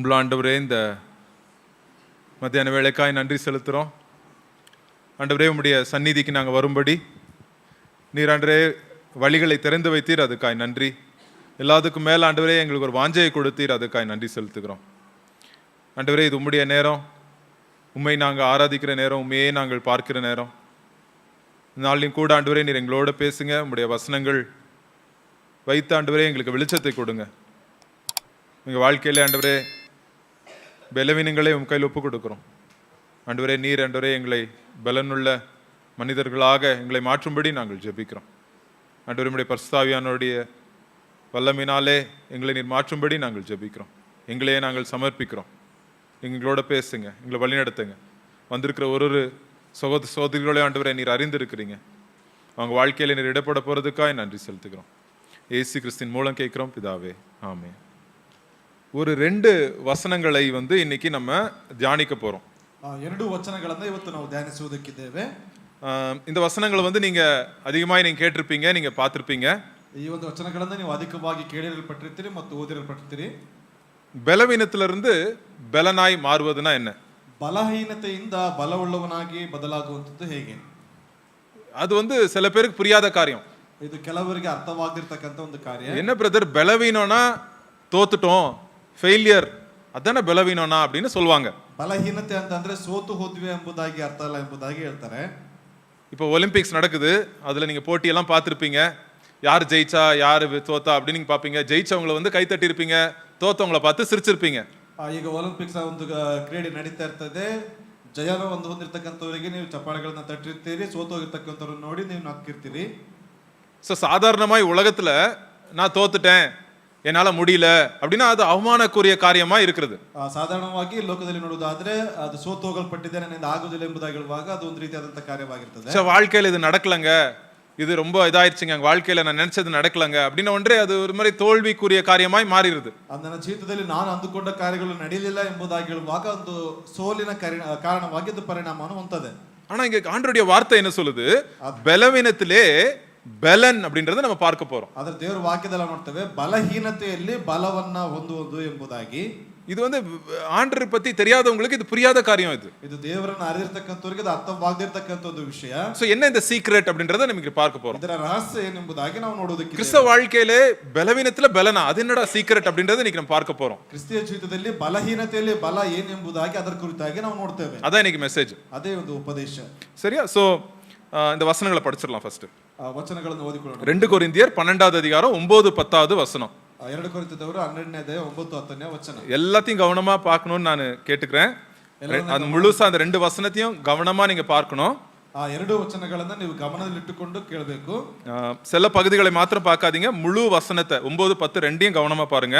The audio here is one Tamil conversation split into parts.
அன்புள்ள ஆண்டவரே, இந்த மத்தியான வேளைக்காய் நன்றி செலுத்துகிறோம். ஆண்டவரே, உம்முடைய சந்நிதிக்கு நாங்கள் வரும்படி நீர் ஆண்டவரே வழிகளை திறந்து வைத்தீர், அதுக்காய் நன்றி. எல்லாத்துக்கும் மேலே ஆண்டவரே எங்களுக்கு ஒரு வாஞ்சையை கொடுத்தீர், அதுக்காய் நன்றி செலுத்துகிறோம். ஆண்டவரே, இது உம்முடைய நேரம், உண்மை நாங்கள் ஆராதிக்கிற நேரம், உண்மையே நாங்கள் பார்க்கிற நேரம். நாளையும் கூட ஆண்டவரே நீர் எங்களோட பேசுங்க. உம்முடைய வசனங்கள் வைத்த ஆண்டவரே எங்களுக்கு வெளிச்சத்தை கொடுங்க. எங்கள் வாழ்க்கையில் ஆண்டவரே பலவீனங்களை உம் கையில் ஒப்பு கொடுக்குறோம். ஆண்டவரே, நீர் ஆண்டவரே எங்களை பலனுள்ள மனிதர்களாக எங்களை மாற்றும்படி நாங்கள் ஜெபிக்கிறோம். ஆண்டவரே, உம்முடைய பரிசுத்தாவியானுடைய வல்லமையினாலே எங்களை நீர் மாற்றும்படி நாங்கள் ஜெபிக்கிறோம். எங்களையே நாங்கள் சமர்ப்பிக்கிறோம். எங்களோட பேசுங்க, எங்களை வழிநடத்துங்க. வந்திருக்கிற ஒரு சகோதரிகளே ஆண்டவரே நீர் அறிந்திருக்கிறீங்க. அவங்க வாழ்க்கையில் நீர் இடப்பட போகிறதுக்காக நன்றி செலுத்துகிறோம். இயேசு கிறிஸ்துவின் மூலம் கேட்குறோம் பிதாவே, ஆமென். ஒரு 2 ವಚನங்களை இன்னைக்கு நம்ம தியானிக்க போறோம். 2 ವಚನಗಳನ್ನು ಇವತ್ತು ನಾವು ಧ್ಯಾನಿಸುವುದಕ್ಕಿದ್ದೇವೆ. இந்த வசனங்களை நீங்க அதிகமாக நீங்க கேட்டிருப்பீங்க, நீங்க பார்த்திருப்பீங்க. ಈ ಒಂದು ವಚನಗಳನ್ನು ನೀವು ಅಧಿಕವಾಗಿ ಕೇಳಿರಲ್ಪಟ್ಟಿರ್ತೀರಿ ಮತ್ತು ಓದಿರಲ್ಪಟ್ಟಿರ್ತೀರಿ. பலவீனத்திலிருந்து பலனாய் மாறுவதுனா என்ன? ಬಲಹೀನತೆಯಿಂದ ಬಲವುಳ್ಳವನಾಗಿ ಬದಲಾಗುವಂತದ್ದು ಹೇಗೆ? அது சில பேருக்கு புரியாத காரியம். ಇದು ಕೆಲವರಿಗೆ ಅರ್ಥವಾಗದಿರತಕ್ಕಂತ ಒಂದು ಕಾರ್ಯ. என்ன பிரதர், பலவீனம்னா தோத்துட்டோம், ஃபெயிலியர், அதான பலவீனம்னா அப்படின்னு சொல்லுவாங்க. ಬಲಹೀನತೆ ಅಂತಂದ್ರೆ ಸೋತು ಹೋದ್ವಿ ಎಂಬುದಾಗಿ ಅರ್ಥ ಅಲ್ಲ ಎಂಬುದಾಗಿ ಹೇಳ್ತಾರೆ. இப்போ ஒலிம்பிக்ஸ் நடக்குது, அதுல நீங்க போட்டியெல்லாம் பார்த்துருப்பீங்க. யார் ஜெயிச்சா யார் தோத்தா அப்படின்னு நீங்க பார்ப்பீங்க. ஜெயிச்சவங்களை கை தட்டி இருப்பீங்க, தோத்தவங்களை பார்த்து சிரிச்சிருப்பீங்க. ಈಗ ಒಲಿಂಪಿಕ್ಸ್ ಒಂದು ಕ್ರೀಡೆ ನಡೀತಾ ಇರ್ತದೆ. ಜಯನ ಹೊಂದಿರ್ತಕ್ಕಂಥವರಿಗೆ ನೀವು ಚಪ್ಪಾಳೆಗಳನ್ನ ತಟ್ಟಿರ್ತೀರಿ, ಸೋತು ಹೋಗಿರ್ತಕ್ಕಂಥವ್ರನ್ನ ನೋಡಿ ನೀವು ನಕ್ಕಿರ್ತೀರಿ. ஸோ சாதாரணமாய் உலகத்துல நான் தோத்துட்டேன், என்னால முடியல அப்படின்னா அது அவமானக்குரிய காரியமா இருக்கிறது. ಸಾಧಾರಣವಾಗಿ ಲೋಕದಲ್ಲಿ ನೋಡುವುದಾದ್ರೆ ಅದು ಸೋತು ಹೋಗಲ್ಪಟ್ಟಿದೆ, ನನ್ನಿಂದ ಆಗುವುದಿಲ್ಲ ಎಂಬುದಾಗಿ ಹೇಳುವಾಗ ಅದು ಒಂದು ರೀತಿಯಾದಂತ ಕಾರ್ಯವಾಗಿರ್ತದೆ. ஸோ வாழ்க்கையில இது நடக்கலங்க, இது ரொம்ப இதாயிருச்சுங்க, வாழ்க்கையில நான் நினைச்சது நடக்கலங்க அப்படின்னா ஒன்றே அது ஒரு மாதிரி தோல்விக்குரிய காரியமாய் மாறிடுது. ನನ್ನ ಜೀವಿತದಲ್ಲಿ ನಾನು ಅಂದುಕೊಂಡ ಕಾರ್ಯಗಳು ನಡೆಯಲಿಲ್ಲ ಎಂಬುದಾಗಿ ಹೇಳುವಾಗ ಒಂದು ಸೋಲಿನ ಕಾರಣವಾಗಿ ಅದು ಪರಿಣಾಮವನ್ನು ಹೊಂದದೆ. ஆனா இங்க ஆண்டவருடைய வார்த்தை என்ன சொல்லுது? பலவீனத்திலே பலன் அப்படின்றத நம்ம பார்க்க போறோம். ಅದರ ದೇವರ ವಾಕ್ಯದಲ್ಲಿ ನೋಡ್ತೇವೆ ಬಲಹೀನತೆಯಲ್ಲಿ ಬಲವನ್ನ ಹೊಂದುವುದು ಎಂಬುದಾಗಿ. இது ஆண்டவரை பத்தி தெரியாதவங்களுக்கு இது புரியாத காரியம். இது ದೇವರನ್ನ ಅರಿತಿರ್ತಕ್ಕಂಥವರಿಗೆ ಅದು ಅರ್ಥವಾಗದಿರ್ತಕ್ಕಂಥ ಒಂದು ವಿಷಯ. சோ என்ன இந்த சீக்ரெட் அப்படின்றத நமக்கு பார்க்க போறோம். ಇದರ ರಹಸ್ಯ ಏನೆಂಬುದಾಗಿ ನಾವು ನೋಡೋದಕ್ಕೆ. கிறிஸ்தவ வாழ்க்கையிலே பலவீனத்துல பலனா அது என்னடா சீக்ரெட் அப்படின்றத இன்னைக்கு நம்ம பார்க்க போறோம். ಕ್ರಿಸ್ತಿಯ ಜೀವಿತದಲ್ಲಿ ಬಲಹೀನತೆಯಲ್ಲಿ ಬಲ ಏನೆಂಬುದಾಗಿ ಅದರ ಕುರಿತಾಗಿ ನಾವು ನೋಡ್ತೇವೆ. அதான் இன்னைக்கு மெசேஜ். ಅದೇ ಒಂದು ಉಪದೇಶ. சரியா? சோ இந்த வசனங்களை படிச்சிடலாம். ஃபர்ஸ்ட் ವಚನಗಳನ್ನು ಓದಿಕೊಳ್ಳೋಣ. 2 கொரிந்தியர் 12வது அதிகாரம் 9 10வது வசனம். 2 ಕೊರಿಂಥದವರು 12ನೇ ಅಧ್ಯಾಯ 9 10ನೇ ವಚನ. எல்லாத்தையும் கவனமா பார்க்கணும்னு நான் கேட்டுக்கிறேன். அது முழுசா அந்த 2 வசனத்தையும் கவனமா நீங்க பார்க்கணும். ಆ 2 ವಚನಗಳನ್ನು ನೀವು ಗಮನದಲ್ಲಿಟ್ಟುಕೊಂಡು ಕೇಳಬೇಕು. சில பகுதிகளை மாத்திரம் பார்க்காதீங்க, முழு வசனத்தை 9 10 ரெண்டையும் கவனமா பாருங்க.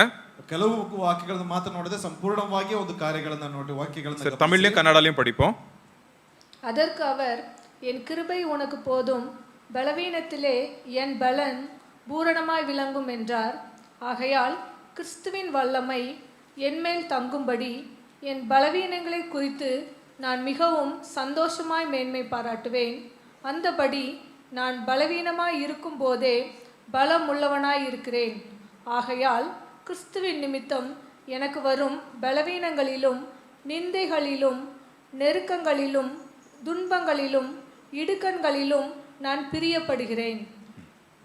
ಕೆಲವು ವಾಕ್ಯಗಳನ್ನು ಮಾತ್ರ ನೋಡದೆ ಸಂಪೂರ್ಣವಾಗಿ ಒಂದು ಕಾರ್ಯಗಳನ್ನು ನೋಡಿ ವಾಕ್ಯಗಳನ್ನು தமிழ்லயும் கன்னடாலயும் படிப்போம். அதற்கு அவர், என் கிருபை உனக்கு போதும், பலவீனத்திலே என் பலன் பூரணமாய் விளங்கும் என்றார். ஆகையால் கிறிஸ்துவின் வல்லமை என்மேல் தங்கும்படி என் பலவீனங்களை குறித்து நான் மிகவும் சந்தோஷமாய் மேன்மை பாராட்டுவேன். அந்தபடி நான் பலவீனமாய் இருக்கும் போதே பலமுள்ளவனாய் இருக்கிறேன். ஆகையால் கிறிஸ்துவின் நிமித்தம் எனக்கு வரும் பலவீனங்களிலும் நிந்தைகளிலும் நெருக்கங்களிலும் துன்பங்களிலும் இடுக்கண்களிலும் நான் பிரியப்படுகிறேன்.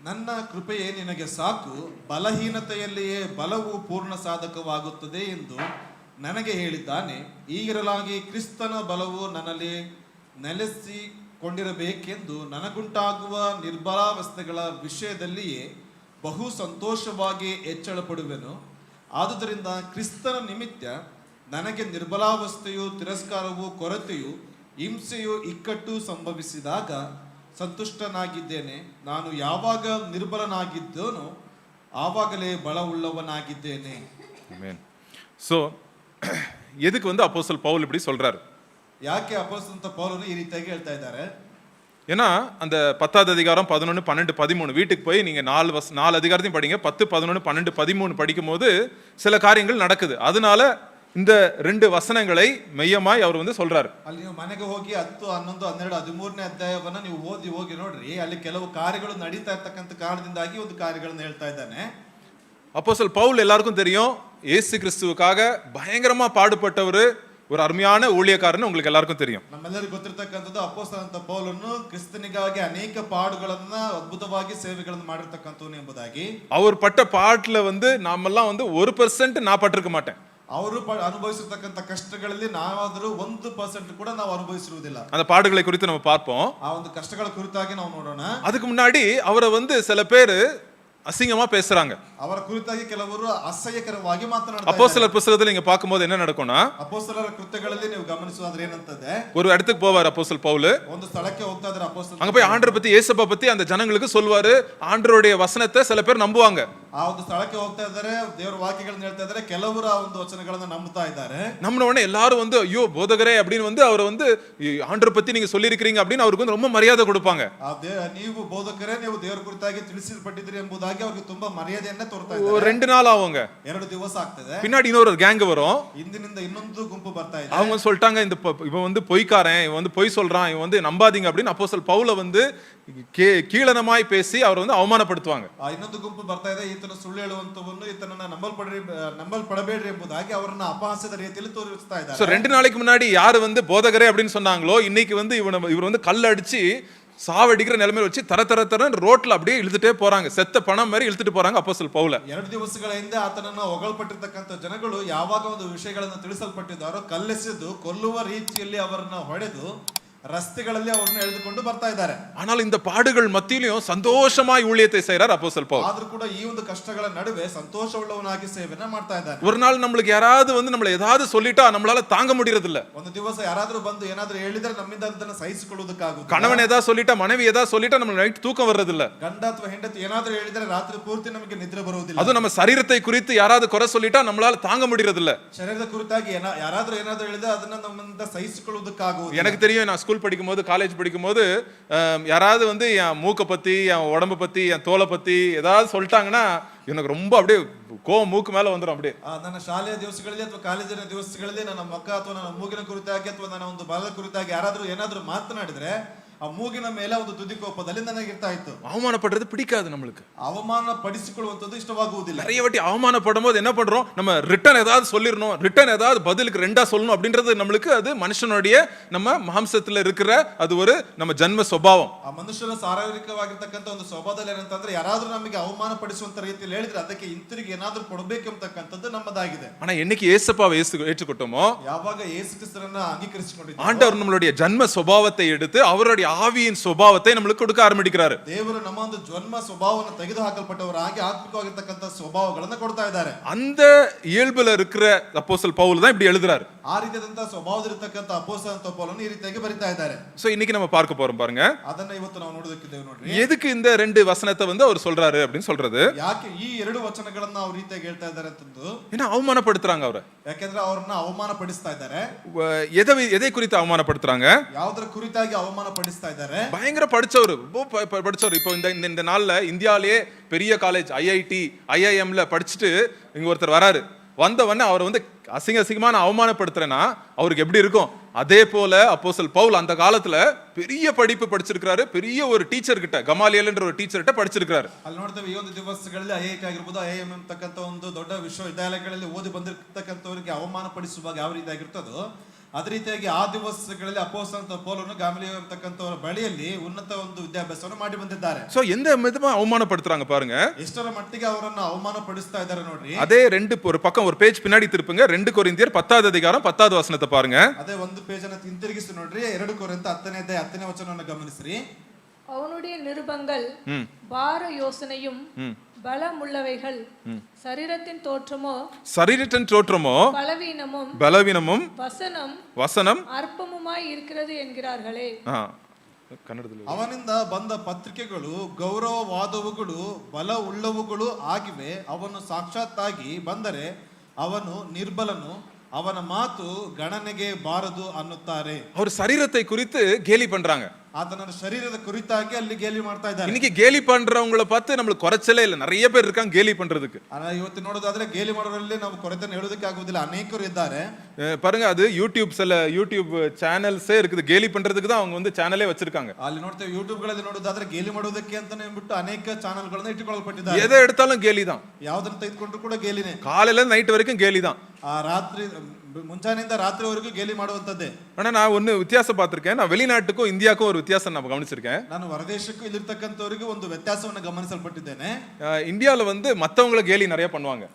ನನ್ನ ಕೃಪೆಯೇ ನಿನಗೆ ಸಾಕು, ಬಲಹೀನತೆಯಲ್ಲಿಯೇ ಬಲವು ಪೂರ್ಣ ಸಾಧಕವಾಗುತ್ತದೆ ಎಂದು ನನಗೆ ಹೇಳಿದ್ದಾನೆ. ಈಗಿರಲಾಗಿ ಕ್ರಿಸ್ತನ ಬಲವು ನನ್ನಲ್ಲಿ ನೆಲೆಸಿಕೊಂಡಿರಬೇಕೆಂದು ನನಗುಂಟಾಗುವ ನಿರ್ಬಲಾವಸ್ಥೆಗಳ ವಿಷಯದಲ್ಲಿಯೇ ಬಹು ಸಂತೋಷವಾಗಿ ಹೆಚ್ಚಳ ಪಡುವೆನು. ಆದುದರಿಂದ ಕ್ರಿಸ್ತನ ನಿಮಿತ್ತ ನನಗೆ ನಿರ್ಬಲಾವಸ್ಥೆಯು, ತಿರಸ್ಕಾರವು, ಕೊರತೆಯು, ಹಿಂಸೆಯು, ಇಕ್ಕಟ್ಟು ಸಂಭವಿಸಿದಾಗ ಸಂತುಷ್ಟನಾಗಿದ್ದೇನೆ. ನಾನು ಯಾವಾಗ ನಿರ್ಬಲನಾಗಿದ್ದೇನೋ ಆವಾಗಲೇ ಬಲವುಳ್ಳವನಾಗಿದ್ದೇನೆ. ஆமென். சோ எதுக்கு அப்போஸ்தலர் பவுல் இப்படி சொல்றாரு? ಯಾಕೆ ಅಪೊಸ್ತಲ ಪೌಲನು ಈ ರೀತಿಯಾಗಿ ಹೇಳ್ತಾ ಇದ್ದಾರೆ? ஏன்னா அந்த 10வது அதிகாரம் 11 12 13 வீட்டுக்கு போய் நீங்க 4 அதிகாரத்தையும் படிங்க. 10 11 12 13 படிக்கும்போது சில காரியங்கள் நடக்குது. அதனால இந்த 2 வசனங்களை மெய்யமாய் அவர் சொல்றாரு. ಅಲ್ಲಿ ನೀವು ಮನೆಗೆ ಹೋಗಿ 10 11 12 13ನೇ ಅಧ್ಯಾಯವನ್ನು ನೀವು ಹೋಗಿ ನೋಡ್ರಿ. ಅಲ್ಲಿ ಕೆಲವು ಕಾರ್ಯಗಳು ನಡೀತಾ ಇರ್ತಕ್ಕಂಥ ಕಾರಣದಿಂದಾಗಿ ಒಂದು ಕಾರ್ಯಗಳನ್ನು ಹೇಳ್ತಾ ಇದ್ದಾನೆ. அப்போஸ்தலர் பவுல் எல்லாருக்கும் தெரியும், இயேசு கிறிஸ்துவுக்காக பயங்கரமா பாடுபட்டவர், ஒரு அருமையான ஊழியக்காரன்னு உங்களுக்கு எல்லாருக்கும் தெரியும். ನಮ್ಮೆಲ್ಲರಿಗೂ ಗೊತ್ತಿರತಕ್ಕಂಥದ್ದು ಅಪೊಸ್ತಲನಾದ ಪೌಲನು ಕ್ರಿಸ್ತನಿಗಾಗಿ ಅನೇಕ ಪಾಡುಗಳನ್ನ ಅದ್ಭುತವಾಗಿ ಸೇವೆಗಳನ್ನು ಮಾಡಿರ್ತಕ್ಕಂಥವನು ಎಂಬುದಾಗಿ. அவர் பட்ட பாட்டுல நாமெல்லாம் 1% நான் பட்டிருக்க மாட்டேன். ಅವರು ಅನುಭವಿಸಿರ್ತಕ್ಕಂಥ ಕಷ್ಟಗಳಲ್ಲಿ ನಾವಾದರೂ 1% ಕೂಡ ನಾವು ಅನುಭವಿಸಿರುವುದಿಲ್ಲ. அந்த பாடுகளை குறித்து நம்ம பார்ப்போம். ಆ ಒಂದು ಕಷ್ಟಗಳ ಕುರಿತಾಗಿ ನಾವು ನೋಡೋಣ. அதுக்கு முன்னாடி அவரை சில பேர் அசிங்கமா பேசுறாங்க. ಅವರ ಕುರಿತಾಗಿ ಕೆಲವರು ಅಸಹ್ಯಕರವಾಗಿ ಮಾತನಾಡ್ತಾರೆ. அப்போஸ்தலர் புத்தகத்துல நீங்க பார்க்கும்போது என்ன நடக்கும்னா, ಅಪೊಸ್ತಲರ ಕೃತ್ಯಗಳಲ್ಲಿ ನೀವು ಗಮನಿಸುವುದಾದ್ರೆ ಏನಂತದೆ, ஒரு இடத்துக்கு போவார் அப்போஸ்தலர் பவுல். ಒಂದು ಸ್ಥಳಕ್ಕೆ ಹೋಗ್ತಾ ಇದ್ದಾರೆ ಅಪೊಸ್ತಲರು. அங்க போய் ஆண்டவரை பத்தி, இயேசுவை பத்தி அந்த ஜனங்களுக்கு சொல்வாரு. ஆண்டவருடைய வசனத்தை சில பேர் நம்புவாங்க. ಆ ಒಂದು ಸ್ಥಳಕ್ಕೆ ಹೋಗ್ತಾ ಇದ್ದಾರೆ, ದೇವರ ವಾಕ್ಯಗಳನ್ನು ಹೇಳ್ತಾ ಇದ್ದಾರೆ, ಕೆಲವರು ಆ ಒಂದು ವಚನಗಳನ್ನು ನಂಬುತ್ತಾ ಇದ್ದಾರೆ. நம்மன உடனே எல்லாரும் ஐயோ போதகரே அப்படின்னு அவர் ஆண்டவரை பத்தி நீங்க சொல்லியிருக்கிறீங்க அப்படின்னு அவருக்கு ரொம்ப மரியாதை கொடுப்பாங்க. ನೀವು ಬೋಧಕರೇ, ನೀವು ದೇವರ ಕುರಿತಾಗಿ ತಿಳಿಸಲ್ಪಟ್ಟಿದ್ದೀರಿ ಎಂಬುದಾಗಿ ಅವರಿಗೆ ತುಂಬಾ ಮರ್ಯಾದೆಯನ್ನ ತೋರ್ತಾ ಇದ್ದಾರೆ. ஒரு 2 நாள் ஆகுங்க, 2 ದಿವಸ ಆಗ್ತದೆ. பின்னாடி இன்னொரு கேங் வரும். ಹಿಂದಿನಿಂದ ಇನ್ನೊಂದು ಗುಂಪು ಬರ್ತಾ ಇದೆ. அவங்க சொல்லிட்டாங்க, இவன் பொய்க்காரன், இவன் பொய் சொல்றான், இவன் நம்பாதீங்க அப்படின்னு அப்போஸ்தலர் பவுல கீழனமாய் பேசி அவர் அவமானப்படுத்துவாங்க. ಇನ್ನೊಂದು ಗುಂಪು ಬರ್ತಾ ಇದೆ, ಈತನ ಸುಳ್ಳು ಹೇಳುವಂತವನು, ಈತನನ್ನ ನಂಬಲ್ಪಡಬೇಡ್ರಿ ಎಂಬುದಾಗಿ ಅವರನ್ನ ಅಪಹಾಸ್ಯದ ರೀತಿಯಲ್ಲಿ ತೋರಿಸ್ತಾ ಇದ್ದಾರೆ. சோ 2 நாளைக்கு முன்னாடி யாரு போதகரே அப்படின்னு சொன்னாங்களோ, இன்னைக்கு இவர் கல்ல அடிச்சு சாவடிக்கிற நிலைமையில வச்சு தர ரோட்ல அப்படியே இழுத்துட்டே போறாங்க. செத்த பணம் மாதிரி இழுத்துட்டு போறாங்க அப்போஸ்தலர் பவுல. 2 ದಿವಸಗಳ ಹಿಂದೆ ಆತನನ್ನ ಹೊಗಳಲ್ಪಟ್ಟಿರ್ತಕ್ಕಂಥ ಜನಗಳು ಯಾವಾಗ ಒಂದು ವಿಷಯಗಳನ್ನು ತಿಳಿಸಲ್ಪಟ್ಟಿದ್ದಾರೋ ಕಲ್ಲೆಸೆದು ಕೊಲ್ಲುವ ರೀತಿಯಲ್ಲಿ ಅವರನ್ನ ಹೊಡೆದು ರಸ್ತೆಗಳಲ್ಲಿ ಅವರನ್ನು ಎಳೆದುಕೊಂಡು ಬರ್ತಾ ಇದ್ದಾರೆ. ஆனால் இந்த பாடுகள் மத்தியிலும் சந்தோஷமாய் ஊழியத்தை செய்றார் அப்போஸ்தலர் பவுல். ಆದರೂ ಕೂಡ ಈ ಒಂದು ಕಷ್ಟಗಳ ನಡುವೆ ಸಂತೋಷವುಳ್ಳವನಾಗಿ ಸೇವೆಯನ್ನು ಮಾಡ್ತಾ ಇದ್ದಾನೆ. ஒரு நாள் நமக்கு யாராவது நம்மள ஏதாவது சொல்லிட்டா நம்மளால தாங்க முடியறது இல்ல. ಒಂದು ದಿವಸ ಯಾರಾದರೂ ಬಂದು ಏನಾದರೂ ಹೇಳಿದ್ರೆ ನಮ್ಮಿಂದ ಅದನ್ನ ಸಹಿಸಿಕೊಳ್ಳುವುದಕ್ಕಾಗುವುದಿಲ್ಲ. கணவன் ஏதாவது சொல்லிட்டா, மனைவி ஏதாவது சொல்லிட்டா நமக்கு நைட் தூக்கம் வர்றது இல்ல. ಗಂಡ ಅಥವಾ ಹೆಂಡತಿ ಏನಾದರೂ ಹೇಳಿದ್ರೆ ರಾತ್ರಿ ಪೂರ್ತಿ ನಮಗೆ ನಿದ್ರೆ ಬರುವುದಿಲ್ಲ. அது நம்ம சரீரத்தை குறித்து யாராவது குறை சொல்லிட்டா நம்மளால தாங்க முடியறது இல்ல. ಶರೀರದ ಕುರಿತಾಗಿ ಯಾರಾದರೂ ಏನಾದರೂ ಹೇಳಿದ್ರೆ ಅದನ್ನ ನಮ್ಮಿಂದ ಸಹಿಸಿಕೊಳ್ಳುವುದಕ್ಕಾಗುವುದಿಲ್ಲ. எனக்கு தெரியும், நான் ஸ்கூல் படிக்கும்போது, காலேஜ் படிக்கும்போது யாராவது என் மூக்கை பத்தி, என் உடம்பை பத்தி, என் தோலை பத்தி ஏதாவது சொல்லிட்டாங்கன்னா எனக்கு ரொம்ப அப்படியே கோவம் மூக்கு மேல வந்துடும். அப்படியே ನನ್ನ ಶಾಲೆಯ ದಿವಸಗಳಲ್ಲಿ ಅಥವಾ ಕಾಲೇಜಿನ ದಿವಸಗಳಲ್ಲಿ ನನ್ನ ಮುಖ ಅಥವಾ ನನ್ನ ಮೂಗಿನ ಕುರಿತಾಗಿ ಅಥವಾ ನನ್ನ ಒಂದು ಬಲದ ಕುರಿತಾಗಿ ಯಾರಾದರೂ ಏನಾದರೂ ಮಾತನಾಡಿದ್ರೆ ಆ ಮೂಗಿನ ಮೇಲೆ ಒಂದು ತುದಿ ಕೋಪದಲ್ಲಿ ನನಗೆ ಇರ್ತಾ ಇತ್ತು. அவமானப்படுறது பிடிக்காது நம்மளுக்கு. ಅವಮಾನ ಪಡಿಸಿಕೊಳ್ಳುವಂತದ್ದು ಇಷ್ಟವಾಗುವುದಿಲ್ಲ. நிறைய வாட்டி அவமானப்படும் போது என்ன பண்றோம், நம்ம ரிட்டர்ன் ஏதாவது சொல்லிடணும், ரிட்டர்ன் ஏதாவது பதிலுக்கு 2ஆ சொல்லணும் அப்படின்றது நம்மளுக்கு அது மனுஷனுடைய நம்ம மாம்சத்துல இருக்கிற அது ஒரு நம்ம ஜன்ம சுபாவம். ಆ ಮನುಷ್ಯನ ಶಾರೀರಿಕವಾಗಿರ್ತಕ್ಕಂಥ ಒಂದು ಸ್ವಭಾವದಲ್ಲಿ ಏನಂತಂದ್ರೆ ಯಾರಾದ್ರೂ ನಮಗೆ ಅವಮಾನ ಪಡಿಸುವಂತ ರೀತಿಯಲ್ಲಿ ಹೇಳಿದ್ರೆ ಅದಕ್ಕೆ ಹಿಂತಿರುಗಿ ಏನಾದ್ರೂ ಕೊಡಬೇಕು ಅಂತಕ್ಕಂಥದ್ದು ನಮ್ಮದಾಗಿದೆ. ஆனா என்னைக்கு இயேசுவை ஏற்றுக்கொண்டோமோ, ಯಾವಾಗ ಯೇಸು ಕ್ರಿಸ್ತನನ್ನ ಅಂಗೀಕರಿಸಿಕೊಂಡಿದ್ದೇವೆ, ஆண்டவர் நம்மளுடைய ஜன்ம சுபாவத்தை எடுத்து அவருடைய ஆவியின் சுபாவத்தை நம்மளுக்கு கொடுக்க ஆரம்பிக்கிறாரு. ದೇವರು ನಮ್ಮ ಒಂದು ಜನ್ಮ ಸ್ವಭಾವವನ್ನು ತೆಗೆದು ಹಾಕಲ್ಪಟ್ಟವರಾಗಿ ಆತ್ಮಿಕವಾಗಿರ್ತಕ್ಕಂಥ ಸ್ವಭಾವಗಳನ್ನು ಕೊಡ್ತಾ ಇದ್ದಾರೆ. அந்த ಇಯல்புல இருக்கிற அப்போஸ்தலர் பவுல் தான் இப்படி எழுதுறாரு. ಆ ರೀತಿಯಾದಂತಹ ಸ್ವಭಾವದಲ್ಲಿರ್ತಕ್ಕಂಥ ಅಪೊಸ್ತಲನಾದ ಪೌಲನು ಈ ರೀತಿಯಾಗಿ ಬರಿತಾ ಇದ್ದಾರೆ. சோ இன்னைக்கு நம்ம பார்க்க போறோம் பாருங்க. ಅದನ್ನ ಇವತ್ತು ನಾವು ನೋಡೋದಕ್ಕಿದ್ದೇವೆ ನೋಡ್ರಿ. எதுக்கு இந்த 2 வசனத்தை அவர் சொல்றாரு அப்படின்னு சொல்றது, ಯಾಕೆ ಈ 2 ವಚನಗಳನ್ನ ಅವ್ರ ರೀತಿಯಾಗಿ ಹೇಳ್ತಾ ಇದ್ದಾರೆ ಅಂತಂದು, ஏன்னா அவமானப்படுத்துறாங்க அவரை. ಯಾಕೆಂದ್ರೆ ಅವ್ರನ್ನ ಅವಮಾನ ಪಡಿಸ್ತಾ ಇದ್ದಾರೆ. எதை குறித்து அவமானப்படுத்துறாங்க, ಯಾವುದರ ಕುರಿತಾಗಿ ಅವಮಾನ ಪಡಿಸ್ತಾ ಇದ್ದಾರೆ. பயங்கர படிச்சவர், படிச்சவர். இப்போ இந்த நாள்ல இந்தியாவிலேயே பெரிய காலேஜ் ஐஐடி ஐஐஎம்ல படிச்சுட்டு இங்க ஒருத்தர் வராரு. வந்தவொடனே அவர் அசிங்கமான அவமானப்படுத்துறேன்னா அவருக்கு எப்படி இருக்கும்? அதே போல அப்போஸ்தலர் பவுல் அந்த காலத்துல பெரிய படிப்பு படிச்சிருக்காரு, பெரிய ஒரு டீச்சர் கிட்ட, கமாலியல் என்ற ஒரு டீச்சர் கிட்ட படிச்சிருக்காரு. ಅಲ್ಲಿ ನೋಡ್ತೇವೆ ಈ ಒಂದು ದಿವಸಗಳಲ್ಲಿ ಐಐಟಿ ಆಗಿರ್ಬೋದು, ಐಎಂ ಅಂತಕ್ಕಂಥ ಒಂದು ದೊಡ್ಡ ವಿಶ್ವವಿದ್ಯಾಲಯಗಳಲ್ಲಿ ಓದಿ ಬಂದಿರತಕ್ಕಂಥವರಿಗೆ ಅವಮಾನ ಪಡಿಸುವಾಗ ಯಾವ ರೀತಿ ಆಗಿರ್ತದೋ ಅದೇ ರೀತಿಯಾಗಿ ಆ ದಿವಸಗಳಲ್ಲಿ ಅಪೊಸ್ತಲನಾದ ಪೌಲನು ಗಮಾಲಿಯೇಲ್ ಅಂತಕ್ಕಂಥವರ ಬಳಿಯಲ್ಲಿ ಉನ್ನತ ಒಂದು ವಿದ್ಯಾಭ್ಯಾಸವನ್ನು ಮಾಡಿ ಬಂದಿದ್ದಾರೆ. சோ எந்த விதமா அவமானப்படுத்துறாங்க பாருங்க. ಎಷ್ಟರ ಮಟ್ಟಿಗೆ ಅವರನ್ನ ಅವಮಾನ ಪಡಿಸ್ತಾ ಇದ್ದಾರೆ ನೋಡ್ರಿ. அதே ஒரு பக்கம் ஒரு பேஜ் பின்னாடி திருப்புங்க. 2 கொரிந்தியர் 10வது அதிகாரம் 10வது வசனத்தை பாருங்க. ಅದೇ ಒಂದು ಪೇಜ್ ಅನ್ನು ಹಿಂತಿರುಗಿಸಿ ನೋಡ್ರಿ. 2 ಕೊರಿಂಥ 10ನೇ ಅಧ್ಯಾಯ 10ನೇ ವಚನವನ್ನು ಗಮನಿಸ್ರಿ. அவனுடைய நிருபங்கள் பார யோசனையும் பலமுள்ளவைகள், சரீரத்தின் தோற்றமோ பலவீனமும் வசனம் அற்பமுமாய் இருக்கிறது என்கிறார்களே. ಅವನಿಂದ ಬಂದ ಪತ್ರಿಕೆಗಳು ಗೌರವವಾದವುಗಳು ಬಲ ಉಳ್ಳವುಗಳು ಆಗಿವೆ. ಅವನು ಸಾಕ್ಷಾತ್ತಾಗಿ ಬಂದರೆ ಅವನು ನಿರ್ಬಲನು, ಅವನ ಮಾತು ಗಣನೆಗೆ ಬಾರದು ಅನ್ನುತ್ತಾರೆ. அவர் சரீரத்தை குறித்து கேலி பண்றாங்க. ಆತನ ಶರೀರದ ಕುರಿತಾಗಿ ಅಲ್ಲಿ ಗೇಲಿ ಮಾಡ್ತಾ ಇದ್ದಾರೆ. இன்னைக்கு கேலி பண்றவங்களை பார்த்து நம்மளுக்கு குறைச்சலே இல்லை, நிறைய பேர் இருக்காங்க கேலி பண்றதுக்கு. ಇವತ್ತು ನೋಡೋದಾದ್ರೆ ಗೇಲಿ ಮಾಡೋರಲ್ಲಿ ನಾವು ಕೊರತೆಯನ್ನು ಹೇಳೋದಕ್ಕೆ ಆಗುವುದಿಲ್ಲ, ಅನೇಕರು ಇದ್ದಾರೆ. பாருங்க, அது யூடியூப் சேனல்ஸே இருக்குது, கேலி பண்றதுக்கு தான் அவங்க வந்து சேனலே வச்சிருக்காங்க. ಅಲ್ಲಿ ನೋಡ್ತೇವೆ ಯೂಟ್ಯೂಬ್ ಗಳಲ್ಲಿ ನೋಡೋದಾದ್ರೆ ಗೇಲಿ ಮಾಡೋದಕ್ಕೆ ಅಂತಾನೆ ಬಿಟ್ಟು ಅನೇಕ ಚಾನೆಲ್ಗಳನ್ನ ಇಟ್ಟುಕೊಳ್ಳಲ್ಪಟ್ಟಿದ್ದಾರೆ. எதை எடுத்தாலும் கேலி தான், ಯಾವ್ದನ್ನ ತೆಗೆದುಕೊಂಡ್ರು ಕೂಡ ಗೇಲಿನೇ. காலையில இருந்து நைட் வரைக்கும் கேலி தான். ಆ ರಾತ್ರಿ ಮುಂಜಾನೆಯಿಂದ ರಾತ್ರಿವರೆಗೂ ಗೇಲಿ ಮಾಡುವಂತದ್ದೇ. ஆனா நான் ஒன்னு வித்தியாசம் பார்த்திருக்கேன். நான் வெளிநாட்டுக்கும் இந்தியாவுக்கும் ஒரு வித்தியாசம் நான் கவனிச்சிருக்கேன். ನಾನು ಹೊರದೇಶಕ್ಕೂ ಇಲ್ಲಿರ್ತಕ್ಕಂಥವರಿಗೂ ಒಂದು ವ್ಯತ್ಯಾಸವನ್ನು ಗಮನಿಸಲ್ಪಟ್ಟಿದ್ದೇನೆ. இந்தியாவில் வந்து மற்றவங்களை கேலி நிறைய பண்ணுவாங்க.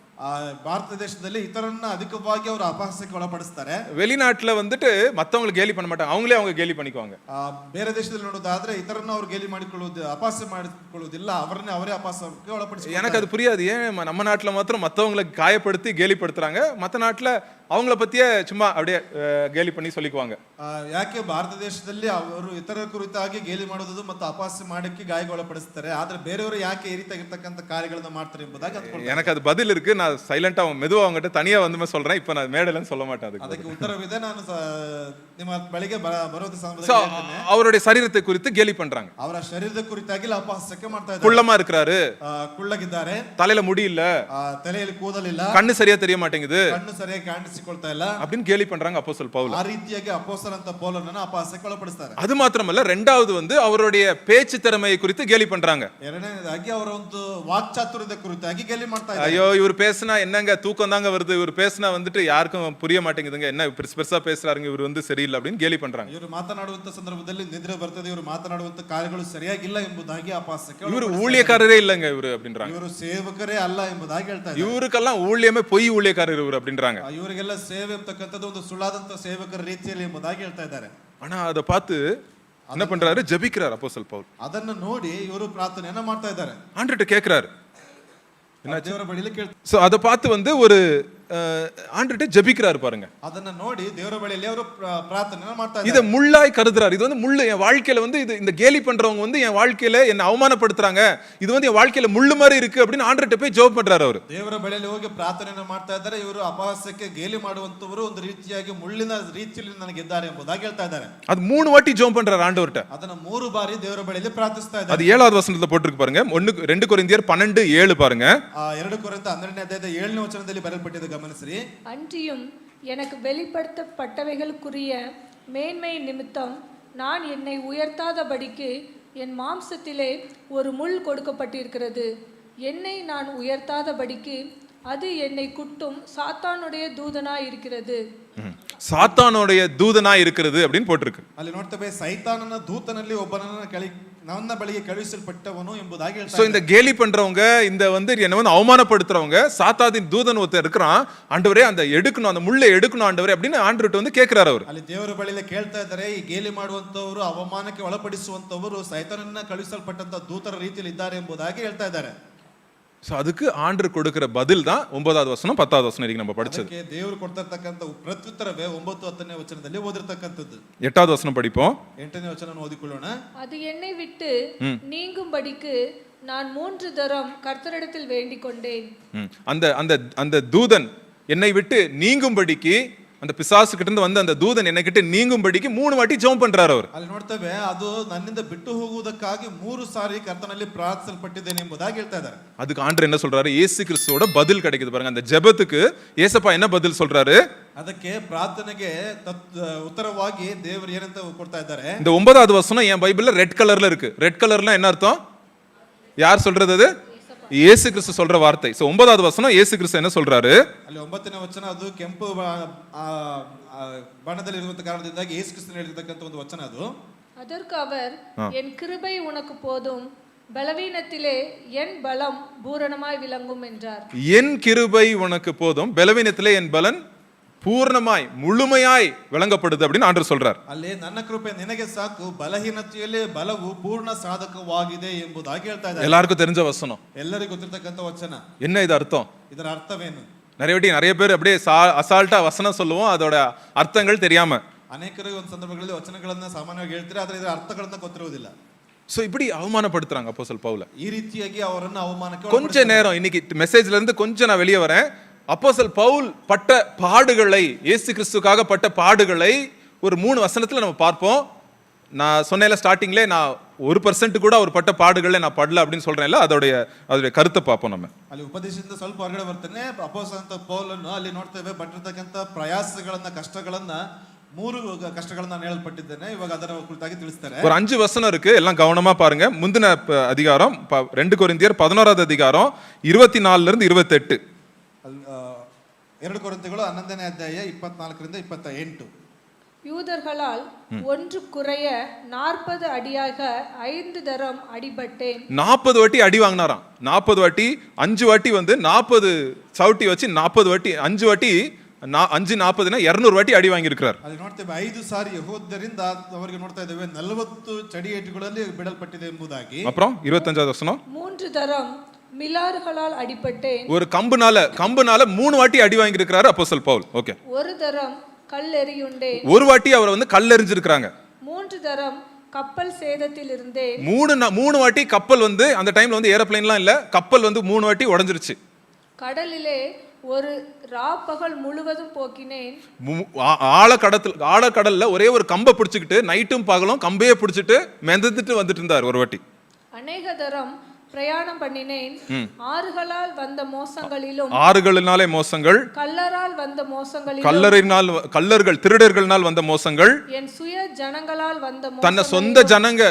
ಭಾರತ ದೇಶದಲ್ಲಿ ಇತರನ್ನ ಅಧಿಕವಾಗಿ ಅವರು ಅಪಹಾಸ್ಯಕ್ಕೆ ಒಳಪಡಿಸ್ತಾರೆ. வெளிநாட்டுல வந்துட்டு மற்றவங்களை கேலி பண்ண மாட்டாங்க, அவங்களே அவங்க கேலி பண்ணிக்குவாங்க. ಬೇರೆ ದೇಶದಲ್ಲಿ ನೋಡೋದಾದ್ರೆ ಇತರನ್ನ ಅವರು ಗೇಲಿ ಮಾಡಿಕೊಳ್ಳುವುದು, ಅಪಹಾಸ್ಯ ಮಾಡಿಕೊಳ್ಳುವುದಿಲ್ಲ, ಅವರನ್ನೇ ಅವರೇ ಅಪಹಾಸ್ಯಕ್ಕೆ ಒಳಪಡಿಸ್ತಾರೆ. எனக்கு அது புரியாது, ஏன் நம்ம நாட்டுல மாத்திரம் மற்றவங்களை காயப்படுத்தி கேலிப்படுத்துறாங்க, மற்ற நாட்டுல அவங்கள பத்தியே சும்மா அப்படியே கேலி பண்ணி சொல்லிக்குவாங்க. ಯಾಕೆ ಭಾರತ ದೇಶದಲ್ಲಿ ಅವರು ಇತರರ ಕುರಿತಾಗಿ ಗೇಲಿ ಮಾಡೋದು ಮತ್ತು ಅಪಹಾಸ್ಯ ಮಾಡಕ್ಕೆ ಗಾಯಗೊಳಪಡಿಸ್ತಾರೆ, ಆದ್ರೆ ಬೇರೆಯವರು ಯಾಕೆ ಈ ರೀತಿಯಾಗಿರ್ತಕ್ಕಂಥ ಕಾರ್ಯಗಳನ್ನ ಮಾಡ್ತಾರೆ ಎಂಬುದಾಗಿ எனக்கு அது பதில் இருக்கு. நான் சைலண்டா மெதுவா அவங்ககிட்ட தனியா வந்து சொல்றேன். இப்ப நான் மேடையிலன்னு சொல்ல மாட்டேன். ಅದಕ್ಕೆ ಉತ್ತರವಿದೆ, ನಾನು ನಿಮ್ಮ ಬಳಿಗೆ ಬರೋದ ಸಂದರ್ಭದಲ್ಲಿ அவருடைய சரீரத்தை குறித்து கேலி பண்றாங்க. ಅವರ ಶರೀರದ ಕುರಿತಾಗಿ ಅಪಹಾಸ್ಯಕ್ಕೆ ಮಾಡ್ತಾ ಇದ್ದಾರೆ. குள்ளமா இருக்கிறாரு, ಕುಳ್ಳಗಿದ್ದಾರೆ, தலையில முடி இல்ல, ತಲೆಯಲ್ಲಿ ಕೂದಲಿಲ್ಲ, கண்ணு சரியா தெரிய மாட்டேங்குது, ಕಣ್ಣು ಸರಿಯಾಗಿ ಕಾಣಿಸಿಕೊಳ್ತಾ ಇಲ್ಲ அப்படின்னு கேலி பண்றாங்க அப்போஸ்தலன் பவுல். ಆ ರೀತಿಯಾಗಿ ಅಪೊಸ್ತಲ ಅಂತ ಪೌಲನನ್ನ ಅಪಹಾಸ್ಯಕ್ಕೆ ಒಳಪಡಿಸ್ತಾರೆ. அது மாத்திரமல்ல, ரெண்டாவது வந்து அவருடைய பேச்சு திறமையை குறித்து கேலி பண்றாங்க. ಎರಡನೇದಾಗಿ ಅವರ ಒಂದು ವಾಕ್ಚಾತುರ್ಯದ ಕುರಿತಾಗಿ ಗೇಲಿ ಮಾಡ್ತಾ ಇದ್ದಾರೆ. ஐயோ, இவர் பேசினா என்னங்க தூக்கம் தாங்க வருது, இவர் பேசினா வந்துட்டு யாருக்கும் புரிய மாட்டேங்குதுங்க, என்ன பெருசா பேசுறாருங்க, இவர் வந்து சரியில்லை அப்படின்னு கேலி பண்றாங்க. ಇವರು ಮಾತನಾಡುವಂತ ಸಂದರ್ಭದಲ್ಲಿ ನಿದ್ರೆ ಬರ್ತದೆ, ಇವರು ಮಾತನಾಡುವಂತ ಕಾರ್ಯಗಳು ಸರಿಯಾಗಿಲ್ಲ ಎಂಬುದಾಗಿ ಅಪಹಾಸ್ಯಕ್ಕೆ இவர் ஊழியக்காரரே இல்லங்க இவரு அப்படின்றாங்க. ಇವರು ಸೇವಕರೇ ಅಲ್ಲ ಎಂಬುದಾಗಿ ಹೇಳ್ತಾ ಇದ್ದಾರೆ. இவருக்கெல்லாம் ஊழியமே பொய் ஊழியக்காரர் இவர் அப்படின்றாங்க. ಇವರಿಗೆಲ್ಲ ಸೇವೆ ಅಂತಕ್ಕಂಥದ್ದು ಒಂದು ಸುಳ್ಳಾದಂತ ಸೇವಕರ ರೀತಿಯಲ್ಲಿ ಎಂಬುದಾಗಿ ಹೇಳ್ತಾ ಇದ್ದಾರೆ. ஆனா அதை பார்த்து என்ன பண்றாரு, ஜெபிக்கிறார் அப்போஸ்தலன் பவுல். ಅದನ್ನು ನೋಡಿ ಇವರು ಪ್ರಾರ್ಥನೆಯನ್ನ ಮಾಡ್ತಾ ಇದ್ದಾರೆ, ஆண்டவர்ட்ட கேக்குறாரு. ದೇವರ ಬಳಿಯಲ್ಲಿ ಕೇಳ್ತಾರೆ. சோ அதை பார்த்து வந்து ஒரு ஆண்டவர்ட்ட ஜெபிக்கிறாரு பாருங்க. ಅದನ್ನ ನೋಡಿ ದೇವರ ಬಳಿಯಲ್ಲಿ ಅವರು ಪ್ರಾರ್ಥನೆಯನ್ನ ಮಾಡ್ತಾ இத ಇದ್ದಾರೆ. முள்ளாய் கருதுறாரு. இது வந்து முள்ளு என் வாழ்க்கையில வந்து இந்த கேலி பண்றவங்க வந்து என் வாழ்க்கையில என்ன அவமானப்படுத்துறாங்க, இது வந்து என் வாழ்க்கையில முள்ளு மாதிரி இருக்கு அப்படின்னு ஆண்டவர்ட்ட போய் ஜெபம் பண்றாரு அவரு. ದೇವರ ಬಳಿಯಲ್ಲಿ ಹೋಗಿ ಪ್ರಾರ್ಥನೆಯನ್ನ ಮಾಡ್ತಾ ಇದ್ದಾರೆ. ಇವರು ಅಪಹಾಸ್ಯಕ್ಕೆ ಗೇಲಿ ಮಾಡುವಂತವರು ಒಂದು ರೀತಿಯಾಗಿ ಮುಳ್ಳಿನ ರೀತಿಯಲ್ಲಿ ನನಗಿದ್ದಾರೆ ಎಂಬುದಾಗಿ ಹೇಳ್ತಾ ಇದ್ದಾರೆ. அது 3 வாட்டி ஜெபம் பண்றாரு ஆண்டவர்ட்ட. ಅದನ್ನ 3 ಬಾರಿ ದೇವರ ಬಳಿಯಲ್ಲಿ ಪ್ರಾರ್ಥಿಸ್ತಾ ಇದ್ದಾರೆ. அது 7வது வசனத்துல போட்டுருக்கு பாருங்க. 2 கொரிந்தியர் 12:7 பாருங்க. 2 ಕೊರಿಂಥ 12ನೇ ಅಧ್ಯಾಯದ 7ನೇ ವಚನದಲ್ಲಿ ಬರೆಯಲ್ಪಟ್ಟಿದೆ, ಗಮನಿಸಿರಿ. அன்றியும் எனக்கு வெளிப்படுத்தப்பட்டவைகளுக்குரிய மேன்மை நிமித்தம் நான் என்னை உயர்த்தாதபடிக்கு என் மாம்சத்திலே ஒரு முள் கொடுக்கப்பட்டிருக்கிறது. என்னை நான் உயர்த்தாதபடிக்கு அது என்னை குட்டும் சாத்தானுடைய தூதனாய் இருக்கிறது. சாத்தானுடைய தூதனாய் இருக்கிறது அப்படின்னு போட்டிருக்கு. ಅಲ್ಲಿ ನೋಡ್ತೇವೆ, ಸೈತಾನನ ದೂತನಲ್ಲಿ ಒಬ್ಬನನ್ನ ನನ್ನ ಬಳಿಗೆ ಕಳುಹಿಸಲ್ಪಟ್ಟವನು ಎಂಬುದಾಗಿ ಹೇಳ್ತಾರೆ. சோ இந்த கேலி பண்றவங்க, இந்த வந்து என்ன வந்து அவமானப்படுத்துறவங்க, சாத்தானின் தூதன் ஒருத்தர் இருக்கிறான், ஆண்டவரே அந்த எடுக்கணும், அந்த முள்ளை எடுக்கணும் ஆண்டவரே அப்படின்னு ஆண்டவர்ட்ட வந்து கேக்குறாரு அவர். ಅಲ್ಲಿ ದೇವರ ಬಳಿಯಲ್ಲಿ ಕೇಳ್ತಾ ಇದ್ದಾರೆ. ಈ ಗೇಲಿ ಮಾಡುವಂತವರು, ಅವಮಾನಕ್ಕೆ ಒಳಪಡಿಸುವಂತವರು ಸೈತಾನನ್ನ ಕಳುಹಿಸಲ್ಪಟ್ಟಂತ ದೂತರ ರೀತಿಯಲ್ಲಿ ಇದ್ದಾರೆ ಎಂಬುದಾಗಿ ಹೇಳ್ತಾ ಇದ್ದಾರೆ. சோ அதுக்கு ஆண்டவர் கொடுக்கிற பதில் தான் 9வது வசனம் 10வது வசனம் வரைக்கும் நம்ம படிச்சது. ಅದಕ್ಕೆ ದೇವರು ಕೊಡ್ತಿರ್ತಕ್ಕಂತ ಪ್ರತ್ಯುತ್ತರವೇ 9-10ನೇ ವಚನದಲ್ಲಿ ಓದಿರ್ತಕ್ಕಂಥದ್ದು. 8வது வசனம் படிப்போம். 8ನೇ ವಚನವನ್ನು ಓದಿಕೊಳ್ಳೋಣ. அது என்னை விட்டு நீங்கும்படிக்கு நான் 3 தரம் கர்த்தரிடத்தில் வேண்டிக் கொண்டேன். அந்த அந்த அந்த தூதன் என்னை விட்டு நீங்கும்படிக்கு, அந்த பிசாசு கிட்ட இருந்து வந்த அந்த தூதன் என்னை கிட்ட நீங்கும்படிக்கு 3 வாட்டி ஜெபம் பண்றாரு அவர். ಅಲ್ಲಿ ನೋಡ್ತೇವೆ, ಅದು ನನ್ನಿಂದ ಬಿಟ್ಟು ಹೋಗುವುದಕ್ಕಾಗಿ 3 ಸಾರಿ ಕರ್ತನಲ್ಲಿ ಪ್ರಾರ್ಥಿಸಲ್ಪಟ್ಟಿದ್ದೇನೆ ಎಂಬುದಾಗಿ ಹೇಳ್ತಾ ಇದ್ದಾರೆ. அதுக்கு ஆண்டவர் என்ன சொல்றாரு, இயேசு கிறிஸ்துவோட பதில் கிடைக்குது பாருங்க. அந்த ஜெபத்துக்கு ஏசப்பா என்ன பதில் சொல்றாரு, ಅದಕ್ಕೆ ಪ್ರಾರ್ಥನೆಗೆ ಉತ್ತರವಾಗಿ ದೇವರು ಏನಂತ ಕೊಡ್ತಾ ಇದ್ದಾರೆ. இந்த 9வது வசனம் என் பைபிள்ல ரெட் கலர்ல இருக்கு. ரெட் கலர்ல என்ன அர்த்தம்? யார் சொல்றது? அது இயேசு கிறிஸ்து சொல்ற வார்த்தை. சோ 9வது வசனம் இயேசு கிறிஸ்து என்ன சொல்றாரு, ಅಲ್ಲಿ 9ನೇ ವಚನ ಅದು ಕೆಂಪು ಬಣ್ಣದಲ್ಲಿ ಇರುವಂತ ಕಾರಣದಿಂದಾಗಿ ಯೇಸು ಕ್ರಿಸ್ತನು ಹೇಳಿರ್ತಕ್ಕಂಥ ಒಂದು ವಚನ ಅದು. அதற்கு அவர், என் கிருபை உனக்கு போதும், பலவீனத்திலே என் பலம் பூரணமாய் விளங்கும் என்றார். என் கிருபை உனக்கு போதும், பலவீனத்திலே என் பலன் பூர்ணமாய் முழுமையாய் விளங்கப்படுது அப்படின்னு ஆண்டவர் சொல்றார். ಅಲ್ಲಿ ನನ್ನ ಕೃಪೆ ನಿನಗೆ ಸಾಕು, ಬಲಹೀನತೆಯಲ್ಲಿ ಬಲವು ಪೂರ್ಣ ಸಾಧಕವಾಗಿದೆ ಎಂಬುದಾಗಿ ಹೇಳ್ತಾ ಇದ್ದಾರೆ. எல்லாருக்கும் தெரிஞ்ச வசனம், ಎಲ್ಲರಿಗೂ ಗೊತ್ತಿರತಕ್ಕಂಥ ವಚನ. என்ன இது அர்த்தம்? ಇದರ ಅರ್ಥವೇನು? நிறைய பேர் அப்படியே அசால்ட்டா வசனம் சொல்லுவோம், அதோட அர்த்தங்கள் தெரியாம. ಅನೇಕರು ಒಂದು ಸಂದರ್ಭಗಳಲ್ಲಿ ವಚನಗಳನ್ನ ಸಾಮಾನ್ಯವಾಗಿ ಹೇಳ್ತಾರೆ, ಆದ್ರೆ ಇದರ ಅರ್ಥಗಳನ್ನ ಗೊತ್ತಿರುವುದಿಲ್ಲ. சோ இப்படி அவமானப்படுத்துறாங்க அப்போஸ்தலன் பவுல. ಈ ರೀತಿಯಾಗಿ ಅವರನ್ನು ಅವಮಾನಕ್ಕೆ கொஞ்ச நேரம் இன்னைக்கு மெசேஜ்ல இருந்து கொஞ்சம் நான் வெளியே வரேன். அப்போஸ்தலன் பவுல் பட்ட பாடுகளை, இயேசு கிறிஸ்துக்காக பட்ட பாடுகளை ஒரு 3 வசனத்துல நம்ம பார்ப்போம். நான் சொன்னேன்ல ஸ்டார்டிங்லே நான் 1% கூட அவர் பட்ட பாடுகளை நான் படல அப்படின்னு சொல்றேன்ல, அதோடைய கருத்தை பார்ப்போம் நம்ம. ಅಲ್ಲಿ ಉಪದೇಶದಿಂದ ಸ್ವಲ್ಪ ಹೊರಗಡೆ ಬರ್ತೇನೆ. ಅಪೊಸ್ತಲನಾದ ಪೌಲನು ಅಲ್ಲಿ ನೋಡ್ತೇವೆ ಪಟ್ಟಿರ್ತಕ್ಕಂಥ ಪ್ರಯಾಸಗಳನ್ನ ಕಷ್ಟಗಳನ್ನ 3 ಕಷ್ಟಗಳನ್ನ ನಾನು ಹೇಳಲ್ಪಟ್ಟಿದ್ದೇನೆ. ಇವಾಗ ಅದರ ಕುರಿತಾಗಿ ತಿಳಿಸ್ತಾರೆ. ஒரு 5 வசனம் இருக்கு, எல்லாம் கவனமா பாருங்க. முந்தின அதிகாரம் 2 கொரிந்தியர் 11வது அதிகாரம் 24 இருந்து 28. 2 ಕೊರಿಂಥಿಗಳು 11ನೇ ಅಧ್ಯಾಯ 24ರಿಂದ 28. யூதர்களால் ஒன்று குறைய 40 அடியாக 5 தரம் அடிபட்டேன். 40 வாட்டி அடி வாங்கினாராம். 40 வாட்டி 5 வாட்டி வந்து 40 சவுட்டி வச்சு 40 வாட்டி 5 வாட்டி 5 40னா 200 வாட்டி ಅಡಿ வாங்கியிருக்கிறார். ಅಲ್ಲಿ ನೋಡ್ತೇವೆ 5 ಸಾರಿ ಯೆಹೂದ್ಯರಿಂದ ಅವರಿಗೆ ನೋಡ್ತಾ ಇದ್ದೇವೆ 40 ಚಡಿಯೇಟುಗಳಲ್ಲಿ ಬಿಡಲ್ಪಟ್ಟಿದೆ ಎಂಬುದಾಗಿ. அப்புறம் 25வது வசனம் 3 தரம் மிலாறுகளால் அடிபட்டேன். ஒரு கம்புனால 3 வாட்டி அடி வாங்கியிருக்கிறாரு அப்போஸ்தலன் பவுல். ஓகே. ஒரு தரம் கல்லெறியுண்டேன். ஒரு வாட்டி அவரை வந்து கல்லெறிஞ்சிருக்காங்க. 3 தரம் கப்பல் சேதத்தில் இருந்தேன். 3 வாட்டி கப்பல் வந்து அந்த டைம்ல வந்து ஏரோப்ளேன்லாம் இல்ல, கப்பல் வந்து 3 வாட்டி உடைஞ்சிருச்சு. கடலிலே ஒரு ராப்பகல் முழுவதும் போக்கினேன். ஆழக்கடல்ல ஒரே ஒரு கம்பை பிடிச்சிக்கிட்டு நைட்டும் பகலும் கம்பையே பிடிச்சிட்டு மெதந்துட்டு வந்துட்டு இருந்தார் ஒரு வாட்டி. அநேக தரம் பிரயாணம் பண்ணினேன். ஆறுகளால் வந்த மோசங்களிலும், ஆறுகளினாலே மோசங்கள், கல்லரால் வந்த மோசங்களிலும், கல்லர்கள் திருடர்களால் வந்த மோசங்கள், என் சுய ஜனங்களால் வந்த மோசங்கள், தன்னை சொந்த ஜனங்க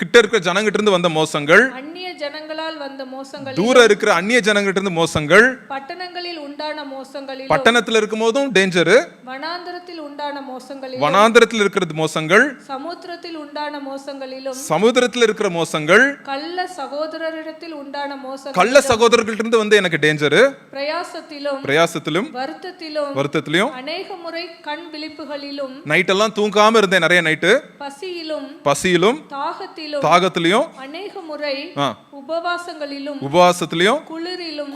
கிட்ட இருக்கிற ஜனங்கிட்ட இருந்து வந்த மோசங்கள், அந்நிய ஜனங்களால் வந்த மோசங்கள், தூர இருக்கிற அந்நிய ஜனங்கிட்ட இருந்து மோசங்கள், பட்டணங்களில் உண்டான மோசங்களிலும், பட்டணத்துல இருக்கும் போதும் டேஞ்சர், வனாந்தரத்தில் உண்டான மோசங்களிலும், வனாந்தரத்தில் இருக்கிறது மோசங்கள், சமுத்திரத்தில் உண்டான மோசங்களிலும், சமுத்திரத்தில் இருக்கிற மோசங்கள், கள்ள சகோதரரிடத்தில் உண்டான மோசங்கள், கள்ள சகோதரர்கள்ட்ட இருந்து வந்து எனக்கு டேஞ்சர், பிரயாசத்திலும் வருத்தத்திலும் அநேக முறை கண் விழிப்புகளிலும், நைட் எல்லாம் தூங்காம இருந்தேன், நிறைய நைட்டு பசியிலும் தாகத்திலும் அநேக முறை உபவாசத்திலும்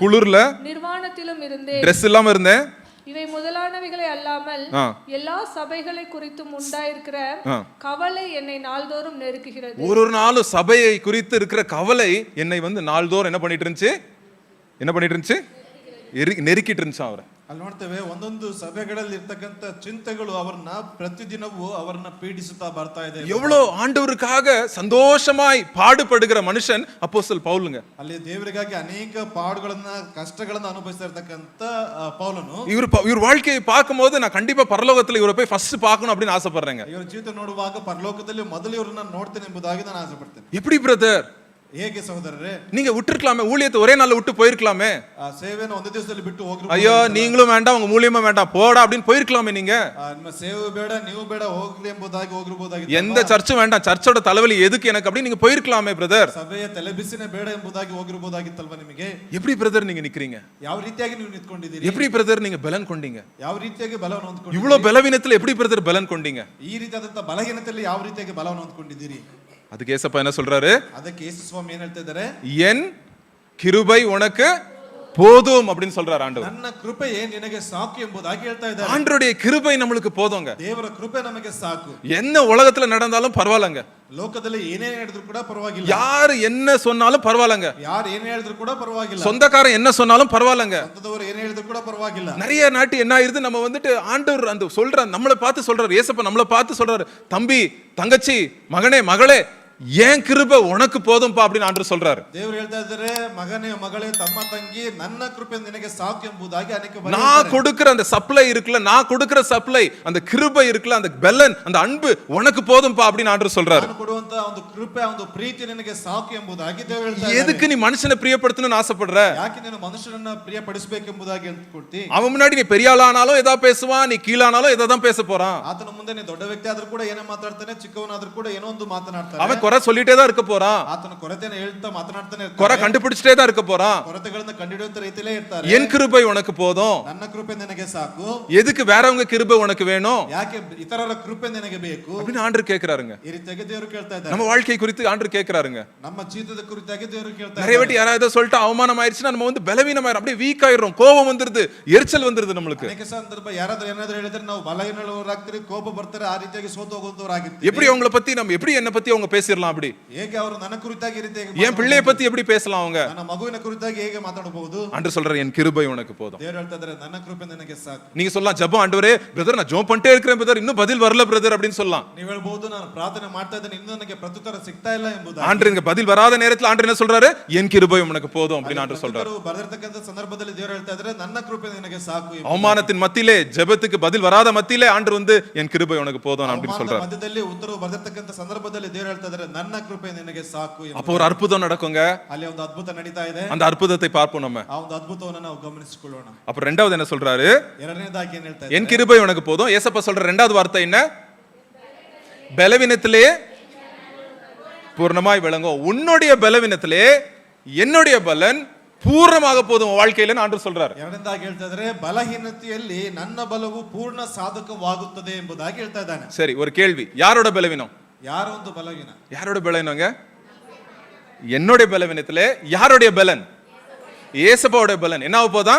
குளிர்ல நிர்வாணத்திலும் இருந்தேன். ட்ரெஸ் இல்லாம இருந்தேன். இவை முதலானவைகளை அல்லாமல் எல்லா சபைகளை குறித்தும் உண்டாயிருக்கிற கவலை என்னை நாள்தோறும் நெருக்குகிறது. ஒரு நாளும் சபையை குறித்து இருக்கிற கவலை என்னை வந்து நாள்தோறும் என்ன பண்ணிட்டு இருந்துச்சு நெருக்கிட்டு இருந்துச்சு அவரை. ಅಲ್ಲಿ ನೋಡ್ತೇವೆ ಒಂದೊಂದು ಸಭೆಗಳಲ್ಲಿ ಇರ್ತಕ್ಕಂಥ ಚಿಂತೆಗಳು ಅವರನ್ನ ಪ್ರತಿದಿನವೂ ಅವರನ್ನ ಪೀಡಿಸುತ್ತಾ ಬರ್ತಾ ಇದೆ. எவ்வளவு ஆண்டவருக்காக சந்தோஷமாய் பாடுபடுகிற மனுஷன் அப்போஸ்தலன் பவுலுங்க. ಅಲ್ಲಿ ದೇವರಿಗಾಗಿ ಅನೇಕ ಪಾಡುಗಳನ್ನ ಕಷ್ಟಗಳನ್ನ ಅನುಭವಿಸ್ತಾ ಇರ್ತಕ್ಕಂಥ ಪೌಲನು, இவர் வாழ்க்கையை பார்க்கும்போது நான் கண்டிப்பா பரலோகத்துல இவரை போய் ஃபர்ஸ்ட் பார்க்கணும் அப்படின்னு ஆசைப்படுறேங்க. ಇವರ ಜೀವಿತ ನೋಡುವಾಗ ಪರಲೋಕದಲ್ಲಿ ಮೊದಲು ಇವರನ್ನ ನೋಡ್ತೇನೆ ಎಂಬುದಾಗಿ ನಾನು ಆಸೆ ಪಡ್ತೇನೆ. எப்படி பிரதர்? ಹೇಗೆ ಸಹೋದರರೇ, நீங்க விட்டுருக்கலாமே, ஊழியத்தை ஒரே நாள்ல விட்டு போயிருக்கலாமே. ಸೇವೆಯನ್ನು ಒಂದೇ ದಿವಸದಲ್ಲಿ ಬಿಟ್ಟು ಹೋಗ್ರಿ. ஐயோ நீங்களும் வேண்டாம் உங்க ஊழியமும் வேண்டாம் போடா அப்படின்னு போயிருக்கலாமே. நீங்க ನಿಮ್ಮ ಸೇವೆ ಬೇಡ ನೀವು ಬೇಡ ಹೋಗ್ರಿ ಎಂಬುದಾಗಿ ಹೋಗಿರಬಹುದಾಗಿತ್ತು. எந்த சர்ச்சும் வேண்டாம், சர்ச்சோட தலைவலி எதுக்கு எனக்கு அப்படி நீங்க போயிருக்கலாமே பிரதர். ಸಭೆಯ ತಲೆಬಿಸಿನೇ ಬೇಡ ಎಂಬುದಾಗಿ ಹೋಗಿರಬಹುದಾಗಿತ್ತಲ್ವಾ ನಿಮಗೆ? எப்படி பிரதர் நீங்க நிக்கிறீங்க? ಯಾವ ರೀತಿಯಾಗಿ ನೀವು ನಿಂತ್ಕೊಂಡಿದ್ದೀರಿ? எப்படி பிரதர் நீங்க பலன் கொண்டீங்க? ಯಾವ ರೀತಿಯಾಗಿ ಬಲವನ್ನು ಹೊಂದಿಕೊಂಡಿದ್ದೀರಿ? இவ்வளவு பலவீனத்துல எப்படி பிரதர் பலன் கொண்டீங்க? ಈ ರೀತಿಯಾದಂತ ಬಲಹೀನತೆಯಲ್ಲಿ ಯಾವ ರೀತಿಯಾಗಿ ಬಲವನ್ನು ಹೊಂದಿಕೊಂಡಿದ್ದೀರಿ? அதுக்கு ஏசப்பா என்ன சொல்றாரு? ಅದಕ್ಕೆ ಯೇಸು ಸ್ವಾಮಿ ಏನು ಹೇಳ್ತಾ ಇದ್ದಾರೆ? என் கிருபை உனக்கு போதும் அப்படின்னு சொல்றாரு ஆண்டவர். ನನ್ನ ಕೃಪೆಯೇ ನಿನಗೆ ಸಾಕು ಎಂಬುದಾಗಿ ಹೇಳ್ತಾ ಇದ್ದಾರೆ. ஆண்டவருடைய கிருபை நம்மளுக்கு போதுங்க. ದೇವರ ಕೃಪೆ ನಮಗೆ ಸಾಕು. என்ன உலகத்துல நடந்தாலும் பரவாயில்லைங்க. ಲೋಕದಲ್ಲಿ ಏನೇ ನಡೆದ್ರು ಕೂಡ ಪರವಾಗಿಲ್ಲ. யாரு என்ன சொன்னாலும் பரவாயில்லைங்க. ಯಾರು ಏನೇ ಹೇಳಿದ್ರು ಕೂಡ ಪರವಾಗಿಲ್ಲ. சொந்தக்காரன் என்ன சொன்னாலும் பரவாயில்லைங்க. சொந்தದವರು ಏನೇ ಹೇಳಿದ್ರು கூட ಪರವಾಗಿಲ್ಲ. நிறைய நாட்டு என்ன ஆயிருது, நம்ம வந்துட்டு ஆண்டவர் அந்த சொல்ற நம்மளை பார்த்து சொல்றாரு, ஏசப்பா நம்மளை பார்த்து சொல்றாரு, தம்பி தங்கச்சி மகனே மகளே ஏன் கிருபை உனக்கு போதும்பா அப்படின்னு ஆண்டவர் சொல்றாரு. ದೇವರು ಹೇಳ್ತಾ ಇದ್ದಾರೆ, ಮಗನೇ ಮಗಳೇ ತಮ್ಮ ತಂಗಿ ನನ್ನ ಕೃಪೆ ನಿನಗೆ ಸಾಕು ಎಂಬುದಾಗಿ ಅನೇಕ நான் கொடுக்கிற அந்த சப்ளை இருக்குல்ல, நான் கொடுக்கிற சப்ளை அந்த கிருபை இருக்குல்ல, அந்த பெலன் அந்த அன்பு உனக்கு போதும்பா அப்படின்னு ஆண்டவர் சொல்றாரு. ನಾನು ಕೊಡುವಂತ ಒಂದು ಕೃಪೆ ಒಂದು ಪ್ರೀತಿ ನಿನಗೆ ಸಾಕು ಎಂಬುದಾಗಿ ದೇವರು ಹೇಳ್ತಾ ಇದ್ದಾರೆ. எதுக்கு நீ மனுஷனை பிரியப்படுத்தணும்னு ஆசைப்படுற? ಯಾಕೆ ನೀನು ಮನುಷ್ಯನನ್ನ ಪ್ರಿಯಪಡಿಸಬೇಕು ಎಂಬುದಾಗಿ ಅಂದ್ಕೊಳ್ತಿ? அவன் முன்னாடி நீ பெரிய ஆளானாலும் ஏதா பேசுவான், நீ கீழானாலும் ஏதா தான் பேச போறான். ಆತನ ಮುಂದೆ ನೀ ದೊಡ್ಡ ವ್ಯಕ್ತಿ ಆದ್ರೂ ಕೂಡ ಏನೋ ಮಾತಾಡ್ತಾನೆ, ಚಿಕ್ಕವನಾದ್ರೂ ಕೂಡ ಏನೋ ಒಂದು ಮಾತನಾಡ್ತಾನೆ. அவன் குறை சொல்லிட்டே தான் இருக்க போறான். ಆತನ ಕೊರತೆಯನ್ನು ಹೇಳ್ತಾ ಮಾತನಾಡ್ತಾನೆ ಇರ್ತಾನೆ. குறை கண்டுபிடிச்சிட்டே தான் இருக்க போறான். ಕೊರತೆಗಳನ್ನು ಕಂಡುಹಿಡಿಯುವಂತ ರೀತಿಯಲ್ಲೇ ಇರ್ತಾರೆ. என் கிருபை உனக்கு போதும். ನನ್ನ ಕೃಪೆ ನಿನಗೆ ಸಾಕು. எதுக்கு வேறவங்க கிருபை உனக்கு வேணும்? ಯಾಕೆ ಇತರರ ಕೃಪೆ ನಿನಗೆ ಬೇಕು அப்படின்னு ஆண்டவர் கேக்குறாருங்க. ಈ ರೀತಿಯಾಗಿ ದೇವರು ಕೇಳ್ತಾ ಇದ್ದಾರೆ. நம்ம வாழ்க்கை குறித்து ஆண்டவர் கேக்குறாருங்க. ನಮ್ಮ ಜೀವಿತದ ಕುರಿತಾಗಿ ದೇವರು ಕೇಳ್ತಾ நிறைய வாட்டி யாராவது சொல்லிட்டு அவமானம் ஆயிடுச்சுன்னா நம்ம வந்து பலவீனமாயிரும், அப்படியே வீக் ஆயிரும், கோபம் வந்துருது, எரிச்சல் வந்துருது நம்மளுக்கு. ಅನೇಕ ಸಂದರ್ಭ ಯಾರಾದ್ರೂ ಏನಾದ್ರೂ ಹೇಳಿದ್ರೆ ನಾವು ಬಲಹೀನರಾಗ್ತೀರಿ, ಕೋಪ ಬರ್ತಾರೆ, ಆ ರೀತಿಯಾಗಿ ಸೋತು ಹೋಗುವಂತವರಾಗಿರ್ತೀವಿ. எப்படி அவங்கள பத்தி நம்ம எப்படி என்ன பத்தி அவங்க பேசி பேசிடலாம் அப்படி? ಹೇಗೆ ಅವರು ನನ್ನ ಕುರಿತಾಗಿ ಈ ರೀತಿಯಾಗಿ என் பிள்ளைய பத்தி எப்படி பேசலாம் அவங்க? ನನ್ನ ಮಗುವಿನ ಕುರಿತಾಗಿ ಹೇಗೆ ಮಾತಾಡಬಹುದು? ஆண்டவர் சொல்றாரு என் கிருபை உனக்கு போதும். ದೇವರು ಹೇಳ್ತಾ ಇದ್ದಾರೆ ನನ್ನ ಕೃಪೆ ನನಗೆ ಸಾಕು. நீங்க சொல்லலாம் ஜெபம் ஆண்டவரே பிரதர் நான் ஜெபம் பண்ணிட்டே இருக்கிறேன் பிரதர் இன்னும் பதில் வரல பிரதர் அப்படின்னு சொல்லலாம். ನೀವು ಹೇಳ್ಬಹುದು ನಾನು ಪ್ರಾರ್ಥನೆ ಮಾಡ್ತಾ ಇದ್ದೇನೆ ಇನ್ನೂ ನನಗೆ ಪ್ರತ್ಯುತ್ತರ ಸಿಗ್ತಾ ಇಲ್ಲ ಎಂಬುದಾಗಿ. ஆண்டவர் இங்க பதில் வராத நேரத்துல ஆண்டவர் என்ன சொல்றாரு? என் கிருபை உனக்கு போதும் அப்படின்னு ஆண்டவர் சொல்றாரு. ಬರೆದಿರ್ತಕ್ಕಂಥ ಸಂದರ್ಭದಲ್ಲಿ ದೇವರು ಹೇಳ್ತಾ ಇದ್ದಾರೆ ನನ್ನ ಕೃಪೆ ನಿನಗೆ ಸಾಕು. அவமானத்தின் மத்தியிலே ஜெபத்துக்கு பதில் வராத மத்தியிலே ஆண்டவர் வந்து என் கிருபை உனக்கு போதும் அப்படின்னு சொல்றாரு. ಮಧ್ಯದಲ್ಲಿ ಉತ್ತರವು ಬರೆದಿರ್ತಕ್ಕಂಥ ಸಂದರ್ಭದಲ್ಲಿ ದೇವರು ಹೇಳ್ತಾ ಇದ್ದಾರೆ ನನ್ನ ಕೃಪೆ ನಿನಗೆ ಸಾಕು. அப்போ ஒரு அற்புதம் நடக்குங்க. ಅಲ್ಲಿ ಒಂದು ಅದ್ಭುತ ನಡೀತಾ ಇದೆ. அந்த அற்புதத்தை பார்ப்போம் நம்ம. ಆ ಒಂದು ಅದ್ಭುತವನ್ನು ನಾವು ಗಮನಿಸಿಕೊಳ್ಳೋಣ. அப்ப ரெண்டாவது என்ன சொல்றாரு? ಎರಡನೇದಾಗಿ ಏನು ಹೇಳ್ತಾ என் கிருபை உனக்கு போதும். ஏசப்பா சொல்ற ரெண்டாவது வார்த்தை என்ன? பலவீனத்திலே பூர்ணமாய் விளங்கும். உன்னுடைய பலவீனத்திலே என்னுடைய பலன் பூர்ணமாக போதும் வாழ்க்கையில ஆண்டவர் சொல்றாரு. ಎರಡನೇದಾಗಿ ಹೇಳ್ತಾ ಇದ್ದಾರೆ ಬಲಹೀನತೆಯಲ್ಲಿ ನನ್ನ ಬಲವು ಪೂರ್ಣ ಸಾಧಕವಾಗುತ್ತದೆ ಎಂಬುದಾಗಿ ಹೇಳ್ತಾ ಇದ್ದಾನೆ. சரி, ஒரு கேள்வி. யாரோட பலவீனம்? ಯಾರ ಒಂದು ಬಲಹೀನ? யாரோட பலவீனங்க? என்னுடைய பலவீனத்திலே யாருடைய பலன்? ஏசப்பாவுடைய பலன் என்ன ஆக போதா?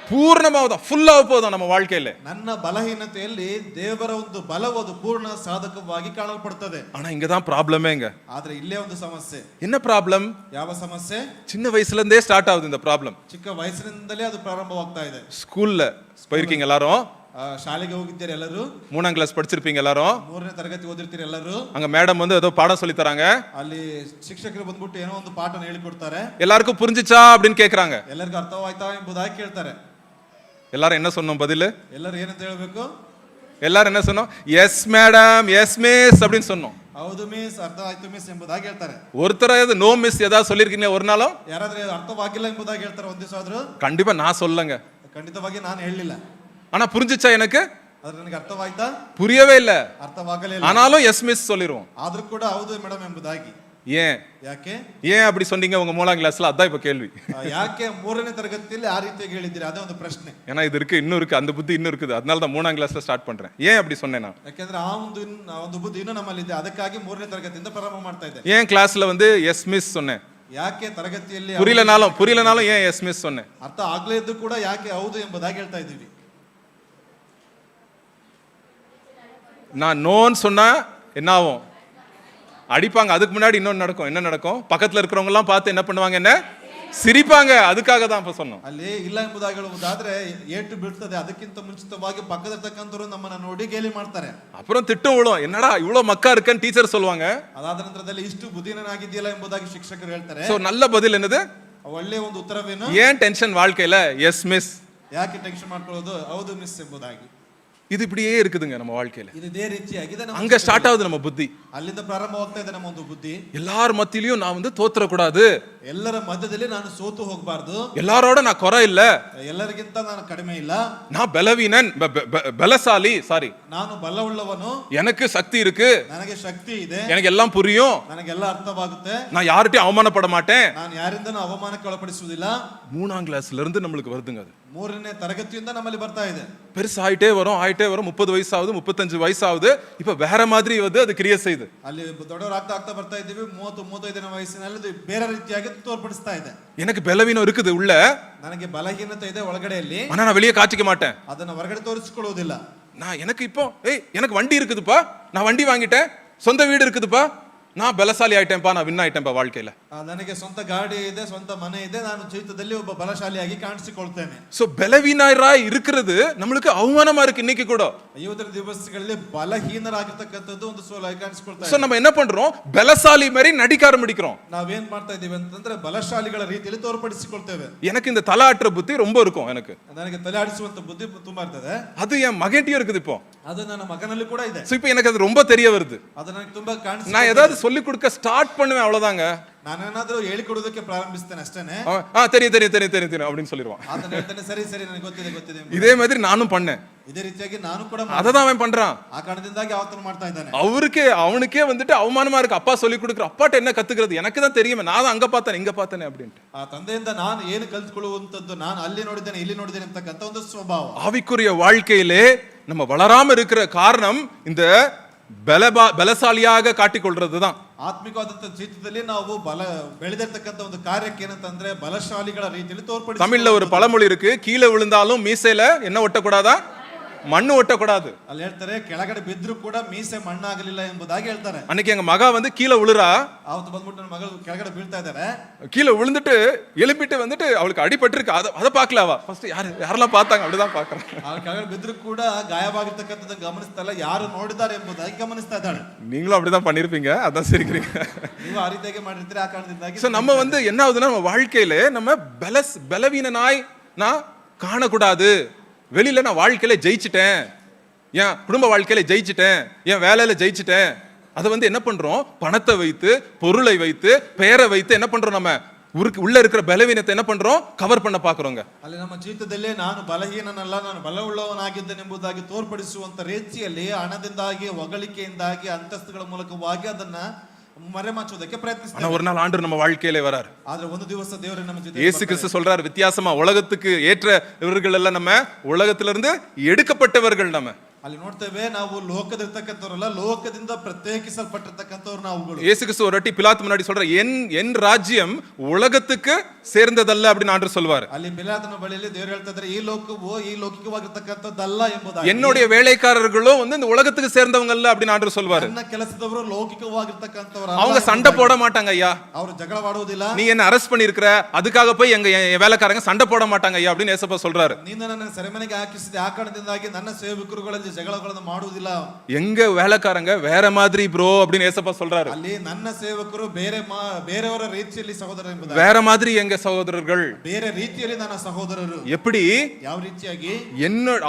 பூர்ணமாவதான், ஃபுல்லாக போதும் நம்ம வாழ்க்கையில. ನನ್ನ ಬಲಹೀನತೆಯಲ್ಲಿ ದೇವರ ಒಂದು ಬಲವು ಅದು ಪೂರ್ಣ ಸಾಧಕವಾಗಿ ಕಾಣಲ್ಪಡುತ್ತದೆ. ஆனா இங்கதான் ப்ராப்ளமேங்க. ಆದ್ರೆ ಇಲ್ಲೇ ಒಂದು ಸಮಸ್ಯೆ. என்ன ப்ராப்ளம்? ಯಾವ ಸಮಸ್ಯೆ? சின்ன வயசுல இருந்தே ஸ்டார்ட் ஆகுது இந்த ப்ராப்ளம். ಚಿಕ್ಕ ವಯಸ್ಸಿನಿಂದಲೇ ಅದು ಪ್ರಾರಂಭವಾಗ್ತಾ ಇದೆ. ஸ்கூல்ல போயிருக்கீங்க எல்லாரும்? ಶಾಲೆಗೆ ಹೋಗಿದ್ದೀರಿ ಎಲ್ಲರೂ? 3ஆம் கிளாஸ் படிச்சிருப்பீங்க எல்லாரும்? 3ನೇ ತರಗತಿ ಓದಿರ್ತೀರಿ ಎಲ್ಲರೂ? அங்க மேடம் வந்து ஏதோ பாடம் சொல்லி தராங்க. ಅಲ್ಲಿ ಶಿಕ್ಷಕರು ಬಂದ್ಬಿಟ್ಟು ಏನೋ ಒಂದು ಪಾಠನ ಹೇಳಿಕೊಡ್ತಾರೆ. எல்லாருக்கும் புரிஞ்சுச்சா அப்படின்னு கேக்குறாங்க. ಎಲ್ಲರಿಗೂ ಅರ್ಥವಾಯ್ತಾ ಎಂಬುದಾಗಿ ಕೇಳ್ತಾರೆ. எல்லாரும் என்ன சொன்னோம் பதில்? ಎಲ್ಲರೂ ಏನಂತ ಹೇಳ್ಬೇಕು? எல்லாரும் என்ன சொன்னோம்? எஸ் மேடம், எஸ் மிஸ் அப்படின்னு சொன்னோம். ಹೌದು ಮಿಸ್, ಅರ್ಥ ಆಯ್ತು ಮಿಸ್ ಎಂಬುದಾಗಿ ಹೇಳ್ತಾರೆ. ஒருத்தராவது நோ மிஸ் ஏதாவது சொல்லிருக்கீங்க ஒரு நாளும்? ಯಾರಾದ್ರೂ ಅರ್ಥವಾಗಿಲ್ಲ ಎಂಬುದಾಗಿ ಹೇಳ್ತಾರೆ ಒಂದ್ ದಿವಸ ಆದ್ರೂ? கண்டிப்பா நான் சொல்லங்க. ಖಂಡಿತವಾಗಿ ನಾನು ಹೇಳಲಿಲ್ಲ. ஆனா புரிஞ்சுச்சா எனக்கு? ಆದ್ರೆ ನನಗೆ ಅರ್ಥವಾಯ್ತಾ? புரியவே இல்ல. ಅರ್ಥವಾಗಲಿಲ್ಲ. ஆனாலும் எஸ் மிஸ் சொல்லிடுவோம். ಆದ್ರೂ ಕೂಡ ಹೌದು ಮೇಡಮ್ ಎಂಬುದಾಗಿ. ஏன்? ಯಾಕೆ? ஏன் அப்படி சொன்னீங்க உங்க 3ஆம் கிளாஸ்ல? அதான் இப்ப கேள்வி. ಯಾಕೆ 3ನೇ ತರಗತಿಯಲ್ಲಿ ಆ ರೀತಿಯಾಗಿ ಹೇಳಿದ್ದೀರಿ? ಅದೇ ಒಂದು ಪ್ರಶ್ನೆ. ஏன்னா இது இருக்கு, இன்னும் இருக்கு, அந்த புத்தி இன்னும் இருக்குது. அதனால தான் 3ஆம் கிளாஸ்ல ஸ்டார்ட் பண்றேன். ஏன் அப்படி சொன்னேன் நான்? ಯಾಕಂದ್ರೆ ಆ ಒಂದು ಬುದ್ಧಿ ಇನ್ನೂ ನಮ್ಮಲ್ಲಿ ಇದೆ. ಅದಕ್ಕಾಗಿ 3ನೇ ತರಗತಿಯಿಂದ ಪ್ರಾರಂಭ ಮಾಡ್ತಾ ಇದ್ದೆ. ஏன் கிளாஸ்ல வந்து எஸ் மிஸ் சொன்னேன்? ಯಾಕೆ ತರಗತಿಯಲ್ಲಿ புரியலனாலும் ஏன் எஸ் மிஸ் சொன்னேன்? ಅರ್ಥ ಆಗ್ಲೇ ಇದ್ದು ಕೂಡ ಯಾಕೆ ಹೌದು ಎಂಬುದಾಗಿ ಹೇಳ್ತಾ ಇದ್ದೀವಿ. நான் நோன்னு சொன்னா என்ன ஆகும்? அடிப்பாங்க. அதுக்கு முன்னாடி இன்னொன்று நடக்கும். என்ன நடக்கும்? பக்கத்துல இருக்கிறவங்க எல்லாம் பார்த்து என்ன பண்ணுவாங்க? என்ன சிரிப்பாங்க. அதுக்காக தான் இப்ப சொன்னோம். ಅಲ್ಲಿ ಇಲ್ಲ ಎಂಬುದಾಗಿ ಹೇಳುವುದಾದ್ರೆ ಏಟು ಬೀಳ್ತದೆ. ಅದಕ್ಕಿಂತ ಮುಂಚಿತವಾಗಿ ಪಕ್ಕದರ್ತಕ್ಕಂಥವರು ನಮ್ಮನ್ನ ನೋಡಿ ಗೇಲಿ ಮಾಡ್ತಾರೆ. அப்புறம் திட்டம் விழும். என்னடா இவ்வளவு மக்கா இருக்கன்னு டீச்சர் சொல்லுவாங்க. ಅದಾದ ನಂತರದಲ್ಲಿ ಇಷ್ಟು ಬುದ್ಧಿನಾಗಿದೆಯಲ್ಲ ಎಂಬುದಾಗಿ ಶಿಕ್ಷಕರು ಹೇಳ್ತಾರೆ. சோ நல்ல பதில் என்னது? ಒಳ್ಳೆಯ ಒಂದು ಉತ್ತರವೇನು? ஏன் டென்ஷன் வாழ்க்கையில? Yes miss. ಯಾಕೆ ಟೆನ್ಷನ್ ಮಾಡ್ಕೊಳ್ಳೋದು? ಹೌದು ಮಿಸ್ ಎಂಬುದಾಗಿ. இது இப்படியே இருக்குதுங்க நம்ம வாழ்க்கையில. ಇದು ಇದೇ ರೀತಿಯಾಗಿದೆ. அங்க ஸ்டார்ட் ஆகுது நம்ம புத்தி. ಅಲ್ಲಿಂದ ಪ್ರಾರಂಭವಾಗ್ತಾ ಇದೆ ನಮ್ಮ ಒಂದು ಬುದ್ಧಿ. எல்லார் மத்தியிலயும் நான் வந்து தோத்துற கூடாது. ಎಲ್ಲರ ಮಧ್ಯದಲ್ಲಿ ನಾನು ಸೋತು ಹೋಗಬಾರ್ದು. எல்லாரோட நான் குறை இல்ல. ಎಲ್ಲರಿಗಿಂತ ನಾನು ಕಡಿಮೆ ಇಲ್ಲ. நான் பலவீனன், பலசாலி, சாரி. ನಾನು ಬಲವುಳ್ಳವನು. எனக்கு சக்தி இருக்கு. ನನಗೆ ಶಕ್ತಿ ಇದೆ. எனக்கு எல்லாம் புரியும். ನನಗೆಲ್ಲ ಅರ್ಥವಾಗುತ್ತೆ. நான் யார்கிட்டயும் அவமானப்பட மாட்டேன். ನಾನು ಯಾರಿಂದನೂ ಅವಮಾನಕ್ಕೆ ಒಳಪಡಿಸುವುದಿಲ್ಲ. 3ஆம் கிளாஸ்ல இருந்து நம்மளுக்கு வருதுங்க அது. 3ನೇ ತರಗತಿಯಿಂದ ನಮ್ಮಲ್ಲಿ ಬರ್ತಾ ಇದೆ. பெருசா ஆயிட்டே வரும் 30 வயசு ஆகுது, 35 வயசு ஆகுது. இப்ப வேற மாதிரி வந்து அது கிரியேட் செய்யுது. ಅಲ್ಲಿ ದೊಡ್ಡವರಾಗ್ತಾ ಆಗ್ತಾ ಬರ್ತಾ ಇದ್ದೀವಿ. 30-35ನೇ ವಯಸ್ಸಿನಲ್ಲಿ ಅದು ಬೇರೆ ರೀತಿಯಾಗಿ ತೋರ್ಪಡಿಸ್ತಾ ಇದೆ. எனக்கு பலவீனம் இருக்குது உள்ள. ನನಗೆ ಬಲಹೀನತೆ ಇದೆ ಒಳಗಡೆಯಲ್ಲಿ. ஆனா நான் வெளியே காட்டிக்க மாட்டேன். ಅದನ್ನ ಹೊರಗಡೆ ತೋರಿಸಿಕೊಳ್ಳುವುದಿಲ್ಲ. நான் எனக்கு இப்போ எனக்கு வண்டி இருக்குதுப்பா, நான் வண்டி வாங்கிட்டேன், சொந்த வீடு இருக்குதுப்பா, நான் பலசாலி ஆயிட்டேன்ப்பா, நான் வின் ஆயிட்டேன்ப்பா வாழ்க்கையில. ನನಗೆ ಸ್ವಂತ ಗಾಡಿ ಇದೆ, ಸ್ವಂತ ಮನೆ ಇದೆ, ನಾನು ಜೀವಿತದಲ್ಲಿ ಒಬ್ಬ ಬಲಶಾಲಿಯಾಗಿ ಕಾಣಿಸಿಕೊಳ್ತೇನೆ. சோ பலவீனராய் இருக்கிறது நம்மளுக்கு அவமானமா இருக்கு இன்னைக்கு கூட. ಇವತ್ತಿನ ದಿವಸಗಳಲ್ಲಿ ಬಲಹೀನರಾಗಿರ್ತಕ್ಕಂಥದ್ದು ಒಂದು ಸೋಲಾಗಿ ಕಾಣಿಸಿಕೊಳ್ತಾ ಇದೆ. சோ நம்ம என்ன பண்றோம்? பலசாலி மாதிரி நடிக்க ஆரம்பிக்கிறோம். ನಾವೇನ್ ಮಾಡ್ತಾ ಇದೀವಿ ಅಂತಂದ್ರೆ ಬಲಶಾಲಿಗಳ ರೀತಿಯಲ್ಲಿ ತೋರ್ಪಡಿಸಿಕೊಳ್ತೇವೆ. எனக்கு இந்த தலாட்டுற புத்தி ரொம்ப இருக்கும். எனக்கு ನನಗೆ ತಲೆ ಆಡಿಸುವಂತ ಬುದ್ಧಿ ತುಂಬಾ ಇರ್ತದೆ. அது என் மகன்கிட்டயும் இருக்குது இப்போ. ಅದು ನನ್ನ ಮಗನಲ್ಲಿ ಕೂಡ ಇದೆ. சோ இப்போ எனக்கு அது ரொம்ப தெரிய வருது. ಅದು ನನಗೆ ತುಂಬಾ ಕಾಣಿಸ್ತಾ. நான் ஏதாவது சொல்லி கொடுக்க ஸ்டார்ட் பண்ணுவேன், அவ்வளவுதாங்க. ನಾನೇನಾದ್ರೂ ಹೇಳಿಕೊಡೋದಕ್ಕೆ ಪ್ರಾರಂಭಿಸ್ತೇನೆ ಅಷ್ಟೇನೆ. தெரியும் அப்படின்னு சொல்லிடுவான். ಅದನ್ನ ಹೇಳ್ತಾನೆ, ಸರಿ ಸರಿ ನನಗೆ ಗೊತ್ತಿದೆ. இதே மாதிரி நானும் பண்ணேன். ಇದೇ ರೀತಿಯಾಗಿ ನಾನು ಕೂಡ அததான் அவன் பண்றான். ಆ ಕಾರಣದಿಂದಾಗಿ ಆತನು ಮಾಡ್ತಾ ಇದ್ದಾನೆ. அவனுக்கே வந்துட்டு அவமானமா இருக்கு. அப்பா சொல்லி கொடுக்குற, அப்பாட்ட என்ன கத்துக்கிறது? எனக்கு தான் தெரியுமே, நான் தான் அங்க பார்த்தேன் இங்க பார்த்தேனே அப்படின்ட்டு. ಆ ತಂದೆಯಿಂದ ನಾನು ಏನು ಕಲ್ತ್ಕೊಳ್ಳುವಂತದ್ದು, ನಾನು ಅಲ್ಲಿ ನೋಡಿದ್ದೇನೆ ಇಲ್ಲಿ ನೋಡಿದ್ದೇನೆ ಅಂತಕ್ಕಂಥ ಒಂದು ಸ್ವಭಾವ. ஆவிக்குரிய வாழ்க்கையிலே நம்ம வளராம இருக்கிற காரணம் இந்த பலசாலியாக காட்டிக்கொள்றது தான். ಆತ್ಮಿಕವಾದಂತ ಜೀವಿತದಲ್ಲಿ ನಾವು ಬೆಳೆದಿರ್ತಕ್ಕಂಥ ಒಂದು ಕಾರ್ಯಕ್ಕೆ ಏನಂತಂದ್ರೆ ಬಲಶಾಲಿಗಳ ರೀತಿಯಲ್ಲಿ ತೋರ್ಪಡಿಸಿ. தமிழ்ல ஒரு பழமொழி இருக்கு, கீழே விழுந்தாலும் மீசையில என்ன ஒட்டக்கூடாதா? மண்ணு ஒட்டக்கூடாது. ಅಲ್ಲಿ ಹೇಳ್ತಾರೆ ಕೆಳಗಡೆ ಬಿದ್ರು ಕೂಡ ಮೀಸೆ ಮಣ್ಣಾಗಲಿಲ್ಲ ಎಂಬುದಾಗಿ ಹೇಳ್ತಾರೆ. அன்னைக்கு எங்க மகா வந்து கீழே விழுறா. ಅವತ್ತು ಬಂದ್ಬಿಟ್ಟು ನನ್ನ ಮಗಳು ಕೆಳಗಡೆ ಬೀಳ್ತಾ ಇದ್ದಾರೆ. கீழே விழுந்துட்டு எழுப்பிட்டு வந்துட்டு அவளுக்கு அடிபட்டிருக்கு. அதை பார்க்கல அவ. ஃபர்ஸ்ட் யாரெல்லாம் பார்த்தாங்க அப்படிதான் பார்க்கறான். ಅವಳು ಕೆಳಗಡೆ ಬಿದ್ರು ಕೂಡ ಗಾಯವಾಗಿರ್ತಕ್ಕಂಥದ್ದನ್ನು ಗಮನಿಸ್ತಾ ಇಲ್ಲ, ಯಾರು ನೋಡಿದ್ದಾರೆ ಎಂಬುದಾಗಿ ಗಮನಿಸ್ತಾ ಇದ್ದಾಳೆ. நீங்களும் அப்படிதான் பண்ணிருப்பீங்க, அதான் சிரிக்கிறீங்க. ನೀವು ಆ ರೀತಿಯಾಗಿ ಮಾಡಿರ್ತೀರಿ, ಆ ಕಾರಣದಿಂದಾಗಿ. சோ நம்ம வந்து என்ன ஆகுதுன்னா நம்ம வாழ்க்கையில நம்ம பலவீனனாய் நான் காணக்கூடாது. வெளியில நான் வாழ்க்கையில ஜெயிச்சிட்டேன், என் குடும்ப வாழ்க்கையில ஜெயிச்சிட்டேன், என் வேலையில ஜெயிச்சிட்டேன். அதை வந்து என்ன பண்றோம், பணத்தை வைத்து பொருளை வைத்து பெயரை வைத்து என்ன பண்றோம், நம்ம உள்ள இருக்கிற பலவீனத்தை என்ன பண்றோம், கவர் பண்ண பாக்குறோங்க. ಅಲ್ಲಿ ನಮ್ಮ ಜೀವಿತದಲ್ಲಿ ನಾನು ಬಲಹೀನನಲ್ಲ, ನಾನು ಬಲವುಳ್ಳವನಾಗಿದ್ದೇನೆಂಬುದಾಗಿ ತೋರ್ಪಡಿಸುವಂತ ರೀತಿಯಲ್ಲಿ ಹಣದಿಂದಾಗಿ ಹೊಗಳಿಕೆಯಿಂದಾಗಿ ಅಂತಸ್ತುಗಳ ಮೂಲಕವಾಗಿ ಅದನ್ನ மறைமாற்றுவதற்கு பிரயತ್ನಿಸ್ತಾರೆ. ஆனா ஒரு நாள் ஆண்டவர் நம்ம வாழ்க்கையிலே வரார். ஆದ್ರೆ ಒಂದು ದಿವಸ ದೇವರು ನಮ್ಮ ಜೊತೆ இயேசு கிறிஸ்து சொல்றார் வித்தியாசமா, உலகத்துக்கு ஏற்ற இவர்கள் எல்லாம் நம்ம உலகத்திலிருந்து எடுக்கப்பட்டவர்கள். நம்ம ಅಲ್ಲಿ ನೋಡ್ತೇವೆ, ನಾವು ಲೋಕದಿರ್ತಕ್ಕಂಥವ್ರಲ್ಲ, ಲೋಕದಿಂದ ಪ್ರತ್ಯೇಕಿಸಲ್ಪಟ್ಟಿರ್ತಕ್ಕಂಥವ್ರು ನಾವುಗಳು. இயேசு கிறிஸ்து ஒரு வாட்டி பிலாத்து முன்னாடி சொல்ற, என் ராஜ்யம் உலகத்துக்கு சேர்ந்ததல்ல அப்படின்னு ஆண்டவர் சொல்வார். ಅಲ್ಲಿ ಪಿಲಾತನ ಬಳಿಯಲ್ಲಿ ದೇವರು ಹೇಳ್ತಾ ಇದ್ದಾರೆ, ಈ ಲೋಕವು ಈ ಲೌಕಿಕವಾಗಿರ್ತಕ್ಕಂಥದ್ದಲ್ಲ ಎಂಬುದಾಗಿ. என்னுடைய வேலைக்காரர்களும் வந்து இந்த உலகத்துக்கு சேர்ந்தவங்க அல்ல அப்படின்னு ஆண்டவர் சொல்வார். ನನ್ನ ಕೆಲಸದವರು ಲೌಕಿಕವಾಗಿರ್ತಕ್ಕಂಥವ್ರು, அவங்க சண்டை போட மாட்டாங்க ஐயா, ಅವರು ಜಗಳವಾಡುವುದಿಲ್ಲ. நீ என்ன அரெஸ்ட் பண்ணிருக்கிற, அதுக்காக போய் என் வேலைக்காரங்க சண்டை போட மாட்டாங்க ஐயா அப்படின்னு ஏசப்பா சொல்றாரு. ನೀನು ನನ್ನ ಸೆರೆಮನೆಗೆ ಹಾಕಿಸಿದೆ, ಆ ಕಾರಣದಿಂದಾಗಿ ನನ್ನ ಸೇವಕರುಗಳಲ್ಲಿ ಜಗಳಗಳನ್ನು ಮಾಡುವುದಿಲ್ಲ. எங்க வேலைக்காரங்க வேற மாதிரி ப்ரோ அப்படின்னு ஏசப்பா சொல்றாரு. ಅಲ್ಲಿ ನನ್ನ ಸೇವಕರು ಬೇರೆಯವರ ರೀತಿಯಲ್ಲಿ ಸಹೋದರರು ಎಂಬುದಾಗಿ. வேற மாதிரி எங்க சகோதரர்கள் ಬೇರೆ ರೀತಿಯಲ್ಲಿ ನನ್ನ ಸಹೋದರರು. எப்படி, ಯಾವ ರೀತಿಯಾಗಿ,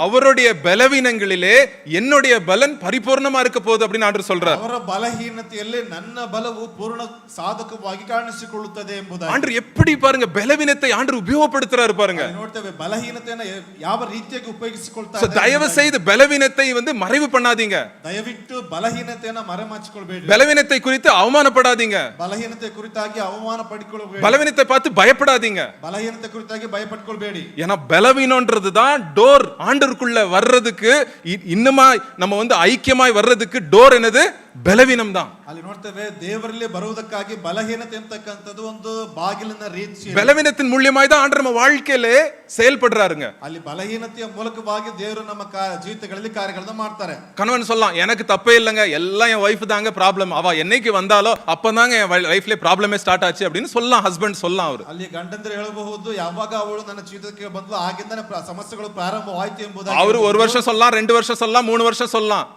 அவருடைய பலவீனங்களிலே என்னுடைய பலன் பரிபூர்ணமா இருக்க போகுது அப்படின்னு ஆண்டவர் சொல்றார். ಅವರ ಬಲಹೀನತೆಯಲ್ಲಿ ನನ್ನ ಬಲವು ಪೂರ್ಣ ಸಾಧಕವಾಗಿ ಕಾಣಿಸಿಕೊಳ್ಳುತ್ತದೆ ಎಂಬುದಾಗಿ. ஆண்டவர் எப்படி பாருங்க பலவீனத்தை ஆண்டவர் உபயோகப்படுத்துறாரு பாருங்க. ನೋಡ್ತೇವೆ ಬಲಹೀನತೆಯನ್ನು ಯಾವ ರೀತಿಯಾಗಿ ಉಪಯೋಗಿಸಿಕೊಳ್ತಾರೆ. தயவு செய்து பலவீனத்தை வந்து மறைவு பண்ணாதீங்க. ದಯವಿಟ್ಟು ಬಲಹೀನತೆಯನ್ನು ಮರೆಮಾಚಿಕೊಳ್ಳಬೇಡಿ. பலவீனத்தை குறித்து அவமானப்படாதீங்க. ಬಲಹೀನತೆ ಕುರಿತಾಗಿ ಅವಮಾನ ಪಡಿಕೊಳ್ಳಬೇಡಿ. பலவீனத்தை பார்த்து பயப்படாதீங்க. ಬಲಹೀನತೆ ಕುರಿತಾಗಿ ಭಯಪಟ್ಕೊಳ್ಬೇಡಿ. ஏன்னா பலவீனம்ன்றது தான் டோர் ஆண்டவருக்குள்ள வர்றதுக்கு, இன்னுமா நம்ம வந்து ஐக்கியமாய் வர்றதுக்கு டோர் என்னது, பலவீனம் தான். ಅಲ್ಲಿ ನೋಡ್ತೇವೆ, ದೇವರಲ್ಲಿ ಬರುವುದಕ್ಕಾಗಿ ಬಲಹೀನತೆ ಅಂತಕ್ಕಂಥದ್ದು ಒಂದು ಬಾಗಿಲಿನ ರೀತಿ. பலவீனத்தின் மூலியமாய் தான் ஆண்டவர் நம்ம வாழ்க்கையில செயல்படுறாருங்க. ಅಲ್ಲಿ ಬಲಹೀನತೆಯ ಮೂಲಕವಾಗಿ ದೇವರು ನಮ್ಮ ಜೀವಿತಗಳಲ್ಲಿ ಕಾರ್ಯಗಳನ್ನು ಮಾಡ್ತಾರೆ. கணவன் சொல்லலாம், எனக்கு தப்பே இல்லைங்க, எல்லாம் என் வைஃப் தாங்க ப்ராப்ளம், அவ என்னைக்கு வந்தாலோ அப்பதாங்க என் லைஃப்ல ப்ராப்ளமே ஸ்டார்ட் ஆச்சு அப்படின்னு சொல்லலாம். ஹஸ்பண்ட் சொல்லலாம். அவர் ಅಲ್ಲಿ ಗಂಡಂದ್ರೆ ಹೇಳಬಹುದು, ಯಾವಾಗ ಅವಳು ನನ್ನ ಜೀವಿತಕ್ಕೆ ಬಂದು ಆಗಿಂದನೇ ಸಮಸ್ಯೆಗಳು ಪ್ರಾರಂಭವಾಯಿತು ಎಂಬುದಾಗಿ. அவர் 1 வருஷம் சொல்லலாம், 2 வருஷம் சொல்லலாம், 3 வருஷம் சொல்லலாம்.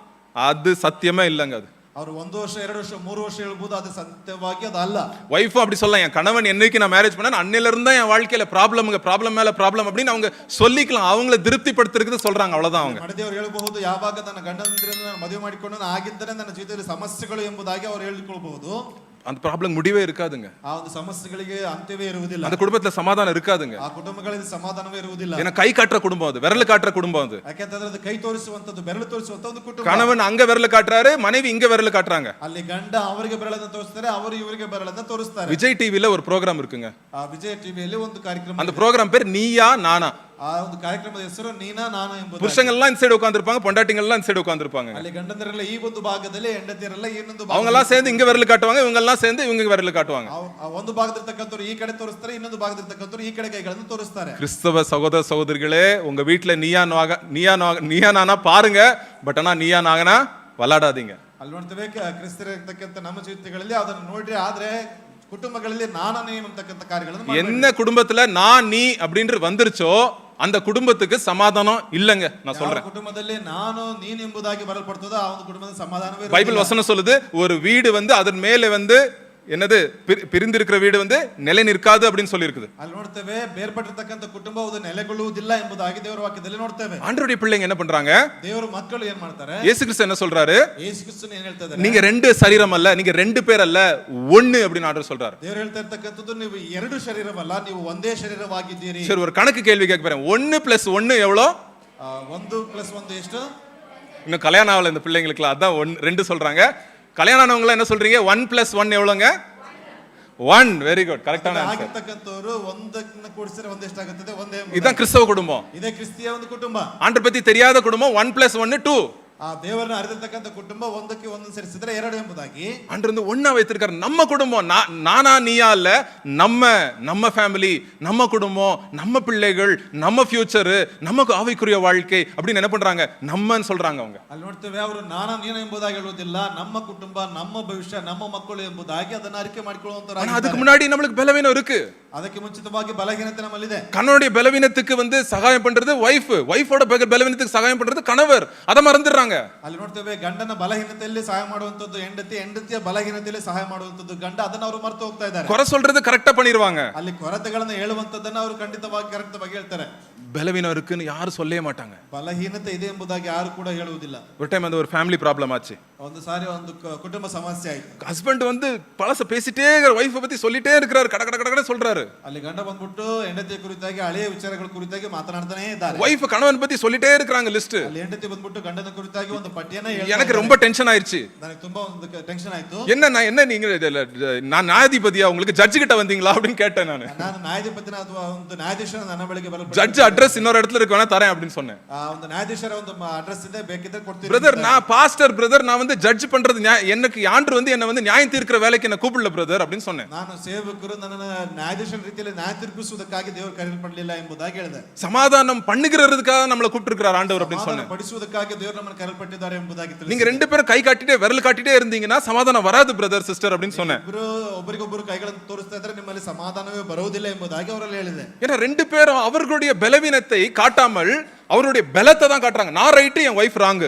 அது சத்தியமே இல்லைங்க. அது ಅವರು 1 ವರ್ಷ 2 ವರ್ಷ 3 ವರ್ಷ ಹೇಳ್ಬೋದು, அது சத்தியವಾಗಿ அது அல்ல. வைஃபும் அப்படி சொல்லலாம், என் கணவன் என்னைக்கு நான் மேரேஜ் பண்ணேன் அன்னையில இருந்தா என் வாழ்க்கையில ப்ராப்ளம் மேல ப்ராப்ளம் அப்படின்னு அவங்க சொல்லிக்கலாம். அவங்கள திருப்திப்படுத்துறதுக்கு சொல்றாங்க, அவ்வளவுதான். அவங்க ಮಡದಿಯವರು ಹೇಳಬಹುದು, ಯಾವಾಗ ನನ್ನ ಗಂಡಂದ್ರಿಂದ ನಾನು ಮದುವೆ ಮಾಡಿಕೊಂಡು ಆಗಿದ್ದರೆ ನನ್ನ ಜೀವಿತದಲ್ಲಿ ಸಮಸ್ಯೆಗಳು ಎಂಬುದಾಗಿ ಅವರು ಹೇಳಿಕೊಳ್ಳಬಹುದು. அந்த ப்ராப்ளம் முடிவே இருக்காதுங்க. ಆ ಒಂದು ಸಮಸ್ಯೆಗಳಿಗೆ ಅಂತ್ಯವೇ ಇರುವುದಿಲ್ಲ. அந்த குடும்பத்துல சமாதானம் இருக்காதுங்க. ಆ ಕುಟುಂಬಗಳಲ್ಲಿ ಸಮಾಧಾನವೇ ಇರುವುದಿಲ್ಲ. ஏன்னா கை காட்டுற குடும்பம் அது, விரல் காட்டுற குடும்பம் அது. ಯಾಕೆಂತಂದ್ರೆ ಅದು ಕೈ ತೋರಿಸುವಂತದ್ದು, ಬೆರಳು ತೋರಿಸುವಂತ ಒಂದು ಕುಟುಂಬ. கணவன் அங்க விரல் காட்டுறாரு, மனைவி இங்க விரல் காட்டுறாங்க. ಅಲ್ಲಿ ಗಂಡ ಅವರಿಗೆ ಬೆರಳನ್ನ ತೋರಿಸ್ತಾರೆ, ಅವರು ಇವರಿಗೆ ಬೆರಳನ್ನ ತೋರಿಸ್ತಾರೆ. விஜய் டிவில ஒரு ப்ரோகிராம் இருக்குங்க. ಆ ವಿಜಯ ಟಿವಿಯಲ್ಲಿ ಒಂದು ಕಾರ್ಯಕ್ರಮ. அந்த ப்ரோகிராம் பேர் நீயா நானா. ಆ ಒಂದು ಕಾರ್ಯಕ್ರಮದ ಹೆಸರು ನೀನಾ ನಾನು ಎಂಬುದು. புருஷங்கள்லாம் இந்த சைடு உட்கார்ந்திருப்பாங்க, பொண்டாட்டிங்கள்லாம் இந்த சைடு உட்கார்ந்திருப்பாங்க. ಅಲ್ಲಿ ಗಂಡಂದಿರಲ್ಲ ಈ ಒಂದು ಭಾಗದಲ್ಲಿ, ಹೆಂಡತಿಯರಲ್ಲ ಇನ್ನೊಂದು ಭಾಗ. அவங்க எல்லாம் சேர்ந்து இங்க விரல் காட்டுவாங்க, இவங்க எல்லாம் சேர்ந்து இவங்க விரல் காட்டுவாங்க. ಒಂದು ಭಾಗದಿರ್ತಕ್ಕಂಥವ್ರು ಈ ಕಡೆ ತೋರಿಸ್ತಾರೆ, ಇನ್ನೊಂದು ಭಾಗದಿರ್ತಕ್ಕಂಥವ್ರು ಈ ಕಡೆ ಕೈಗಳನ್ನು ತೋರಿಸ್ತಾರೆ. கிறிஸ்தவ சகோதர சகோதரிகளே, உங்க வீட்டுல நீயா நானா பாருங்க, பட் ஆனா நீயா நாகனா விளையாடாதீங்க. ಅಲ್ಲಿ ನೋಡ್ತೇವೆ, ಕ್ರಿಸ್ತರಿರ್ತಕ್ಕಂಥ ನಮ್ಮ ಜೀವಿತಗಳಲ್ಲಿ ಅದನ್ನು ನೋಡ್ರಿ, ಆದ್ರೆ குடும்பங்களிலே நானா நீ ಅಂತಕ್ಕಂಥ ಕಾರ್ಯಗಳನ್ನು ಮಾಡಬೇಕು. என்ன குடும்பத்துல நான் நீ அப்படின்ற வந்துருச்சோ அந்த குடும்பத்துக்கு சமாதானம் இல்லங்க. நான் சொல்றேன், குடும்பದಲ್ಲಿ ನಾನು ನೀನು ಎಂಬುದಾಗಿ ಬರಲ್ಪಡ್ತದೋ ಆ ಒಂದು ಕುಟುಂಬದ ಸಮಾಧಾನವೇ ಇರುವುದಿಲ್ಲ. பைபிள் வசனம் சொல்லுது, ஒரு வீடு வந்து அதன் மேலே வந்து என்னது பிரிந்திருக்கிற வீடு வந்து நிலை நிற்காது அப்படின்னு சொல்லி இருக்குது. ಅಲ್ಲಿ ನೋಡ್ತೇವೆ, ಬೇರ್ಪಟ್ಟಿರ್ತಕ್ಕಂಥ ಕುಟುಂಬ ಅದು ನೆಲೆಗೊಳ್ಳುವುದಿಲ್ಲ ಎಂಬುದಾಗಿ ದೇವರ ವಾಕ್ಯದಲ್ಲಿ ನೋಡ್ತೇವೆ. ஆண்டவருடைய பிள்ளைங்க என்ன பண்றாங்க, ದೇವರ ಮಕ್ಕಳು ಏನ್ ಮಾಡ್ತಾರೆ, இயேசு கிறிஸ்து என்ன சொல்றாரு, ಯೇಸು ಕ್ರಿಸ್ತನು ಏನ್ ಹೇಳ್ತಾ ಇದ್ದಾರೆ, நீங்க 2 சரீரம் அல்ல, நீங்க 2 பேர் அல்ல, 1 அப்படின்னு ஆண்டவர் சொல்றாரு. ದೇವರು ಹೇಳ್ತಾ ಇರ್ತಕ್ಕಂಥದ್ದು, ನೀವು 2 ಶರೀರವಲ್ಲ, ನೀವು ಒಂದೇ ಶರೀರವಾಗಿದ್ದೀರಿ. சரி, ஒரு கணக்கு கேள்வி கேட்க போறேன். 1 + 1 எவ்வளோ? 1 + 1 ಎಷ್ಟು? இன்னும் கல்யாணம் ஆகல இந்த பிள்ளைங்களுக்குலாம், அதான் 2 சொல்றாங்க. கல்யாணம் ஆனவங்க என்ன சொல்றீங்க, 1 + 1 எவ்வளோங்க? 1. வெரி குட், கரெக்டான ஆன்சர். ಆಗಿರ್ತಕ್ಕಂಥವರು ಒಂದನ್ನ ಕೂಡಿಸಿದ್ರೆ ಒಂದೆಷ್ಟಾಗುತ್ತದೆ? ಒಂದೇ. இதான் கிறிஸ்தவ குடும்பம். ಇದೇ ಕ್ರಿಸ್ತಿಯ ಒಂದು ಕುಟುಂಬ. ஆண்டவர் பத்தி தெரியாத குடும்பம் 1 + 1 2. ಆ ದೇವರನ್ನ ಅರಿದಿರ್ತಕ್ಕಂಥ ಕುಟುಂಬ ಒಂದಕ್ಕೆ ಒಂದೊಂದು ಸೇರಿಸಿದ್ರೆ ಎರಡು ಎಂಬುದಾಗಿ ஆண்டவர் வந்து ஒண்ணா வைத்திருக்காரு. நம்ம குடும்பம் நானா நீயா இல்ல, நம்ம ஃபேமிலி, நம்ம குடும்பம், நம்ம பிள்ளைகள், நம்ம ஃபியூச்சர், நமக்கு ஆவிக்குரிய வாழ்க்கை அப்படின்னு என்ன பண்றாங்க? நம்மன்னு சொல்றாங்க அவங்க. ಅಲ್ಲಿ ನೋಡ್ತೇವೆ ಅವರು ನಾನಾ ನೀನು ಎಂಬುದಾಗಿ ಹೇಳುವುದಿಲ್ಲ, ನಮ್ಮ ಕುಟುಂಬ, ನಮ್ಮ ಭವಿಷ್ಯ, ನಮ್ಮ ಮಕ್ಕಳು ಎಂಬುದಾಗಿ ಅದನ್ನ ಅರಿಕೆ ಮಾಡಿಕೊಳ್ಳುವಂತ. ஆனா அதுக்கு முன்னாடி நம்மளுக்கு பலவீனம் இருக்கு. ಅದಕ್ಕೆ ಮುಂಚಿತವಾಗಿ ಬಲಹೀನತೆ ನಮ್ಮಲ್ಲಿದೆ. கணவனுடைய பலவீனத்துக்கு வந்து சகாயம் பண்றது வைஃபோட பலவீனத்துக்கு சகாயம் பண்றது கணவர். அதை மறந்துடுறாங்க. ಅಲ್ಲಿ ನೋಡ್ತೇವೆ ಗಂಡನ ಬಲಹೀನತೆಯಲ್ಲಿ ಸಹಾಯ ಮಾಡುವಂತದ್ದು ಹೆಂಡತಿ, ಹೆಂಡತಿಯ ಬಲಹೀನತೆಯಲ್ಲಿ ಸಹಾಯ ಮಾಡುವಂತದ್ದು ಗಂಡ. ಅದನ್ನ ಅವರು ಮರೆತು ಹೋಗ್ತಾ ಇದ್ದಾರೆ. குறை சொல்றது கரெக்டா பண்ணிடுவாங்க. ಅಲ್ಲಿ ಕೊರತೆಗಳನ್ನು ಹೇಳುವಂತದ್ದನ್ನ ಅವರು ಖಂಡಿತವಾಗಿ ಕರೆಕ್ಟ್ ಆಗಿ ಹೇಳ್ತಾರೆ. பலவீனம் இருக்குன்னு யாரும் சொல்லவே மாட்டாங்க. ಬಲಹೀನತೆ ಇದೆ ಎಂಬುದಾಗಿ ಯಾರು ಕೂಡ ಹೇಳುವುದಿಲ್ಲ. ஒரு டைம் அந்த ஒரு ஃபேமிலி ப்ராப்ளம் ஆச்சு. ಒಂದು ಸಾರಿ ಒಂದು ಕುಟುಂಬ ಸಮಸ್ಯೆ ಆಯ್ತು. ஹஸ்பண்ட் வந்து பழச பேசிட்டே இருக்கிற, வைஃபை பத்தி சொல்லிட்டே இருக்கிறாரு, கட கட கட சொல்றாரு. ಅಲ್ಲಿ ಗಂಡ ಬಂದ್ಬಿಟ್ಟು ಹೆಂಡತಿಯ ಕುರಿತಾಗಿ ಹಳೆಯ ವಿಚಾರಗಳ ಕುರಿತಾಗಿ ಮಾತನಾಡ್ತಾನೆ ಇದ್ದಾರೆ. வைஃப் கணவன் பத்தி சொல்லிட்டே இருக்காங்க லிஸ்ட். ಅಲ್ಲಿ ಹೆಂಡತಿ ಬಂದ್ಬಿಟ್ಟು ಗಂಡನ ಕುರಿತಾಗಿ ಒಂದು ಪಟ್ಟಿಯನ್ನ எனக்கு ரொம்ப டென்ஷன் ஆயிருச்சு. ನನಗೆ ತುಂಬಾ ಒಂದು ಟೆನ್ಷನ್ ಆಯ್ತು. என்ன நீங்க நான் நியாயாதிபதியா உங்களுக்கு ஜட்ஜ் கிட்ட வந்தீங்களா அப்படின்னு கேட்டேன் நான். ನಾನು ನ್ಯಾಯಾಧಿಪತಿನ ಅಥವಾ ಒಂದು ನ್ಯಾಯಾಧೀಶನ ನನ್ನ ಬಳಿಗೆ ಬರಲು ஜட்ஜ் அட்ரஸ் இன்னொரு இடத்துல இருக்கு, வேணா தரேன் அப்படின்னு சொன்னேன். ಒಂದು ನ್ಯಾಯಾಧೀಶರ ಒಂದು ಅಡ್ರೆಸ್ ಇದೆ, ಬೇಕಿದ್ರೆ ಕೊಡ್ತೀನಿ. பிரதர் நான் பாஸ்டர் பிரதர், நான் வந்து ஜட்ஜ் பண்றது எனக்கு ஆண்டவர் வந்து என்ன வந்து நியாயம் தீர்க்கிற வேலைக்கு என்ன கூப்பிடல பிரதர் அப்படின்னு சொன்னேன். ನಾನು ಸೇವಕರು ನನ್ನನ್ನು ನ್ಯಾಯಾಧೀಶನ ರೀತಿಯಲ್ಲಿ ನ್ಯಾಯ ತೀರ್ಪಿಸುವುದಕ್ಕಾಗಿ ದೇವರು ಕರೆಯಲ್ಪಡಲಿಲ್ಲ ಎಂಬುದಾಗಿ ಹೇಳಿದೆ. சமாதானம் பண்ணுகிறதுக்காக நம்மள கூப்பிட்டிருக்கிறார் ஆண்டவர் அப்படின்னு சொன்னேன். ಪಡಿಸುವುದಕ್ಕಾಗಿ ದೇವರು ನಮ್ಮನ್ನು ಕರೆಯಲ್ಪಟ್ಟಿದ್ದಾರೆ ಎಂಬುದಾಗಿ ತಿಳಿಸಿದೆ. நீங்க ரெண்டு பேரும் கை காட்டிட்டே விரல் காட்டிட்டே இருந்தீங்கன்னா சமாதானம் வராது பிரதர் சிஸ்டர் அப்படின்னு சொன்னேன். ಇಬ್ಬರು ಒಬ್ಬರಿಗೊಬ್ಬರು ಕೈಗಳನ್ನು ತೋರಿಸ್ತಾ ಇದ್ರೆ ನಿಮ್ಮಲ್ಲಿ ಸಮಾಧಾನವೇ ಬರುವುದಿಲ್ಲ ಎಂಬುದಾಗಿ ಅವರಲ್ಲಿ ಹೇಳಿದೆ. ஏன்னா ரெண்டு பேரும் அவர்களுடைய பலவீனத்தை காட்டாமல் அவருடைய பலத்தை தான் காட்டுறாங்க. நான் ரைட்டு, என் வைஃப் ராங்.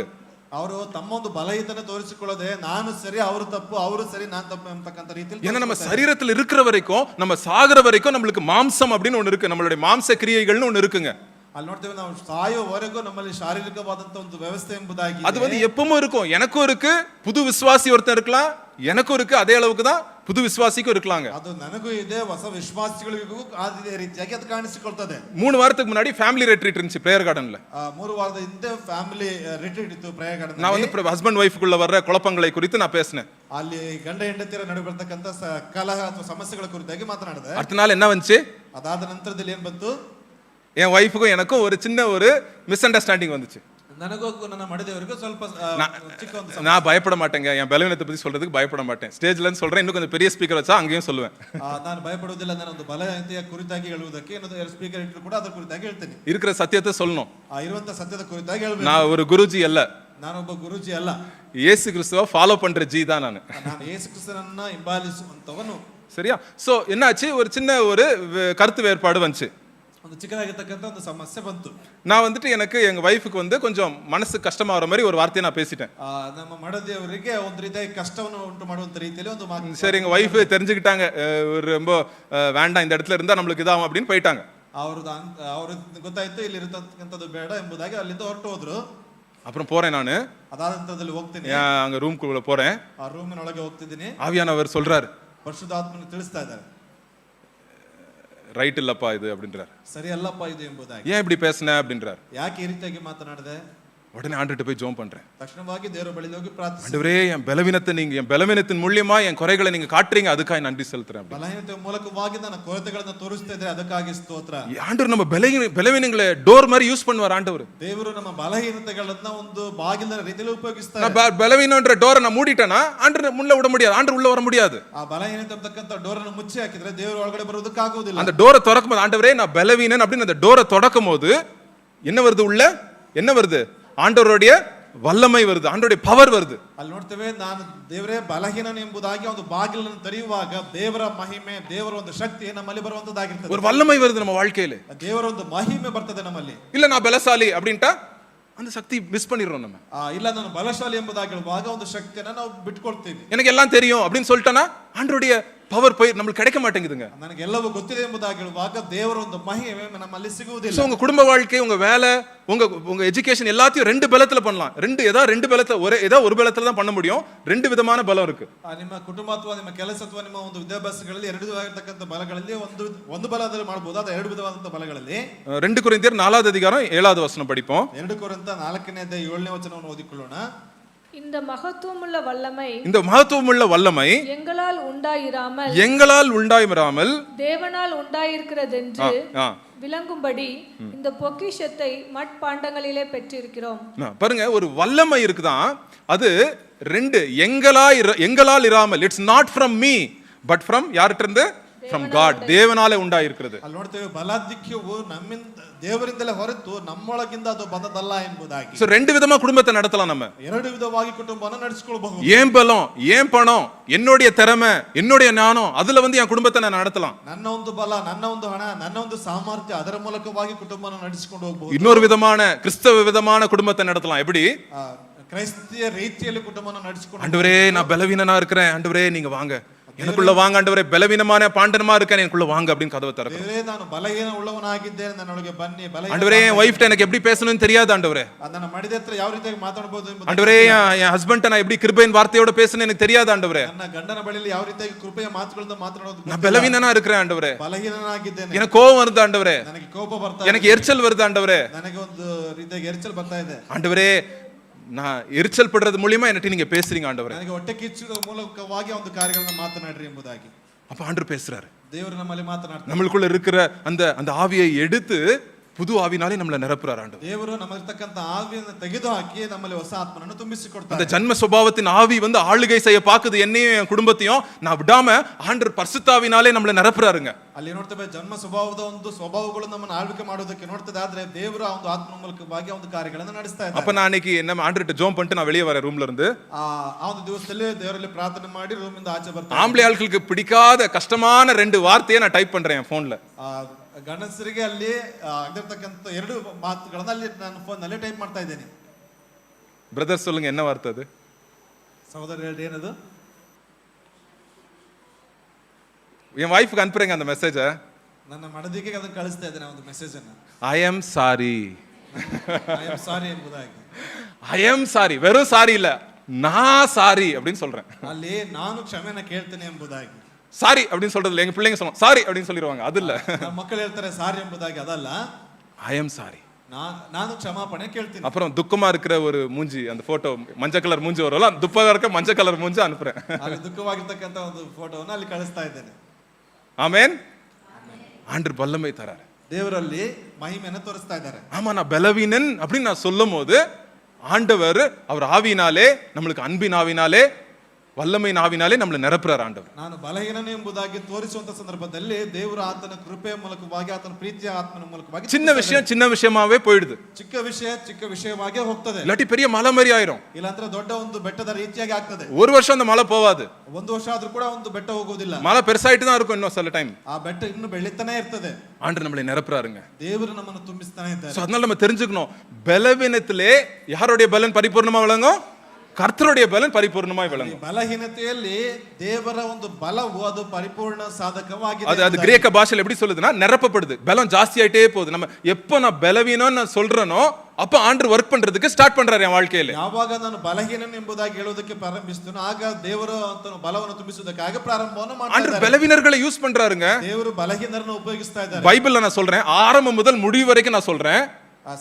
ಅವರು ತಮ್ಮ ಒಂದು ಬಲಹೀನತೆ ತೋರಿಸಿಕೊಳ್ಳದೆ ನಾನು ಸರಿ ಅವರು ತಪ್ಪು, ಅವರು ಸರಿ ನಾನು ತಪ್ಪು ಎಂಬತಕ್ಕಂತ ರೀತಿಯಲ್ಲಿ. ஏன்னா நம்ம சரீரத்தில் இருக்கிற வரைக்கும், நம்ம சாகுற வரைக்கும் நம்மளுக்கு மாம்சம் அப்படின்னு ஒண்ணு இருக்கு, நம்மளுடைய மாம்ச கிரியைகள்னு ஒண்ணு இருக்குங்க. ಅಲ್ಲಿ ನೋಡ್ತೇವೆ ನಾವು ಸಾಯುವವರೆಗೂ ನಮ್ಮಲ್ಲಿ ಶಾರೀರಿಕವಾದಂತ ಒಂದು ವ್ಯವಸ್ಥೆ ಎಂಬುದಾಗಿ அது வந்து எப்பவும் இருக்கும். எனக்கும் இருக்கு, புது விசுவாசி ஒருத்தர் இருக்கலாம், எனக்கும் இருக்கு, அதே அளவுக்கு தான் புது விசுவாசிக்கும் இருக்கலாங்க. ಅದು ನನಗೂ ಇದೆ, ಹೊಸ ವಿಶ್ವಾಸಿಗಳಿಗೂ ಅದೇ ರೀತಿಯಾಗಿ ಅದು ಕಾಣಿಸಿಕೊಳ್ತದೆ. 3 வாரத்துக்கு முன்னாடி ஃபேமிலி ரெட்ரீட் இருந்துச்சு பிரேயர் கார்டன்ல. 3 ವಾರದ ಹಿಂದೆ ಫ್ಯಾಮಿಲಿ ರಿಟ್ರೀಟ್ ಇತ್ತು ಪ್ರೇಯರ್ ಗಾರ್ಡನ್. நான் வந்து ஹஸ்பண்ட் வைஃப்க்குள்ள வர்ற குழப்பங்களை குறித்து நான் பேசினேன். ಅಲ್ಲಿ ಗಂಡ ಹೆಂಡತಿಯರ ನಡುವೆ ಬರ್ತಕ್ಕಂತ ಕಲಹ ಅಥವಾ ಸಮಸ್ಯೆಗಳ ಕುರಿತಾಗಿ ಮಾತನಾಡಿದೆ. அடுத்த நாள் என்ன வந்துச்சு? ಅದಾದ ನಂತರದಲ್ಲಿ ಏನ್ ಬಂತು? என் வைஃபுக்கும் எனக்கும் ஒரு சின்ன ஒரு மிஸ் அண்டர்ஸ்டாண்டிங் வந்துச்சு. ನನಗೂ ನನ್ನ ಮಡದಿಯವರಿಗೂ ಸ್ವಲ್ಪ ಚಿಕ್ಕ ಒಂದು நான் பயப்பட மாட்டேங்க, என் பலவீனத்தை பத்தி சொல்றதுக்கு பயப்பட மாட்டேன். ஸ்டேஜ்ல இருந்து சொல்றேன், இன்னும் கொஞ்சம் பெரிய ஸ்பீக்கர் வச்சா அங்கேயும் சொல்லுவேன். ನಾನು ಭಯಪಡುವುದಿಲ್ಲ, ನಾನು ಒಂದು ಬಲಹೀನತೆಯ ಕುರಿತಾಗಿ ಹೇಳುವುದಕ್ಕೆ ಇನ್ನೊಂದು ಸ್ಪೀಕರ್ ಇಟ್ಟರು ಕೂಡ ಅದರ ಕುರಿತಾಗಿ ಹೇಳ್ತೇನೆ. இருக்கிற சத்தியத்தை சொல்லணும். ಇರುವಂತ ಸತ್ಯದ ಕುರಿತಾಗಿ ಹೇಳಬೇಕು. நான் ஒரு குருஜி அல்ல, ನಾನೊಬ್ಬ ಗುರುಜಿ ಅಲ್ಲ, இயேசு கிறிஸ்துவை ஃபாலோ பண்ற ஜி தான் நான். ನಾನು ಯೇಸು ಕ್ರಿಸ್ತನನ್ನ ಹಿಂಬಾಲಿಸುವಂತವನು. சரியா? சோ என்னாச்சு, ஒரு சின்ன ஒரு கருத்து வேறுபாடு வந்துச்சு. ಒಂದು ಚಿಕ್ಕದಾಗಿರ್ತಕ್ಕಂಥ ಒಂದು ಸಮಸ್ಯೆ ಬಂತು. நான் வந்துட்டு எனக்கு எங்க வைஃபுக்கு வந்து கொஞ்சம் மனசு கஷ்டமாகிற மாதிரி ஒரு வார்த்தையை நான் பேசிட்டேன். ನಮ್ಮ ಮಡದಿಯವರಿಗೆ ಒಂದು ರೀತಿಯಾಗಿ ಕಷ್ಟವನ್ನು ಉಂಟು ಮಾಡುವಂತ ರೀತಿಯಲ್ಲಿ ಒಂದು ಮಾತು. சரி, எங்க வைஃப் தெரிஞ்சுக்கிட்டாங்க, ஒரு ரொம்ப வேண்டாம், இந்த இடத்துல இருந்தா நம்மளுக்கு இதாகும் அப்படின்னு போயிட்டாங்க. ಅವ್ರಿಗೆ ಗೊತ್ತಾಯ್ತು ಇಲ್ಲಿ ಇರತಕ್ಕಂಥದ್ದು ಬೇಡ ಎಂಬುದಾಗಿ ಅಲ್ಲಿಂದ ಹೊರಟು ಹೋದ್ರು. அப்புறம் போறேன் நானு, ಅದಾದ ನಂತರದಲ್ಲಿ ಹೋಗ್ತೀನಿ, அங்க ரூம்குள்ள போறேன். ಆ ರೂಮಿನೊಳಗೆ ಹೋಗ್ತಿದ್ದೀನಿ. ஆவியானவர் சொல்றாரு, ಪರಿಶುದ್ಧಾತ್ಮನು ತಿಳಿಸ್ತಾ ಇದ್ದಾರೆ, ரைட் இல்லப்பா இது அப்படின்றார். ಸರಿ ಅಲ್ಲಪ್ಪ ಇದು ಎಂಬುದಾಗಿ. ஏன் இப்படி பேசுன அப்படின்றார். ಯಾಕೆ ಈ ರೀತಿಯಾಗಿ ಮಾತನಾಡಿದೆ? உடனே ஆண்டுட்டு போய் ஜெபம் பண்றேன். ತಕ್ಷಣವಾಗಿ ದೇವರ ಬಳಿಗೆ ಹೋಗಿ ಪ್ರಾರ್ಥಿಸಿ, ஆண்டவரே என் பலவீனத்தை நீங்க, என் பலவீனத்தின் மூலமா என் குறைகளை நீங்க காட்டுறீங்க, அதுக்காக நன்றி செலுத்துறேன். ಬಲಹೀನತೆಯ ಮೂಲಕವಾಗಿ ನನ್ನ ಕೊರತೆಗಳನ್ನು ತೋರಿಸ್ತಾ ಇದ್ರೆ ಅದಕ್ಕಾಗಿ ಸ್ತೋತ್ರ. ஆண்டவர் நம்ம பலவீனங்களை டோர் மாதிரி யூஸ் பண்ணுவார். ஆண்டவர் ದೇವರು ನಮ್ಮ ಬಲಹೀನತೆಗಳನ್ನ ಒಂದು ಬಾಗಿಲಿನ ರೀತಿಯಲ್ಲಿ ಉಪಯೋಗಿಸ್ತಾರೆ. நான் பலவீனன்ற டோரை நான் மூடிட்டேனா ஆண்டவர் உள்ள விட முடியாது, ஆண்டவர் உள்ள வர முடியாது. ಆ ಬಲಹೀನತೆ ಅಂತಕ್ಕಂಥ ಡೋರ್ ಅನ್ನು ಮುಚ್ಚಿ ಹಾಕಿದ್ರೆ ದೇವರು ಒಳಗಡೆ ಬರೋದಕ್ಕಾಗುವುದಿಲ್ಲ. அந்த டோரை திறக்கும் போது, ஆண்டவரே நான் பலவீனன் அப்படின்னு அந்த டோரை திறக்கும் போது என்ன வருது உள்ள? என்ன வருது? ஆண்டவருடைய வல்லமை வருது, ஆண்டவருடைய பவர் வருது. ಅಲ್ಲಿ ನೋಡ್ತೇವೆ, ನಾನು ದೇವರೇ ಬಲಹೀನನು ಎಂಬುದಾಗಿ ಒಂದು ಬಾಗಿಲನ್ನು ತೆರೆಯುವಾಗ ದೇವರ ಮಹಿಮೆ, ದೇವರ ಒಂದು ಶಕ್ತಿ ನಮ್ಮಲ್ಲಿ ಬರುವಂತದ್ದಾಗಿರ್ತದೆ. ஒரு வல்லமை வருது நம்ம வாழ்க்கையில. ದೇವರ ಒಂದು ಮಹಿಮೆ ಬರ್ತದೆ ನಮ್ಮಲ್ಲಿ. இல்ல நான் பலசாலி அப்படின்ட்டா அந்த சக்தி மிஸ் பண்ணிடுறோம் நம்ம. ಇಲ್ಲ ನಾನು ಬಲಶಾಲಿ ಎಂಬುದಾಗಿ ಹೇಳುವಾಗ ಒಂದು ಶಕ್ತಿಯನ್ನ ನಾವು ಬಿಟ್ಕೊಳ್ತೀವಿ. எனக்கு எல்லாம் தெரியும் அப்படின்னு சொல்லிட்டேனா ஆண்டவருடைய பவர் போய் நம்மளுக்கு கிடைக்க மாட்டேங்குதுங்க. ನನಗೆ ಎಲ್ಲವೂ ಗೊತ್ತಿದೆ ಎಂಬುದಾಗಿ ಹೇಳುವಾಗ ದೇವರ ಒಂದು ಮಹಿಮೆ ನಮ್ಮಲ್ಲಿ ಸಿಗುವುದಿಲ್ಲ. உங்க குடும்ப வாழ்க்கை, உங்க வேலை, உங்க எஜுகேஷன் எல்லாத்தையும் 2 பலத்துல பண்ணலாம். ரெண்டு பலத்துல ஒரு பலத்துல தான் பண்ண முடியும். 2 விதமான பலம் இருக்கு. ನಿಮ್ಮ ಕುಟುಂಬ ಅಥವಾ ನಿಮ್ಮ ಕೆಲಸ ಅಥವಾ ನಿಮ್ಮ ಒಂದು ವಿದ್ಯಾಭ್ಯಾಸಗಳಲ್ಲಿ 2 ವಿಧವಾಗಿರತಕ್ಕಂಥ ಬಲಗಳಲ್ಲಿ ಒಂದು ಬಲದಲ್ಲಿ ಮಾಡಬಹುದು, ಅದು 2 ವಿಧವಾದಂತ ಬಲಗಳಲ್ಲಿ. 2 கொரிந்தியர் 4வது அதிகாரம் 7வது வசனம் படிப்போம். 2 ಕೊರಿಂಥ 4ನೇ ಅಧ್ಯಾಯ 7ನೇ ವಚನವನ್ನು ಓದಿಕೊಳ್ಳೋಣ. இந்த மகத்துவமுள்ள வல்லமை எங்களால் உண்டாயிராமல் தேவனால் உண்டாயிருக்கிறதென்று விளங்கும்படி இந்த பொக்கிஷத்தை மட்பாண்டங்களிலே பெற்றிருக்கிறோம். பாருங்க, ஒரு வல்லமை இருக்குதான், அது ரெண்டு எங்களால் இராமல், it's not from me but from யார்கிட்ட இருந்து? ஃப்ரம் காட், தேவனாலே உண்டாயிருக்கிறது. ಅಲ್ಲಿ ನೋಡ್ತೇವೆ ಬಲಾಧಿಕ್ಯವು ನಮ್ಮಿಂದ ದೇವರಿಂದಲೇ ಹೊರತು ನಮ್ಮೊಳಗಿಂದ ಅದು ಬಂದದಲ್ಲ ಎಂಬುದಾಗಿ. சோ ரெண்டு விதமா குடும்பத்தை நடத்தலாம் நம்ம. ಎರಡು ವಿಧವಾಗಿ ಕುಟುಂಬವನ್ನು ನಡೆಸಿಕೊಳ್ಳಬಹುದು. ஏன் பலம், ஏன் பணம், என்னுடைய திறமை, என்னுடைய ஞானம், அதுல வந்து என் குடும்பத்தை நான் நடத்தலாம். ನನ್ನ ಒಂದು ಬಲ, ನನ್ನ ಒಂದು ಹಣ, ನನ್ನ ಒಂದು ಸಾಮರ್ಥ್ಯ, ಅದರ ಮೂಲಕವಾಗಿ ಕುಟುಂಬವನ್ನು ನಡೆಸಿಕೊಂಡು ಹೋಗಬಹುದು. இன்னொரு விதமான கிறிஸ்தவ விதமான குடும்பத்தை நடத்தலாம். எப்படி? ಕ್ರೈಸ್ತಿಯ ರೀತಿಯಲ್ಲಿ ಕುಟುಂಬವನ್ನು ನಡೆಸಿಕೊಂಡು, ஆண்டவரே நான் பலவீனனா இருக்கிறேன், ஆண்டவரே நீங்க வாங்க, எனக்குள்ள வாங்க, ஆண்டவரே பலவீனமான பாண்டனமா இருக்கேன், எனக்குள்ள வாங்க அப்படின்னு கதவை திறக்கிறேன். ದೇವರೇ ನಾನು ಬಲಹೀನ ಉಳ್ಳವನಾಗಿದ್ದೇನೆ, ನನ್ನೊಳಗೆ ಬನ್ನಿ. ஆண்டவரே என் வைஃப்ட்ட எனக்கு எப்படி பேசணும்னு தெரியாது, ஆண்டவரே ನನ್ನ ಮಡಿದ ಹತ್ರ ಯಾವ ರೀತಿಯಾಗಿ ಮಾತಾಡಬಹುದು ಎಂಬುದು, ஆண்டவரே என் ஹஸ்பண்ட் நான் எப்படி கிருபையின் வார்த்தையோட பேசணும் எனக்கு தெரியாது, ஆண்டவரே ನನ್ನ ಗಂಡನ ಬಳಿಯಲ್ಲಿ ಯಾವ ರೀತಿಯಾಗಿ ಕೃಪೆಯ ಮಾತುಗಳಿಂದ ಮಾತನಾಡೋದು, நான் பலவீனனா இருக்கிறேன், ஆண்டவரே ಬಲಹೀನನಾಗಿದ್ದೇನೆ, எனக்கு கோபம் வருது, ஆண்டவரே ನನಗೆ ಕೋಪ ಬರ್ತಾ ಇದೆ, எனக்கு எரிச்சல் வருது, ஆண்டவரே ನನಗೆ ಒಂದು ರೀತಿಯಾಗಿ ಎರಿಚಲ್ ಬರ್ತಾ ಇದೆ, ஆண்டவரே நான் எரிச்சல் படுறது மூலியமா என்கிட்ட நீங்க பேசுறீங்க, ஆண்டவரே ನನಗೆ ಹೊಟ್ಟೆ ಕಿಚ್ಚುವ ಮೂಲಕವಾಗಿ ಒಂದು ಕಾರ್ಯಗಳನ್ನು ಮಾತನಾಡ್ರಿ ಎಂಬುದಾಗಿ அப்ப ஆண்டவர் பேசுறாரு. ದೇವರು ನಮ್ಮಲ್ಲಿ ಮಾತನಾಡ್ತಾರೆ. நம்மளுக்குள்ள இருக்கிற அந்த ஆவியை எடுத்து புது ஆவினாலே நம்மள நிரப்புறார் ஆண்டவர். ದೇವರು ನಮ್ಮಲ್ಲಿರ್ತಕ್ಕಂಥ ಆವಿಯನ್ನು ತೆಗೆದು ಹಾಕಿ ನಮ್ಮಲ್ಲಿ ಹೊಸ ಆತ್ಮನನ್ನು ತುಂಬಿಸಿಕೊಡ್ತಾರೆ. அந்த ஜன்ம சுபாவத்தின் ஆவி வந்து ஆளுகை செய்ய பாக்குது என்னையும் என் குடும்பத்தையும், நான் விடாம ஆண்டவர் பரிசுத்தாவினாலே நம்மள நிரப்புறாருங்க. ಅಲ್ಲಿ ನೋಡ್ತೇವೆ ಜನ್ಮ ಸ್ವಭಾವದ ಒಂದು ಸ್ವಭಾವಗಳು ನಮ್ಮನ್ನು ಆಳ್ವಿಕೆ ಮಾಡೋದಕ್ಕೆ ನೋಡ್ತದೆ, ಆದ್ರೆ ದೇವರ ಒಂದು ಆತ್ಮ ಮೂಲಕವಾಗಿ ಒಂದು ಕಾರ್ಯಗಳನ್ನು ನಡೆಸ್ತಾ ಇದ್ದಾರೆ. அப்ப நான் அன்னைக்கு நம்ம ஆண்டர்ட்ட ஜோம் பண்ணிட்டு நான் வெளியே வரேன் ரூம்ல இருந்து. ಆ ಒಂದು ದಿವಸದಲ್ಲಿ ದೇವರಲ್ಲಿ ಪ್ರಾರ್ಥನೆ ಮಾಡಿ ರೂಮ್ ಇಂದ ಆಚೆ ಬರ್ತಾರೆ. ஆம்பளை ஆட்களுக்கு பிடிக்காத கஷ்டமான 2 வார்த்தையை நான் டைப் பண்றேன் என் போன்ல. ಗಂಡಸರಿಗೆ ಅಲ್ಲಿ ಆಗಿರ್ತಕ್ಕಂಥ 2 ಮಾತುಗಳನ್ನ ಅಲ್ಲಿ ನಾನು ಫೋನ್ ನಲ್ಲಿ ಟೈಪ್ ಮಾಡ್ತಾ ಇದ್ದೇನೆ. பிரதர் சொல்லுங்க, என்ன வார்த்தை அது? ಸಹೋದರ ಹೇಳಿ ಏನದು? என் வைஃப்க்கு அனுப்புறேங்க அந்த மெசேஜ. ನನ್ನ ಮಡದಿಗೆ ಅದನ್ನ ಕಳಿಸ್ತಾ ಇದ್ದೇನೆ ಒಂದು ಮೆಸೇಜ್ ಅನ್ನು. ஐ am sorry. I am sorry ಎಂಬುದಾಗಿ. ஐ ஆம் சாரி, வெறும் சாரி இல்ல, நான் சாரி அப்படின்னு சொல்றேன். ಅಲ್ಲಿ ನಾನು ಕ್ಷಮೆನ ಕೇಳ್ತೇನೆ ಎಂಬುದಾಗಿ. சாரி அப்படின்னு சொல்றதுல எங்க பிள்ளைங்க சொல்லுவாங்க சாரி அப்படின்னு சொல்லிடுவாங்க, அது இல்ல. ನಮ್ಮ ಮಕ್ಕಳು ಹೇಳ್ತಾರೆ ಸಾರಿ ಎಂಬುದಾಗಿ, ಅದಲ್ಲ. ஐ ஆம் சாரி, ನಾನು ಕ್ಷಮಾಪಣೆ ಕೇಳ್ತೀನಿ. அப்புறம் துக்கமா இருக்கிற ஒரு மூஞ்சி, அந்த போட்டோ மஞ்சள் கலர் மூஞ்சி வரும்ல, துக்கமா இருக்க மஞ்சள் கலர் மூஞ்சி அனுப்புறேன். ಅಲ್ಲಿ ದುಃಖವಾಗಿರ್ತಕ್ಕಂಥ ಒಂದು ಫೋಟೋವನ್ನು ಅಲ್ಲಿ ಕಳಿಸ್ತಾ ಇದ್ದೇನೆ. ஆமென். ஆண்டவர் வல்லமை தரார், ದೇವರಲ್ಲಿ ಮಹಿಮೆಯನ್ನು ತೋರಿಸ್ತಾ ಇದ್ದಾರೆ. ஆமா, நான் பலவீனன் அப்படின்னு நான் சொல்லும் போது ஆண்டவர் அவர் ஆவியினாலே, நம்மளுக்கு அன்பின் ஆவினாலே, வல்லமை நாவினாலே நம்மளை நிரப்புறார் ஆண்டவர். ನಾನು ಬಲಹೀನನು ಎಂಬುದಾಗಿ ತೋರಿಸುವಂತ ಸಂದರ್ಭದಲ್ಲಿ ದೇವರ ಆತನ ಕೃಪೆಯ ಮೂಲಕವಾಗಿ, ಆತನ ಪ್ರೀತಿಯ ಆತ್ಮನ ಮೂಲಕವಾಗಿ சின்ன விஷயமாவே போயிடுது. ಚಿಕ್ಕ ವಿಷಯವಾಗಿ ಹೋಗ್ತದೆ. இல்லாட்டி பெரிய மலை மாதிரி ஆயிரும். ಇಲ್ಲಾಂದ್ರೆ ದೊಡ್ಡ ಒಂದು ಬೆಟ್ಟದ ರೀತಿಯಾಗಿ ಆಗ್ತದೆ. ஒரு வருஷம் அந்த மலை போவாது. ಒಂದು ವರ್ಷ ಆದ್ರೂ ಕೂಡ ಒಂದು ಬೆಟ್ಟ ಹೋಗೋದಿಲ್ಲ. மலை பெருசாயிட்டு தான் இருக்கும் இன்னும் சில டைம். ಆ ಬೆಟ್ಟ ಇನ್ನು ಬೆಳಿತಾನೆ ಇರ್ತದೆ. ஆண்டவர் நம்மளை நிரப்புறாருங்க. ದೇವರು ನಮ್ಮನ್ನು ತುಂಬಿಸ್ತಾನೆ ಇದ್ದಾರೆ. சோ அதனால நம்ம தெரிஞ்சுக்கணும், பலவீனத்திலே யாருடைய பலன் பரிபூர்ணமா விளங்கும்? கர்த்தருடைய பலன் பரிபூர்ணமாய் விளங்கும். பலஹீனತೆಯಲ್ಲಿ ದೇವರ ಒಂದು ಬಲವು ಅದು ಪರಿಪೂರ್ಣ ಸಾಧಕವಾಗಿದೆ. அது கிரேக்க பாஷையில எப்படி சொல்லுதுன்னா, நிரப்பப்படுது, பலம் ஜாஸ்தி ஆயிட்டே போகுது. நம்ம எப்போ நான் பலவீனம் நான் சொல்றேனோ அப்ப ஆண்டவர் வர்க் பண்றதுக்கு ஸ்டார்ட் பண்றாரு என் வாழ்க்கையில. ಯಾವಾಗ ನಾನು ಬಲಹೀನನು ಎಂಬುದಾಗಿ ಹೇಳೋದಕ್ಕೆ ಪ್ರಾರಂಭಿಸ್ತೇನೋ ಆಗ ದೇವರು ಆತನ ಬಲವನ್ನು ತುಂಬಿಸುವುದಕ್ಕಾಗಿ ಪ್ರಾರಂಭವನ್ನು ಮಾಡ್ತಾರೆ. ஆண்டவர் பலவீனர்களை யூஸ் பண்றாருங்க. ದೇವರು ಬಲಹೀನರನ್ನು ಉಪಯೋಗಿಸ್ತಾ ಇದ್ದಾರೆ. பைபிள்ல நான் சொல்றேன், ஆரம்பம் முதல் முடிவு வரைக்கும் நான் சொல்றேன்,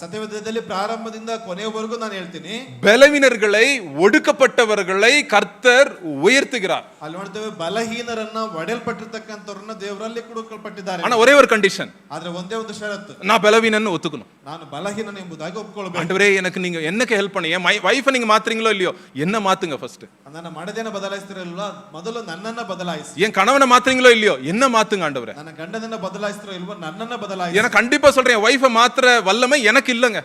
ಸತ್ಯವೇದದಲ್ಲಿ ಪ್ರಾರಂಭದಿಂದ ಕೊನೆಯವರೆಗೂ ನಾನು ಹೇಳ್ತೀನಿ, பலவீனர்களை, ஒடுக்கப்பட்டவர்களை கர்த்தர் உயர்த்துகிறார். ಅಲ್ಲಿ ನೋಡ್ತೇವೆ ಬಲಹೀನರನ್ನ ಒಡೆಯಲ್ಪಟ್ಟಿರ್ತಕ್ಕಂಥವ್ರನ್ನ ದೇವರಲ್ಲಿ ಕುಡುಕಲ್ಪಟ್ಟಿದ್ದಾರೆ. ஆனா ஒரே ஒரு கண்டிஷன், ಆದ್ರೆ ಒಂದೇ ಒಂದು ಷರತ್ತು, நான் பலவீனன்னு ஒத்துக்கணும். ನಾನು ಬಲಹೀನನು ಎಂಬುದಾಗಿ ಒಪ್ಕೊಳ್ಬೇಕು. ஆண்டவரே எனக்கு நீங்க என்னக்கு ஹெல்ப் பண்ணி, என் வைஃபை நீங்க மாத்துறீங்களோ இல்லையோ, என்ன மாத்துங்க ஃபர்ஸ்ட். ನನ್ನ ಮಡದಿಯನ್ನು ಬದಲಾಯಿಸ್ತಿರಲ್ಲ, ಮೊದಲು ನನ್ನನ್ನ ಬದಲಾಯಿಸಿ. என் கணவனை மாத்துறீங்களோ இல்லையோ, என்ன மாத்துங்க ஆண்டவரே. ನನ್ನ ಗಂಡನನ್ನ ಬದಲಾಯಿಸ್ತಿರೋ ಇಲ್ವೋ, ನನ್ನನ್ನ ಬದಲಾಯಿಸಿ. ஏன்னா கண்டிப்பா சொல்றேன், என் வைஃபை மாத்துற வல்லமை எனக்கு இல்லங்க.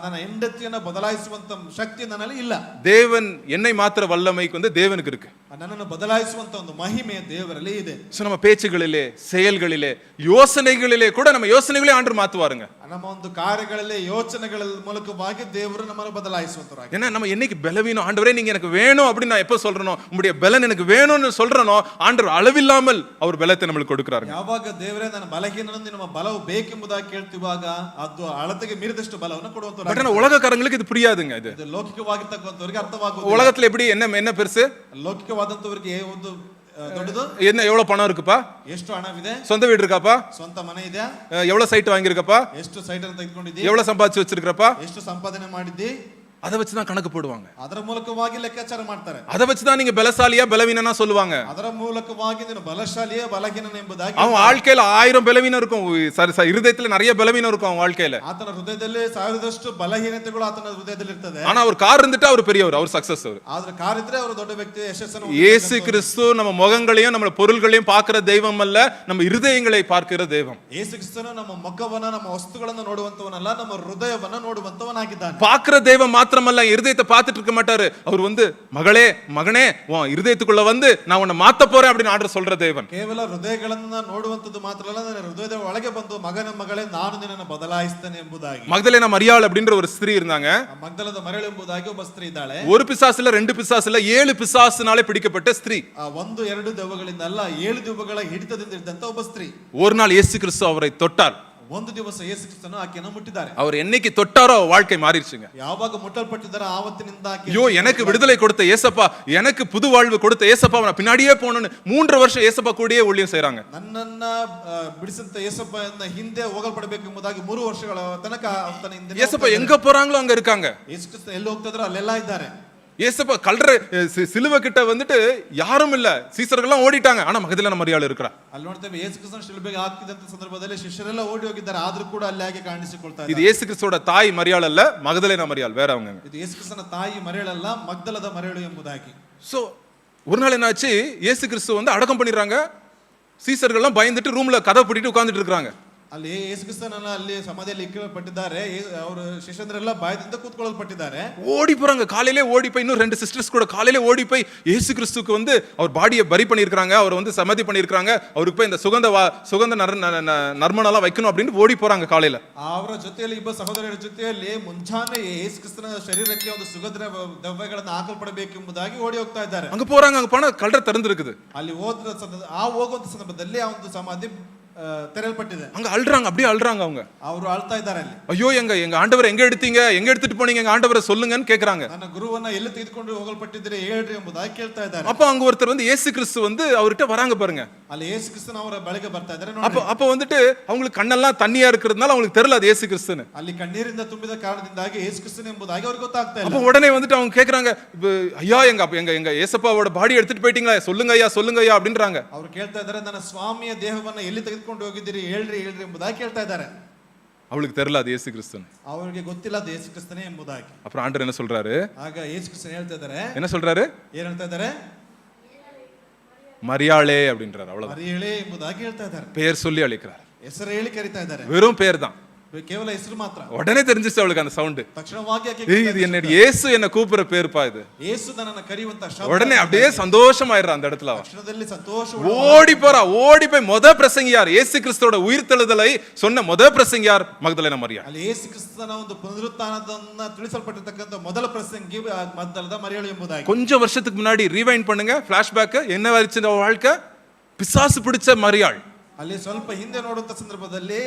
ನನ್ನ ಹೆಂಡತಿಯನ್ನು ಬದಲಾಯಿಸುವಂತ ಶಕ್ತಿ ನನ್ನಲ್ಲಿ ಇಲ್ಲ. தேவன் என்னை மாத்துற வல்லமைக்கு வந்து தேவனுக்கு இருக்கு. ನನ್ನನ್ನು ಬದಲಾಯಿಸುವಂತ ಒಂದು ಮಹಿಮೆ ದೇವರಲ್ಲಿ ಇದೆ. சோ நம்ம பேச்சுகளிலே, செயல்களிலே, யோசனைகளிலே கூட நம்ம யோசனைகளே ஆண்டவர் மாத்துவாருங்க. ನಮ್ಮ ಒಂದು ಕಾರ್ಯಗಳಲ್ಲಿ, ಯೋಚನೆಗಳ ಮೂಲಕವಾಗಿ ದೇವರು ನಮ್ಮನ್ನು ಬದಲಾಯಿಸುವಂತರಾಗಿ. ஏன்னா நம்ம என்னைக்கு பலவீனம், ஆண்டவரே நீங்க எனக்கு வேணும் அப்படின்னு நான் எப்ப சொல்றனோ, உங்களுடைய பலன் எனக்கு வேணும்னு சொல்றனோ, ஆண்டவர் அளவில்லாமல் அவர் பலத்தை நமக்கு கொடுக்கிறாரு. ಯಾವಾಗ ದೇವರೇ ನನ್ನ ಬಲಹೀನನನ್ನು ನಿಮ್ಮ ಬಲವು ಬೇಕೆಂಬುದಾಗಿ ಕೇಳ್ತಿವಾಗ ಅದು ಅಳತೆಗೆ ಮೀರಿದಷ್ಟು ಬಲವನ್ನು ಕೊಡುವಂತ. பட் ஆனா உலகக்காரங்களுக்கு இது புரியாதுங்க. இது ಲೌಕಿಕವಾಗಿರ್ತಕ್ಕಂಥವರಿಗೆ ಅರ್ಥವಾಗುವುದಿಲ್ಲ. உலகத்துல எப்படி என்ன பெருசு, ಲೌಕಿಕವಾದಂತವರಿಗೆ ಒಂದು ದೊಡ್ಡದು, என்ன எவ்வளவு பணம் இருக்குப்பா, ಎಷ್ಟು ಹಣವಿದೆ, சொந்த வீடு இருக்காப்பா, ಸ್ವಂತ ಮನೆ ಇದೆ, எவ்வளவு சைட் வாங்கியிருக்கப்பா, ಎಷ್ಟು ಸೈಟ್ ಅನ್ನು ತೆಗೆದುಕೊಂಡಿದ್ದಿ, எவ்வளவு சம்பாதிச்சு வச்சிருக்கப்பா, ಎಷ್ಟು ಸಂಪಾದನೆ ಮಾಡಿದ್ದಿ, அதை வச்சுதான் கணக்கு போடுவாங்க. ಅದರ ಮೂಲಕವಾಗಿ ಲೆಕ್ಕಾಚಾರ ಮಾಡ್ತಾರೆ. அதை வச்சுதான் நீங்க பலசாலியா பலவீனனா சொல்லுவாங்க. ಅದರ ಮೂಲಕವಾಗಿ ನೀನು ಬಲಶಾಲಿಯೇ ಬಲಹೀನನ ಎಂಬುದಾಗಿ. அவன் வாழ்க்கையில 1000 பலவீனம் இருக்கும், இருதயத்துல நிறைய பலவீனம் இருக்கும் அவன் வாழ்க்கையில. ಆತನ ಹೃದಯದಲ್ಲಿ 1000ದಷ್ಟು ಬಲಹೀನತೆಗಳು ಆತನ ಹೃದಯದಲ್ಲಿ ಇರ್ತದೆ. ஆனா அவர் கார் இருந்துட்டு அவர் பெரியவர், அவர் சக்சஸ். அவர் ಆದ್ರೆ ಕಾರ್ ಇದ್ರೆ ಅವರು ದೊಡ್ಡ ವ್ಯಕ್ತಿ, ಯಶಸ್ಸನ್ನು. இயேசு கிறிஸ்து நம்ம முகங்களையும் நம்ம பொருள்களையும் பார்க்கிற தெய்வம் அல்ல, நம்ம இருதயங்களை பார்க்கிற தெய்வம். ಯೇಸು ಕ್ರಿಸ್ತನು ನಮ್ಮ ಮುಖವನ್ನ, ನಮ್ಮ ವಸ್ತುಗಳನ್ನು ನೋಡುವಂತವನಲ್ಲ, ನಮ್ಮ ಹೃದಯವನ್ನ ನೋಡುವಂತವನಾಗಿದ್ದಾನೆ. பார்க்கிற தெய்வம் மாத்திரமல்ல, இருதயத்தை பார்த்துட்டு இருக்க மாட்டாரு. அவர் வந்து மகளே மகனே உன் இருதயத்துக்குள்ள வந்து நான் உன்னை மாத்த போறேன் அப்படின்னு ஆர்டர் சொல்ற தேவன். ಕೇವಲ ಹೃದಯಗಳನ್ನ ನೋಡುವಂತದ್ದು ಮಾತ್ರ ಅಲ್ಲ, ನನ್ನ ಹೃದಯದ ಒಳಗೆ ಬಂದು ಮಗನ ಮಗಳೇ ನಾನು ನಿನ್ನನ್ನು ಬದಲಾಯಿಸ್ತೇನೆ ಎಂಬುದಾಗಿ. மகதலேனா மரியாள் அப்படின்ற ஒரு ஸ்திரீ இருந்தாங்க. ಮಗ್ದಲದ ಮರಳು ಎಂಬುದಾಗಿ ಒಬ್ಬ ಸ್ತ್ರೀ ಇದ್ದಾಳೆ. ஒரு பிசாசுல 2 பிசாசுல 7 பிசாசுனாலே பிடிக்கப்பட்ட ஸ்திரீ. 1-2 ದೆವ್ವಗಳಿಂದ ಅಲ್ಲ, 7 ದೆವ್ವಗಳ ಹಿಡಿತದಿಂದ ಇದ್ದಂತ ಒಬ್ಬ ಸ್ತ್ರೀ. ஒரு நாள் இயேசு கிறிஸ்து அவரை தொட்டார். ಒಂದು ದಿವಸ ಯೇಸು ಕ್ರಿಸ್ತನು ಆಕೆಯನ್ನು ಮುಟ್ಟಿದ್ದಾರೆ. அவர் என்னைக்கு தொட்டாரோ வாழ்க்கை மாறிடுச்சுங்க. ಯಾವಾಗ ಮುಟ್ಟಲ್ಪಟ್ಟಿದ್ದಾರೋ ಆವತ್ತಿನಿಂದ ಆಕೆ, ஐயோ எனக்கு விடுதலை கொடுத்த ஏசப்பா, எனக்கு புது வாழ்வு கொடுத்த ஏசப்பா, நான் பின்னாடியே போனேன்னு 3 வருஷம் ஏசப்பா கூடயே ஊழியம் செய்றாங்க. ನನ್ನನ್ನ ಬಿಡಿಸಂತ ಯೇಸಪ್ಪನ ಹಿಂದೆ ಹೋಗಲ್ಪಡಬೇಕು ಎಂಬುದಾಗಿ 3 ವರ್ಷಗಳ ತನಕ ಆತನ ಹಿಂದೆ. ஏசப்பா எங்க போறாங்களோ அங்க இருக்காங்க. ಯೇಸು ಕ್ರಿಸ್ತ ಎಲ್ಲಿ ಹೋಗ್ತಿದ್ರು ಅಲ್ಲೆಲ್ಲ ಇದ್ದಾರೆ. ஏசப்பா கல்ற சிலுவை கிட்ட வந்துட்டு யாரும் இல்ல, சீசர்கள்லாம் ஓடிட்டாங்க. ஆனா மகதலேனா மரியாள் இருக்கறா. ಅಲ್ಲಿ ನೋಡ್ತೇವೆ ಯೇಸು ಕ್ರಿಸ್ತನ ಶಿಲುಬೆಗೆ ಹಾಕಿದಂತ ಸಂದರ್ಭದಲ್ಲಿ ಶಿಷ್ಯರೆಲ್ಲ ಓಡಿ ಹೋಗಿದ್ದಾರೆ, ಆದ್ರೂ ಕೂಡ ಅಲ್ಲಿ ಹಾಗೆ ಕಾಣಿಸಿಕೊಳ್ತಾ இது இயேசு கிறிஸ்துவோட தாய் மரியாள் அல்ல, மகதலேனா மரியாள் வேற அவங்க. ಇದು ಯೇಸು ಕ್ರಿಸ್ತನ ತಾಯಿ ಮರಿಯಳಲ್ಲ, ಮಗ್ದಲದ ಮರಿಯಳು ಎಂಬುದಾಗಿ. சோ ஒரு நாள் என்னாச்சு, இயேசு கிறிஸ்து வந்து அடக்கம் பண்ணிடுறாங்க. சீசர்கள்லாம் பயந்துட்டு ரூம்ல கதவை பூட்டிட்டு உட்கார்ந்துட்டு இருக்காங்க. ಅಲ್ಲಿ ಯೇಸು ಕ್ರಿಸ್ತನನ್ನ ಅಲ್ಲಿ ಸಮಾಧಿಯಲ್ಲಿ ಇಕ್ಕಲ್ಪಟ್ಟಿದ್ದಾರೆ. ಅವರು ಶಿಷ್ಯರೆಲ್ಲ ಭಯದಿಂದ ಕೂತ್ಕೊಳ್ಳಲ್ಪಟ್ಟಿದ್ದಾರೆ. ஓடி போறாங்க, காலையிலே ஓடி போய் இன்னும் 2 சிஸ்டர்ஸ் கூட காலையிலே ஓடி போய் இயேசு கிறிஸ்துக்கு வந்து அவர் பாடியை பரி பண்ணியிருக்காங்க, அவர் வந்து சமாதி பண்ணியிருக்காங்க, அவருக்கு போய் இந்த சுகந்த நறுமணம்லாம் வைக்கணும் அப்படின்னு ஓடி போறாங்க காலையில. ಅವರ ಜೊತೆಯಲ್ಲಿ ಇಬ್ಬರು ಸಹೋದರರ ಜೊತೆಯಲ್ಲಿ ಮುಂಜಾನೆ ಯೇಸು ಕ್ರಿಸ್ತನ ಶರೀರಕ್ಕೆ ಒಂದು ಸುಗಂಧ ದ್ರವ್ಯಗಳನ್ನು ಹಾಕಲ್ಪಡಬೇಕೆಂಬುದಾಗಿ ಓಡಿ ಹೋಗ್ತಾ ಇದ್ದಾರೆ. அங்க போறாங்க, அங்க போனா கல்ற திறந்து இருக்குது. ಅಲ್ಲಿ ಹೋಗುವಂತ ಸಂದರ್ಭದಲ್ಲಿ ಆ ಒಂದು ಸಮಾಧಿ ತೆರೆಯಲ್ಪಟ್ಟಿದೆ. அங்க அழுறாங்க, அப்படியே அழுறாங்க அவங்க. ಅವರು ಅಳ್ತಾ ಇದ್ದಾರೆ ಅಲ್ಲಿ. ஐயோ எங்க ஆண்டவரை எங்க எடுத்தீங்க, எங்க எடுத்துட்டு போனீங்க, எங்க ஆண்டவரை சொல்லுங்கன்னு கேக்குறாங்க. ನನ್ನ ಗುರುವನ್ನ ಎಲ್ಲಿ ತೆಗೆದುಕೊಂಡು ಹೋಗಲ್ಪಟ್ಟಿದ್ದೀರಿ ಹೇಳ್ರಿ ಎಂಬುದಾಗಿ ಕೇಳ್ತಾ ಇದ್ದಾರೆ. அப்ப அங்க ஒருத்தர் வந்து இயேசு கிறிஸ்து வந்து அவர்கிட்ட வராங்க பாருங்க. ಅಲ್ಲಿ ಯೇಸು ಕ್ರಿಸ್ತನ ಅವರ ಬಳಿಗೆ ಬರ್ತಾ ಇದ್ದಾರೆ. அப்ப வந்துட்டு அவங்களுக்கு கண்ணெல்லாம் தண்ணியா இருக்கிறதுனால அவங்களுக்கு தெரியல அது இயேசு கிறிஸ்துன்னு. ಅಲ್ಲಿ ಕಣ್ಣೀರಿಂದ ತುಂಬಿದ ಕಾರಣದಿಂದಾಗಿ ಯೇಸು ಕ್ರಿಸ್ತನ ಎಂಬುದಾಗಿ ಅವ್ರಿಗೆ ಗೊತ್ತಾಗ್ತಾ ಇಲ್ಲ. அப்ப உடனே வந்துட்டு அவங்க கேக்குறாங்க, ஐயா எங்க ஏசப்பாவோட பாடி எடுத்துட்டு போயிட்டீங்களா, சொல்லுங்க ஐயா அப்படின்றாங்க. ಅವರು ಕೇಳ್ತಾ ಇದ್ದಾರೆ, ನನ್ನ ಸ್ವಾಮಿಯ ದೇಹವನ್ನ ಎಲ್ಲಿ ತೆಗೆದುಕೊಂಡು ಹೋಗಿದ್ದೀರಿ ಹೇಳ್ರಿ ಎಂಬುದಾಗಿ ಕೇಳ್ತಾ ಇದ್ದಾರೆ. அவளுக்கு தெரியல அது இயேசு கிறிஸ்துன்னு. ಅವರಿಗೆ ಗೊತ್ತಿಲ್ಲ ಅದು ಯೇಸು ಕ್ರಿಸ್ತನೇ ಎಂಬುದಾಗಿ. அப்புறம் ஆண்டவர் என்ன சொல்றாரு, ಆಗ ಯೇಸು ಕ್ರಿಸ್ತನು ಹೇಳ್ತಾ ಇದ್ದಾರೆ, என்ன சொல்றாரு, ಏನ್ ಹೇಳ್ತಾ ಇದ್ದಾರೆ, மரியாளே அப்படின்றாரு. அவ்வளவுதான், ಮರಿಯಳೇ ಎಂಬುದಾಗಿ ಹೇಳ್ತಾ ಇದ್ದಾರೆ. பெயர் சொல்லி அழைக்கிறார். ಹೆಸರು ಹೇಳಿ ಕರೀತಾ ಇದ್ದಾರೆ. வெறும் பேர் தான், ಕೇವಲ ಹೆಸರು ಮಾತ್ರ. உடனே தெரிஞ்சிச்சு அவளுக்கு அந்த சவுண்ட். ತಕ್ಷಣವಾಗಿ இது என்ன இயேசு என்ன கூப்பிடுற பேர்ப்பா இது. ಯೇಸು ನನ್ನನ್ನು ಕರೆಯುವಂತ ಶಬ್ದ. உடனே அப்படியே சந்தோஷமாயிடுறா அந்த இடத்துல. ತಕ್ಷಣದಲ್ಲಿ ಸಂತೋಷ ஓடி போய் முத பிரசங்கி யார், இயேசு கிறிஸ்துவோட உயிர்த்தெழுதலை சொன்ன முத பிரசங்கி யார், மகதலேனா மரியாள். ಅಲ್ಲಿ ಯೇಸು ಕ್ರಿಸ್ತನ ಒಂದು ಪುನರುತ್ಥಾನದನ್ನ ತಿಳಿಸಲ್ಪಟ್ಟಿರ್ತಕ್ಕಂಥ ಮೊದಲ ಪ್ರಸಂಗಿ ಮಗ್ದಲದ ಮರಿಯಳು ಎಂಬುದಾಗಿ. கொஞ்சம் வருஷத்துக்கு முன்னாடி ரீவைண்ட் பண்ணுங்க, ஃபிளாஷ்பேக் என்ன வரைச்சு வாழ்க்கை, பிசாசு பிடிச்ச மரியாள். ಅಲ್ಲಿ ಸ್ವಲ್ಪ ಹಿಂದೆ ನೋಡುವಂತ ಸಂದರ್ಭದಲ್ಲಿ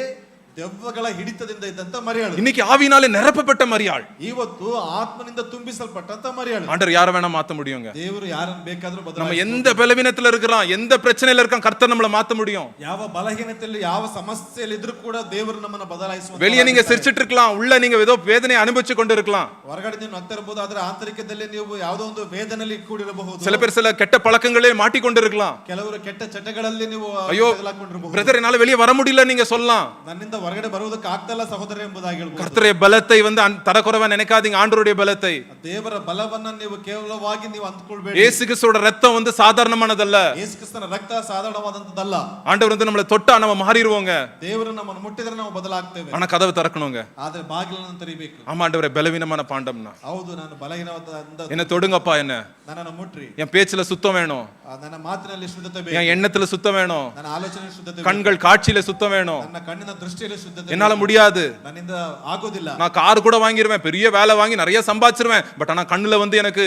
ದೆವ್ವಗಳ ಹಿಡಿತದಿಂದ ಇದ್ದಂತ ಮರಿಯಳು, இன்னைக்கு ஆவியினாலே நிரப்பப்பட்ட மரியாள். ಇವತ್ತು ಆತ್ಮನಿಂದ ತುಂಬಿಸಲ್ಪಟ್ಟಂತ ಮರಿಯಳು. ஆண்டவர் யாரை வேணா மாத்த முடியுங்க. ದೇವರು ಯಾರನ್ನು ಬೇಕಾದ್ರೂ நம்ம ಬದಲಾಯಿಸಬಹುದು. எந்த பலவீனத்துல இருக்கிறோம், எந்த பிரச்சனையில இருக்கோம், கர்த்தர் நம்மள மாத்த முடியும். ಯಾವ ಬಲಹೀನತೆಯಲ್ಲಿ ಯಾವ ಸಮಸ್ಯೆಯಲ್ಲಿ ಇದ್ರೂ ಕೂಡ ದೇವರು ನಮ್ಮನ್ನ ಬದಲಾಯಿಸುವ. வெளியே நீங்க சிரிச்சிட்டு இருக்கலாம், உள்ள நீங்க ஏதோ வேதனை அனுபவிச்சு கொண்டு இருக்கலாம். ಹೊರಗಡೆ ನೀವು ನಗ್ತಾ ಇರಬಹುದು, ಆದ್ರೆ ಆಂತರಿಕದಲ್ಲಿ ನೀವು ಯಾವುದೋ ಒಂದು ವೇದನೆಯಲ್ಲಿ ಕೂಡಿರಬಹುದು. சில பேர் சில கெட்ட பழக்கங்களே மாட்டிக்கொண்டு இருக்கலாம். ಕೆಲವರು ಕೆಟ್ಟ ಚಟಗಳಲ್ಲಿ ನೀವು ஐயோ ಬದಲಾಕೊಂಡಿರಬಹುದು. பிரதர் என்னால வெளியே வர முடியல நீங்க சொல்லலாம். ನನ್ನಿಂದ ಹೊರಗಡೆ ಬರುವುದಕ್ಕೆ ಆಗ್ತಲ್ಲ ಸಹೋದರ ಎಂಬುದಾಗಿ ಹೇಳ್ಬಹುದು. கர்த்தருடைய பலத்தை வந்து தரக்குறைவா நினைக்காதீங்க, ஆண்டவருடைய பலத்தை. ದೇವರ ಬಲವನ್ನ ನೀವು ಕೇವಲವಾಗಿ ನೀವು ಅಂದುಕೊಳ್ಳಬೇಡಿ. இயேசு கிறிஸ்துவோட ரத்தம் வந்து சாதாரணமானதல்ல. ಯೇಸು ಕ್ರಿಸ್ತನ ರಕ್ತ ಸಾಧಾರಣವಾದಂತದಲ್ಲ. ஆண்டவர் வந்து நம்மள தொட்டா நம்ம மாறிடுவோங்க. ದೇವರು ನಮ್ಮನ್ನು ಮುಟ್ಟಿದ್ರೆ ನಾವು ಬದಲಾಗ್ತೇವೆ. ஆனா கதவை திறக்கணுங்க. ಆದ್ರೆ ಬಾಗಿಲನ್ನು ತೆರಿಬೇಕು. ஆமா ஆண்டவரே, பலவீனமான பாண்டம்னா ಹೌದು, ನಾನು ಬಲಹೀನವಾದ என்ன தொடுங்கப்பா, என்ன ನನ್ನನ್ನು ಮುಟ್ರಿ. என் பேச்சுல சுத்தம் வேணும், ನನ್ನ ಮಾತಿನಲ್ಲಿ ಶುದ್ಧತೆ என் ಬೇಕು. எண்ணத்துல சுத்தம் வேணும், ನನ್ನ ಆಲೋಚನೆ ಶುದ್ಧತೆ ಬೇಕು. கண்கள் காட்சியில சுத்தம் வேணும். ನನ್ನ ಕಣ್ಣಿನ ದೃಷ್ಟಿಯಲ್ಲಿ ಶುದ್ಧತೆ என்னால ಬೇಕು. முடியாது, ನನ್ನಿಂದ ಆಗೋದಿಲ್ಲ. நான் கார் கூட வாங்கிடுவேன், பெரிய வேலை வாங்கி நிறைய சம்பாதிச்சிருவேன், பட் ஆனா கண்ணுல வந்து எனக்கு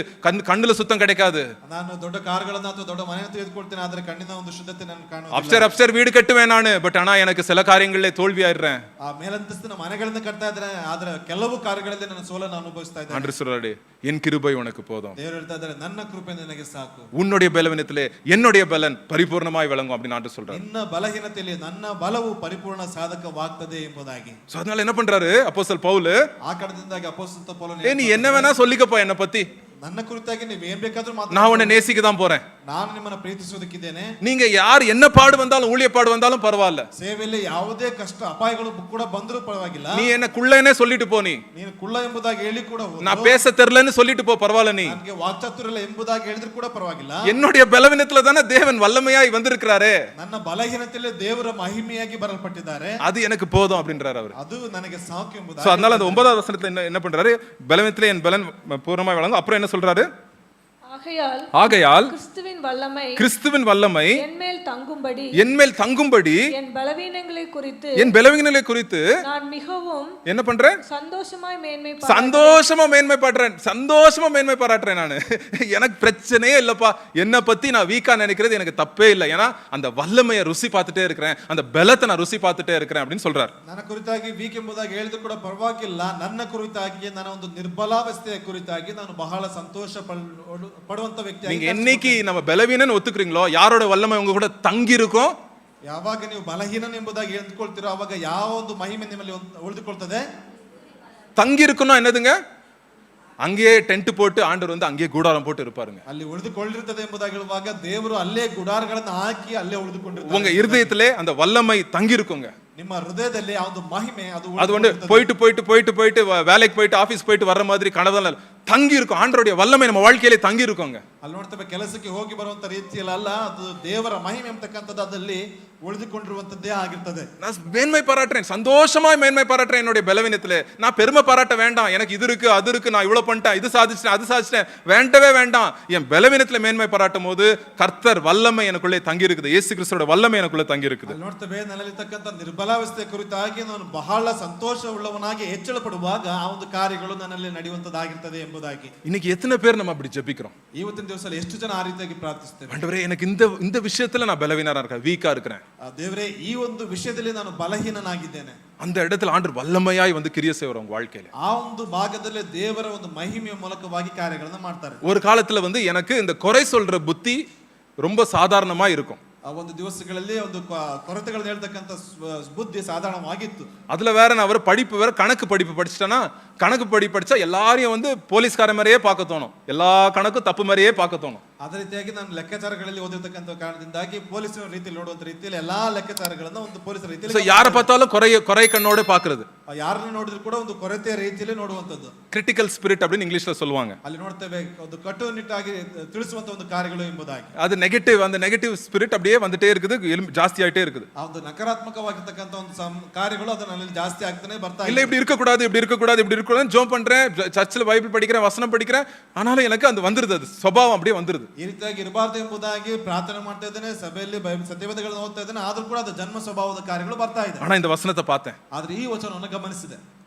கண்ணுல சுத்தம் கிடைக்காது. ನಾನು ದೊಡ್ಡ ಕಾರುಗಳನ್ನ ಅಥವಾ ದೊಡ್ಡ ಮನೆಯನ್ನು ತೆಗೆದುಕೊಳ್ತೇನೆ, ಆದ್ರೆ ಕಣ್ಣಿನ ಒಂದು ಶುದ್ಧತೆ ನಾನು ಕಾಣುವುದಿಲ್ಲ. அப்ஸ்டர் வீடு கட்டுவேன் நானு, பட் ஆனா எனக்கு சில காரியங்களே தோல்வி ஆயிடுறேன். ಆ ಮೇಲಂತಸ್ತಿನ ಮನೆಗಳನ್ನ ಕಟ್ತಾ ಇದ್ರೆ, ಆದ್ರೆ ಕೆಲವು ಕಾರ್ಯಗಳಲ್ಲಿ ನನ್ನ ಸೋಲನ್ನು ಅನುಭವಿಸ್ತಾ ಇದ್ದೇನೆ. ஆண்டவர் சொல்றாரு, என் கிருபை உனக்கு போதும். ದೇವರು ಹೇಳ್ತಾ ಇದ್ದಾರೆ, ನನ್ನ ಕೃಪೆ ನನಗೆ ಸಾಕು. உன்னுடைய பலவீனத்திலே என்னுடைய பலன் பரிபூர்ணமாய் விளங்கும் அப்படின்னு ஆண்டு சொல்றாரு. ನಿನ್ನ ಬಲಹೀನತೆಯಲ್ಲಿ ನನ್ನ ಬಲವು ಪರಿಪೂರ್ಣ ಸಾಧಕವಾಗ್ತದೆ ಎಂಬುದಾಗಿ. சோ அதனால என்ன பண்றாரு அப்போஸ்தலன் பவுல், ಆ ಕಡೆದಿಂದಾಗಿ ಅಪೊಸ್ತಲ ಪೌಲನು, நீ என்ன வேணா சொல்லிக்கப்பா என்ன பத்தி, ನನ್ನ ಕುರಿತಾಗಿ ನೀವು ಏನ್ ಬೇಕಾದ್ರೂ நான் உன்னை நேசிக்க தான் போறேன், ನಾನು ನಿಮ್ಮನ್ನ ಪ್ರೀತಿಸುವುದಕ್ಕಿದ್ದೇನೆ, நீங்க யார் என்ன பாடு வந்தாலும் ஊழிய பாடு வந்தாலும் பரவாயில்ல, ಸೇವೆಯಲ್ಲಿ ಯಾವುದೇ ಕಷ್ಟ ಅಪಾಯಗಳು ಕೂಡ ಬಂದರೂ ಪರವಾಗಿಲ್ಲ, நீ என்ன குள்ளேனே சொல்லிட்டு போ, ನೀನು ಕುಳ್ಳ ಎಂಬುದಾಗಿ ಹೇಳಿ ಕೂಡ ಹೋಗು, நான் பேச தெரியலன்னு சொல்லிட்டு போ பரவாயில்ல, நீ ನನಗೆ ವಾಕ್ಚಾತುರ್ಯ ಎಂಬುದಾಗಿ ಹೇಳಿದ್ರು ಕೂಡ ಪರವಾಗಿಲ್ಲ, என்னுடைய பலவீனத்துல தானே தேவன் வல்லமையாய் வந்திருக்கிறாரே, ನನ್ನ ಬಲಹೀನತೆಯಲ್ಲಿ ದೇವರ ಮಹಿಮೆಯಾಗಿ ಬರಲ್ಪಟ್ಟಿದ್ದಾರೆ, அது எனக்கு போதும் அப்படின்றாரு அவர். ಅದು ನನಗೆ ಸಾಕು சோ ಎಂಬುದಾಗಿ. அதனால அந்த 9வது வசனத்துல என்ன பண்றாரு, பலவீனத்திலே என் பலன் பூர்ணமாய் விளங்கும். அப்புறம் என்ன சொல்றாரு, ஆகையால் கிறிஸ்துவின் வல்லமை என்மேல் தங்கும்படி என் பலவீனங்களை குறித்து நான் மிகவும் என்ன பண்றேன், சந்தோஷமா மேன்மை பாராட்டுறேன். நான் எனக்கு பிரச்சனையே இல்லப்பா, என்ன பத்தி நான் வீக்கா நினைக்கிறது எனக்கு தப்பே இல்லை, ஏன்னா அந்த வல்லமையை ருசி பார்த்துட்டே இருக்கிறேன், அந்த பலத்தை நான் ருசி பார்த்துட்டே இருக்கிறேன் அப்படின்னு சொல்றாரு. ನನ್ನ ಕುರಿತಾಗಿ ವೀಕ್ ಎಂಬುದಾಗಿ ಹೇಳಿದ್ರು ಕೂಡ ಪರವಾಗಿಲ್ಲ, ನನ್ನ ಕುರಿತಾಗಿ ನನ್ನ ಒಂದು ನಿರ್ಬಲಾವಸ್ಥೆಯ ಕುರಿತಾಗಿ ನಾನು ಬಹಳ ಸಂತೋಷ ಪಡುವಂತ ವ್ಯಕ್ತಿ. நீங்க என்னைக்கு நம்ம பலவீனன்னு ஒத்துக்கிறீங்களோ யாரோட வல்லமை உங்க கூட தங்கி இருக்கும், ಯಾವಾಗ ನೀವು ಬಲಹೀನ ಎಂಬುದಾಗಿ ಹೇಳ್ಕೊಳ್ತೀರೋ ಅವಾಗ ಯಾವ ಒಂದು ಮಹಿಮೆ ನಿಮ್ಮಲ್ಲಿ ಉಳಿದುಕೊಳ್ತದೆ. தங்கி இருக்குன்னா என்னதுங்க, அங்கேயே டென்ட் போட்டு ஆண்டவர் வந்து அங்கேயே கூடாரம் போட்டு இருப்பாருங்க. ಅಲ್ಲಿ ಉಳಿದುಕೊಳ್ಳಿರುತ್ತದೆ ಎಂಬುದಾಗಿ ಹೇಳುವಾಗ ದೇವರು ಅಲ್ಲೇ ಗುಡಾರಗಳನ್ನು ಹಾಕಿ ಅಲ್ಲೇ ಉಳಿದುಕೊಂಡಿರ್ತಾರೆ. உங்க இருதயத்திலே அந்த வல்லமை தங்கி இருக்குங்க. ನಿಮ್ಮ ಹೃದಯದಲ್ಲಿ ಆ ಒಂದು ಮಹಿಮೆ அது வந்து போயிட்டு வேலைக்கு போயிட்டு ஆபீஸ் போயிட்டு வர்ற மாதிரி கனவுல தங்கி இருக்கும். ஆண்டவருடைய வல்லமை நம்ம வாழ்க்கையிலே தங்கி இருக்குங்க. ಅಲ್ಲಿ ನೋಡ್ತೇವೆ ಕೆಲಸಕ್ಕೆ ಹೋಗಿ ಬರುವಂತ ರೀತಿಯಲ್ಲಿ ಅಲ್ಲ, ಅದು ದೇವರ ಮಹಿಮೆ ಅಂತಕ್ಕಂಥದ್ದು ಅದಲ್ಲಿ ಉಳಿದುಕೊಂಡಿರುವಂತದ್ದೇ ಆಗಿರ್ತದೆ. நான் மேன்மை பாராட்டுறேன், சந்தோஷமாய் மேன்மை பாராட்டுறேன் என்னுடைய பலவீனத்திலே. நான் பெருமை பாராட்ட வேண்டாம், எனக்கு இது இருக்கு அது இருக்கு, நான் இவ்வளவு பண்ணிட்டேன், இது சாதிச்சிட்டேன் அது சாதிச்சிட்டேன், வேண்டவே வேண்டாம். என் பலவீனத்திலே மேன்மை பாராட்டும் போது கர்த்தர் வல்லமை எனக்குள்ளே தங்கி இருக்குது, இயேசு கிறிஸ்துவோட வல்லமை எனக்குள்ளே தங்கி இருக்குது. ನೋಡ್ತೇವೆ ನನ್ನಲ್ಲಿರ್ತಕ್ಕಂಥ ನಿರ್ಬಲಾವಸ್ಥೆ ಕುರಿತಾಗಿ ನಾನು ಬಹಳ ಸಂತೋಷ ಉಳ್ಳವನಾಗಿ ಹೆಚ್ಚಳ ಪಡುವಾಗ ಆ ಒಂದು ಕಾರ್ಯಗಳು ನನ್ನಲ್ಲಿ ನಡೆಯುವಂತದ್ದಾಗಿರ್ತದೆ ಎಂಬುದಾಗಿ. இன்னைக்கு எத்தனை பேர் நம்ம அப்படி ஜெபிக்கிறோம்? ಇವತ್ತಿನ ದಿವಸದಲ್ಲಿ ಎಷ್ಟು ಜನ ಆ ರೀತಿಯಾಗಿ ಪ್ರಾರ್ಥಿಸ್ತೇವೆ, ஆண்டவரே எனக்கு இந்த விஷயத்துல நான் பலவீனரா இருக்கேன், வீக்கா இருக்கிறேன், ದೇವರೇ ಈ ಒಂದು ವಿಷಯದಲ್ಲಿ ನಾನು ಬಲಹೀನನಾಗಿದ್ದೇನೆ. அந்த இடத்துல ஆண்டவர் வல்லமையாய் வந்து கிரியை செய்வார் உங்க வாழ்க்கையில. ಆ ಒಂದು ಭಾಗದಲ್ಲಿ ದೇವರ ಒಂದು ಮಹಿಮೆಯ ಮೂಲಕವಾಗಿ ಕಾರ್ಯಗಳನ್ನು ಮಾಡ್ತಾರೆ. ஒரு காலத்துல வந்து எனக்கு இந்த குறை சொல்ற புத்தி ரொம்ப சாதாரணமா இருக்கும். ಆ ಒಂದು ದಿವಸಗಳಲ್ಲಿ ಒಂದು ಕೊರತೆಗಳನ್ನು ಹೇಳ್ತಕ್ಕಂಥ ಬುದ್ಧಿ ಸಾಧಾರಣವಾಗಿತ್ತು. அதுல வேற நான் ஒரு படிப்பு வேற கணக்கு படிப்பு படிச்சிட்டேன்னா, கணக்கு படிச்சா எல்லாரையும் வந்து போலீஸ்கார மாதிரியே பார்க்க தோணும், எல்லா கணக்கும் தப்பு மாதிரியே பார்க்க தோணும். ಅದೇ ರೀತಿಯಾಗಿ ನಾನು ಲೆಕ್ಕಾಚಾರಗಳಲ್ಲಿ ಓದಿರ್ತಕ್ಕಂಥ ಕಾರಣದಿಂದಾಗಿ ಪೊಲೀಸರ ರೀತಿಯಲ್ಲಿ ನೋಡುವಂತ ರೀತಿಯಲ್ಲಿ ಎಲ್ಲಾ ಲೆಕ್ಕಾಚಾರಗಳನ್ನ ಒಂದು ಪೊಲೀಸರ ರೀತಿಯಲ್ಲಿ யாரை பார்த்தாலும் குறை கண்ணோட பாக்குறது, ಯಾರನ್ನ ನೋಡಿದ್ರು ಕೂಡ ಒಂದು ಕೊರತೆಯ ರೀತಿಯಲ್ಲಿ ನೋಡುವಂತದ್ದು, கிரிட்டிக்கல் ஸ்பிரிட் அப்படின்னு இங்கிலீஷ்ல சொல்லுவாங்க. ಅಲ್ಲಿ ನೋಡ್ತೇವೆ ಒಂದು ಕಟ್ಟುನಿಟ್ಟಾಗಿ ತಿಳಿಸುವಂತ ಒಂದು ಕಾರ್ಯಗಳು ಎಂಬುದಾಗಿ. அது அந்த நெகட்டிவ் ஸ்பிரிட் அப்படியே வந்துட்டே இருக்குது, ಜಾಸ್ತಿ ஆயிட்டே இருக்குது. ಆ ಒಂದು ನಕಾರಾತ್ಮಕವಾಗಿರ್ತಕ್ಕಂಥ ಒಂದು ಕಾರ್ಯಗಳು ಅದರಲ್ಲಿ ಜಾಸ್ತಿ ಆಗ್ತಾನೆ ಬರ್ತಾ இல்ல இப்படி இருக்க கூடாது ஜோம் பண்றேன், சர்ச்சில் பைபிள் படிக்கிறேன், வசனம் படிக்கிறேன், ஆனாலும் எனக்கு அது வந்துருது, அது சுபாவம் அப்படியே வந்துருது. ಈ ರೀತಿಯಾಗಿ ಇರಬಾರ್ದು ಎಂಬುದಾಗಿ ಪ್ರಾರ್ಥನೆ ಮಾಡ್ತಾ ಇದ್ದೇನೆ, ಸಭೆಯಲ್ಲಿ ಸತ್ಯವೇದಗಳನ್ನು ಓದ್ತಾ ಇದ್ದೇನೆ, ಆದ್ರೂ ಕೂಡ ಅದು ಜನ್ಮ ಸ್ವಭಾವದ ಕಾರ್ಯಗಳು ಬರ್ತಾ ಇದೆ. ஆனா இந்த வசனத்தை பார்த்தேன், ಆದ್ರೆ ಈ ವಚನವನ್ನು ಗಮನಿಸಿದೆ.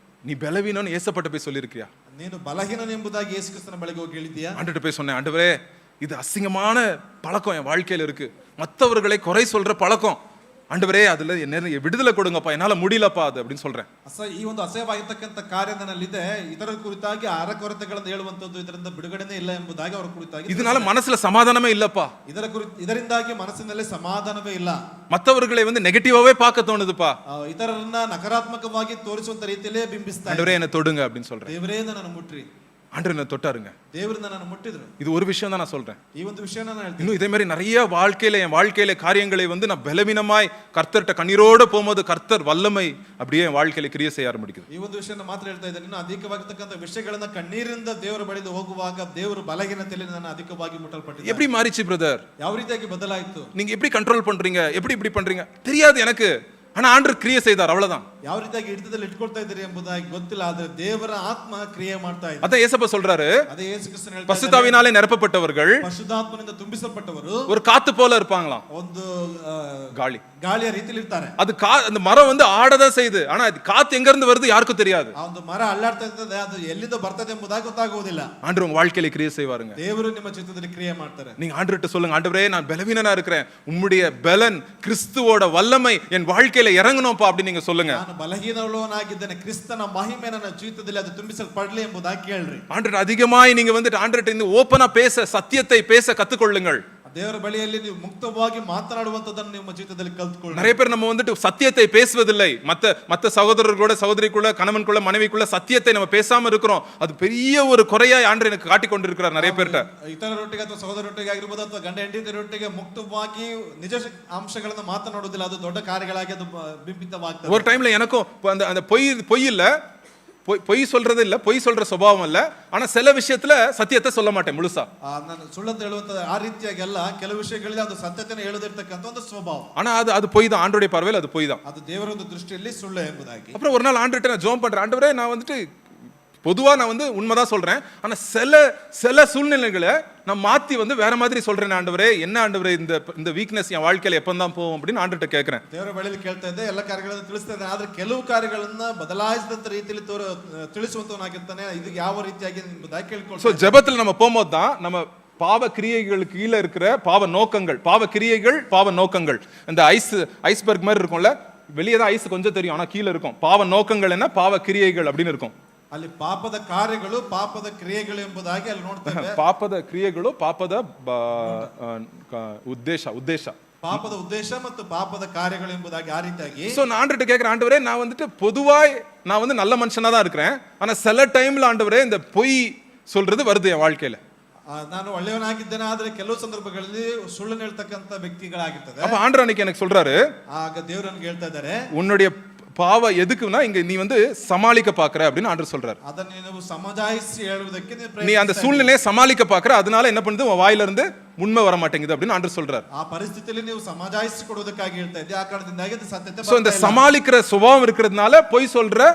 நீ பலவீனன்னு ஏசப்பட்ட போய் சொல்லிருக்கியா? ನೀನು ಬಲಹೀನನು ಎಂಬುದಾಗಿ ಯೇಸು ಕ್ರಿಸ್ತನ ಬಳಿಗೆ ಹೋಗಿ ಹೇಳಿದ್ದೀಯಾ? ஆண்டவர்ட்ட போய் சொன்னேன், ஆண்டவரே இது அசிங்கமான பழக்கம் என் வாழ்க்கையில இருக்கு, மற்றவர்களை குறை சொல்ற பழக்கம், ஆண்டவரே அதுல என்ன விடுதலை கொடுங்கப்பா, என்னால முடியலப்பா அது அப்படின்னு சொல்றேன். ಈ ಒಂದು ಅಸಹ್ಯವಾಗಿರ್ತಕ್ಕಂಥ ಕಾರ್ಯ ನನ್ನಲ್ಲಿದೆ, ಇದರ ಕುರಿತಾಗಿ ಅರಕೊರತೆಗಳನ್ನು ಹೇಳುವಂತದ್ದು, ಇದರಿಂದ ಬಿಡುಗಡೆನೇ ಇಲ್ಲ ಎಂಬುದಾಗಿ ಅವರ ಕುರಿತಾಗಿ. இதனால மனசுல சமாதானமே இல்லப்பா, ಇದರಿಂದಾಗಿ ಮನಸ್ಸಿನಲ್ಲಿ ಸಮಾಧಾನವೇ ಇಲ್ಲ, மற்றவர்களை வந்து நெகட்டிவாவே பார்க்க தோணுதுப்பா, ಇತರರನ್ನ ನಕಾರಾತ್ಮಕವಾಗಿ ತೋರಿಸುವಂತ ರೀತಿಯಲ್ಲೇ ಬಿಂಬಿಸ್ತಾ. ஆண்டவரே என்ன தொடுங்க அப்படின்னு சொல்றேன். ದೇವರೇ ನನ್ನನ್ನು ಮುಟ್ರಿ, ஆண்டவர் என்ன தொட்டாருங்க. ದೇವರು ನನ್ನನ್ನು ಮುಟ್ಟಿದ್ರು. இது ஒரு விஷயம் தான் நான் சொல்றேன். ಈ ಒಂದು ವಿಷಯ ನಾನು ಹೇಳ್ತೀನಿ. இன்னும் இதே மாதிரி நிறைய என் வாழ்க்கையில காரியங்களை வந்து நான் பலவீனமாய் கர்த்தர்ட்ட கண்ணீரோட போகும்போது கர்த்தர் வல்லமை அப்படியே என் வாழ்க்கையில கிரியை செய்ய ஆரம்பிக்குது. ಈ ಒಂದು ವಿಷಯನ ಮಾತ್ರ ಹೇಳ್ತಾ ಇದ್ದೇನೆ. ಇನ್ನು ಅಧಿಕವಾಗಿರ್ತಕ್ಕಂಥ ವಿಷಯಗಳನ್ನ ಕಣ್ಣೀರಿಂದ ದೇವರ ಬಳಿಗೆ ಹೋಗುವಾಗ ದೇವರು ಬಲಹೀನತೆಯಲ್ಲಿ ನಾನು ಅಧಿಕವಾಗಿ ಮುಟ್ಟಲ್ಪಟ್ಟಿದ್ದೆ. எப்படி மாறிச்சு பிரதர்? ಯಾವ ರೀತಿಯಾಗಿ ಬದಲಾಯಿತು? நீங்க எப்படி கண்ட்ரோல் பண்றீங்க, எப்படி இப்படி பண்றீங்க தெரியாது எனக்கு, ஆனா ஆண்டவர் கிரியை செய்தார், அவ்வளவுதான். ಯಾವ ರೀತಿಯಾಗಿ ಹಿಡಿತದಲ್ಲಿ ಇಟ್ಕೊಳ್ತಾ ಇದ್ದೀರಿ ಎಂಬುದಾಗಿ ಗೊತ್ತಿಲ್ಲ, ಆದ್ರೆ ದೇವರ ಆತ್ಮ ಕ್ರಿಯೆ ಮಾಡ್ತಾ ಇದೆ. ಅದೇ ಯೇಸಪ್ಪ சொல்றாரு, ಅದೇ ಯೇಸು ಕ್ರಿಸ್ತನು ಹೇಳ್ತಾರೆ, பரிசுத்தாவினாலே நிரப்பப்பட்டவர்கள் ಪರಿಶುದ್ಧಾತ್ಮನಿಂದ ತುಂಬಿಸಲ್ಪಟ್ಟವರು ஒரு காத்து போல இருப்பாங்களாம், ಒಂದು ಗಾಳಿಯ ರೀತಿಯಲ್ಲಿ ಇರ್ತಾರೆ. அது அந்த மரம் வந்து ஆடதான் செய்யுது, ஆனா அது காத்து எங்க இருந்து வருது யாருக்கும் தெரியாது. ಆ ಒಂದು ಮರ ಅಲ್ಲಾಡ್ತಾ ಇರ್ತದೆ, ಅದು ಎಲ್ಲಿಂದ ಬರ್ತದೆ ಎಂಬುದಾಗಿ ಗೊತ್ತಾಗುವುದಿಲ್ಲ. ஆண்டவர் உங்க வாழ்க்கையில கிரியை செய்வாருங்க. ದೇವರು ನಿಮ್ಮ ಚಿತ್ತದಲ್ಲಿ ಕ್ರಿಯೆ ಮಾಡ್ತಾರೆ. நீங்க ஆண்டவர்ட்ட சொல்லுங்க, ஆண்டவரே நான் பலவீனனா இருக்கிறேன், உம்முடைய பலன் கிறிஸ்துவோட வல்லமை என் வாழ்க்கையில இறங்கணும்ப்பா அப்படி நீங்க சொல்லுங்க. ನಾನು ಬಲಹೀನವುಳ್ಳವನಾಗಿದ್ದೇನೆ, ಕ್ರಿಸ್ತನ ಮಹಿಮೆ ನನ್ನ ಜೀವಿತದಲ್ಲಿ ಅದು ತುಂಬಿಸಲ್ಪಡಲಿ ಎಂಬುದಾಗಿ ಕೇಳ್ರಿ. ஆண்டவர் அதிகமாய் நீங்க வந்துட்டு ஆண்டவர்ட்ட இந்த ஓப்பனா பேச, சத்தியத்தை பேச கத்துக்கொள்ளுங்கள். ದೇವರ ಬಳಿಯಲ್ಲಿ ನೀವು ಮುಕ್ತವಾಗಿ ಮಾತನಾಡುವಂತದನ್ನು ನಿಮ್ಮ ಜೀವಿತದಲ್ಲಿ ಕಲ್ತ್ಕೊಳ್ಳಿ. நிறைய பேர் நம்ம வந்துட்டு சத்தியத்தை பேசுவதில்லை. மத்த சகோதரர்களோட, சகோதரிக்குள்ள, கணவனுக்குள்ள, மனைவிக்குள்ள சத்தியத்தை நம்ம பேசாம இருக்கிறோம். அது பெரிய ஒரு குறையாய் ஆண்டவர் எனக்கு காட்டி கொண்டிருக்கிறார் நிறைய பேர்ட்ட. ಇತರರೊಟ್ಟಿಗೆ ಅಥವಾ ಸಹೋದರರೊಟ್ಟಿಗೆ ಆಗಿರ್ಬೋದು ಅಥವಾ ಗಂಡ ಹೆಂಡತಿಯರೊಟ್ಟಿಗೆ ಮುಕ್ತವಾಗಿ ನಿಜ ಅಂಶಗಳನ್ನು ಮಾತನಾಡುವುದಿಲ್ಲ, ಅದು ದೊಡ್ಡ ಕಾರ್ಯಗಳಾಗಿ ಅದು ಬಿಂಬಿತವಾಗ್ತದೆ. ஒரு டைம்ல எனக்கும் அந்த பொய் இல்ல, பொய் சொல்றது இல்ல, பொய் சொல்ற சுபாவம் இல்ல, ஆனா சில விஷயத்துல சத்தியத்தை சொல்ல மாட்டேன் முழுசா. ನಾನು ಸುಳ್ಳಂತ ಹೇಳುವಂತ ಆ ರೀತಿಯಾಗಿ ಅಲ್ಲ, ಕೆಲವು ವಿಷಯಗಳಲ್ಲಿ ಅದು ಸತ್ಯತೆಯನ್ನು ಹೇಳದಿರ್ತಕ್ಕಂಥ ಒಂದು ಸ್ವಭಾವ. ஆனா அது பொய் தான், ஆண்டவருடைய பார்வையில் அது பொய் தான். ಅದು ದೇವರ ಒಂದು ದೃಷ್ಟಿಯಲ್ಲಿ ಸುಳ್ಳು ಎಂಬುದಾಗಿ. அப்புறம் ஒரு நாள் ஆண்டவர்ட்ட நான் ஜெபம் பண்றேன், ஆண்டவரே நான் வந்துட்டு பொதுவா நான் வந்து உண்மைதான் சொல்றேன், ஆனா சில சூழ்நிலைகளை நான் மாத்தி வந்து வேற மாதிரி சொல்றேன் ஆண்டவரே, என்ன ஆண்டவரே இந்த வீக்னஸ் என் வாழ்க்கையில எப்பந்தான் போகும் அப்படின்னு ஆண்டவர்ட்ட கேட்கிறேன். ದೇವರ ಬಳಿಯಲ್ಲಿ ಕೇಳ್ತಾ ಇದ್ದೆ, ಎಲ್ಲ ಕಾರ್ಯಗಳನ್ನು ತಿಳಿಸ್ತಾ ಇದ್ದೆ, ಆದ್ರೆ ಕೆಲವು ಕಾರ್ಯಗಳನ್ನ ಬದಲಾಯಿಸಿದಂತ ರೀತಿಯಲ್ಲಿ ತಿಳಿಸುವಂತವನಾಗಿರ್ತಾನೆ. ಇದು ಯಾವ ರೀತಿಯಾಗಿ ಎಂಬುದಾಗಿ ಕೇಳ್ಕೊಳ್ಳಿ. சோ ஜெபத்துல நம்ம போகும்போது தான் நம்ம பாவ கிரியைகளுக்கு கீழே இருக்கிற பாவ நோக்கங்கள், பாவ கிரியைகள், பாவ நோக்கங்கள், இந்த ஐஸ்பர்க் மாதிரி இருக்கும்ல, வெளியே தான் ஐஸ் கொஞ்சம் தெரியும், ஆனா கீழே இருக்கும் பாவ நோக்கங்கள் என்ன, பாவ கிரியைகள் அப்படின்னு இருக்கும். ಅಲ್ಲಿ ಪಾಪದ ಕಾರ್ಯಗಳು, ಪಾಪದ ಕ್ರಿಯೆಗಳು ಎಂಬುದಾಗಿ ಅಲ್ಲಿ ನೋಡ್ತೇವೆ. ಪಾಪದ ಕ್ರಿಯೆಗಳು, ಪಾಪದ ಉದ್ದೇಶ, ಪಾಪದ ಉದ್ದೇಶ ಮತ್ತು ಪಾಪದ ಕಾರ್ಯಗಳು ಎಂಬುದಾಗಿ ಆ ರೀತಿಯಾಗಿ. சோ நான் ஆண்டவர்ட்ட கேக்குறேன், ஆண்டவரே நான் வந்துட்டு பொதுவாய் நான் வந்து நல்ல மனுஷனா தான் இருக்கிறேன், ஆனா சில டைம்ல ஆண்டவரே இந்த பொய் சொல்றது வருது என் வாழ்க்கையில. ನಾನು ಒಳ್ಳೆಯವನಾಗಿದ್ದೇನೆ, ಆದ್ರೆ ಕೆಲವು ಸಂದರ್ಭಗಳಲ್ಲಿ ಸುಳ್ಳನ್ನು ಹೇಳ್ತಕ್ಕಂತ ವ್ಯಕ್ತಿಗಳಾಗಿರ್ತದೆ. அப்ப ஆண்டவர் அன்னைக்கு எனக்கு சொல்றாரு, ಆಗ ದೇವರು ನನಗೆ ಹೇಳ್ತಾ ಇದ್ದಾರೆ, உன்னுடைய பாவ எதுக்குன்னா இங்க நீ வந்து சமாளிக்க பாக்குற அப்படின்னு ஆண்டவர் சொல்றாரு. ಅದನ್ನು ನೀವು ಸಮಜಾಯಿಸಿ ಹೇಳುವುದಕ್ಕೆ நீ அந்த சூழ்நிலையை சமாளிக்க பாக்குற, அதனால என்ன பண்ணுது, உன் வாயில இருந்து உண்மை வர மாட்டேங்குது அப்படின்னு ஆண்டவர் சொல்றாரு. ಆ ಪರಿಸ್ಥಿತಿಯಲ್ಲಿ ನೀವು ಸಮಜಾಯಿಸಿ ಕೊಡುವುದಕ್ಕಾಗಿ ಹೇಳ್ತಾ ಇದ್ದೆ, ಆ ಕಾರಣದಿಂದಾಗಿ ಅದು ಸತ್ಯತೆ. சோ இந்த சமாளிக்கிற சுபாவம் இருக்கிறதுனால பொய் சொல்ற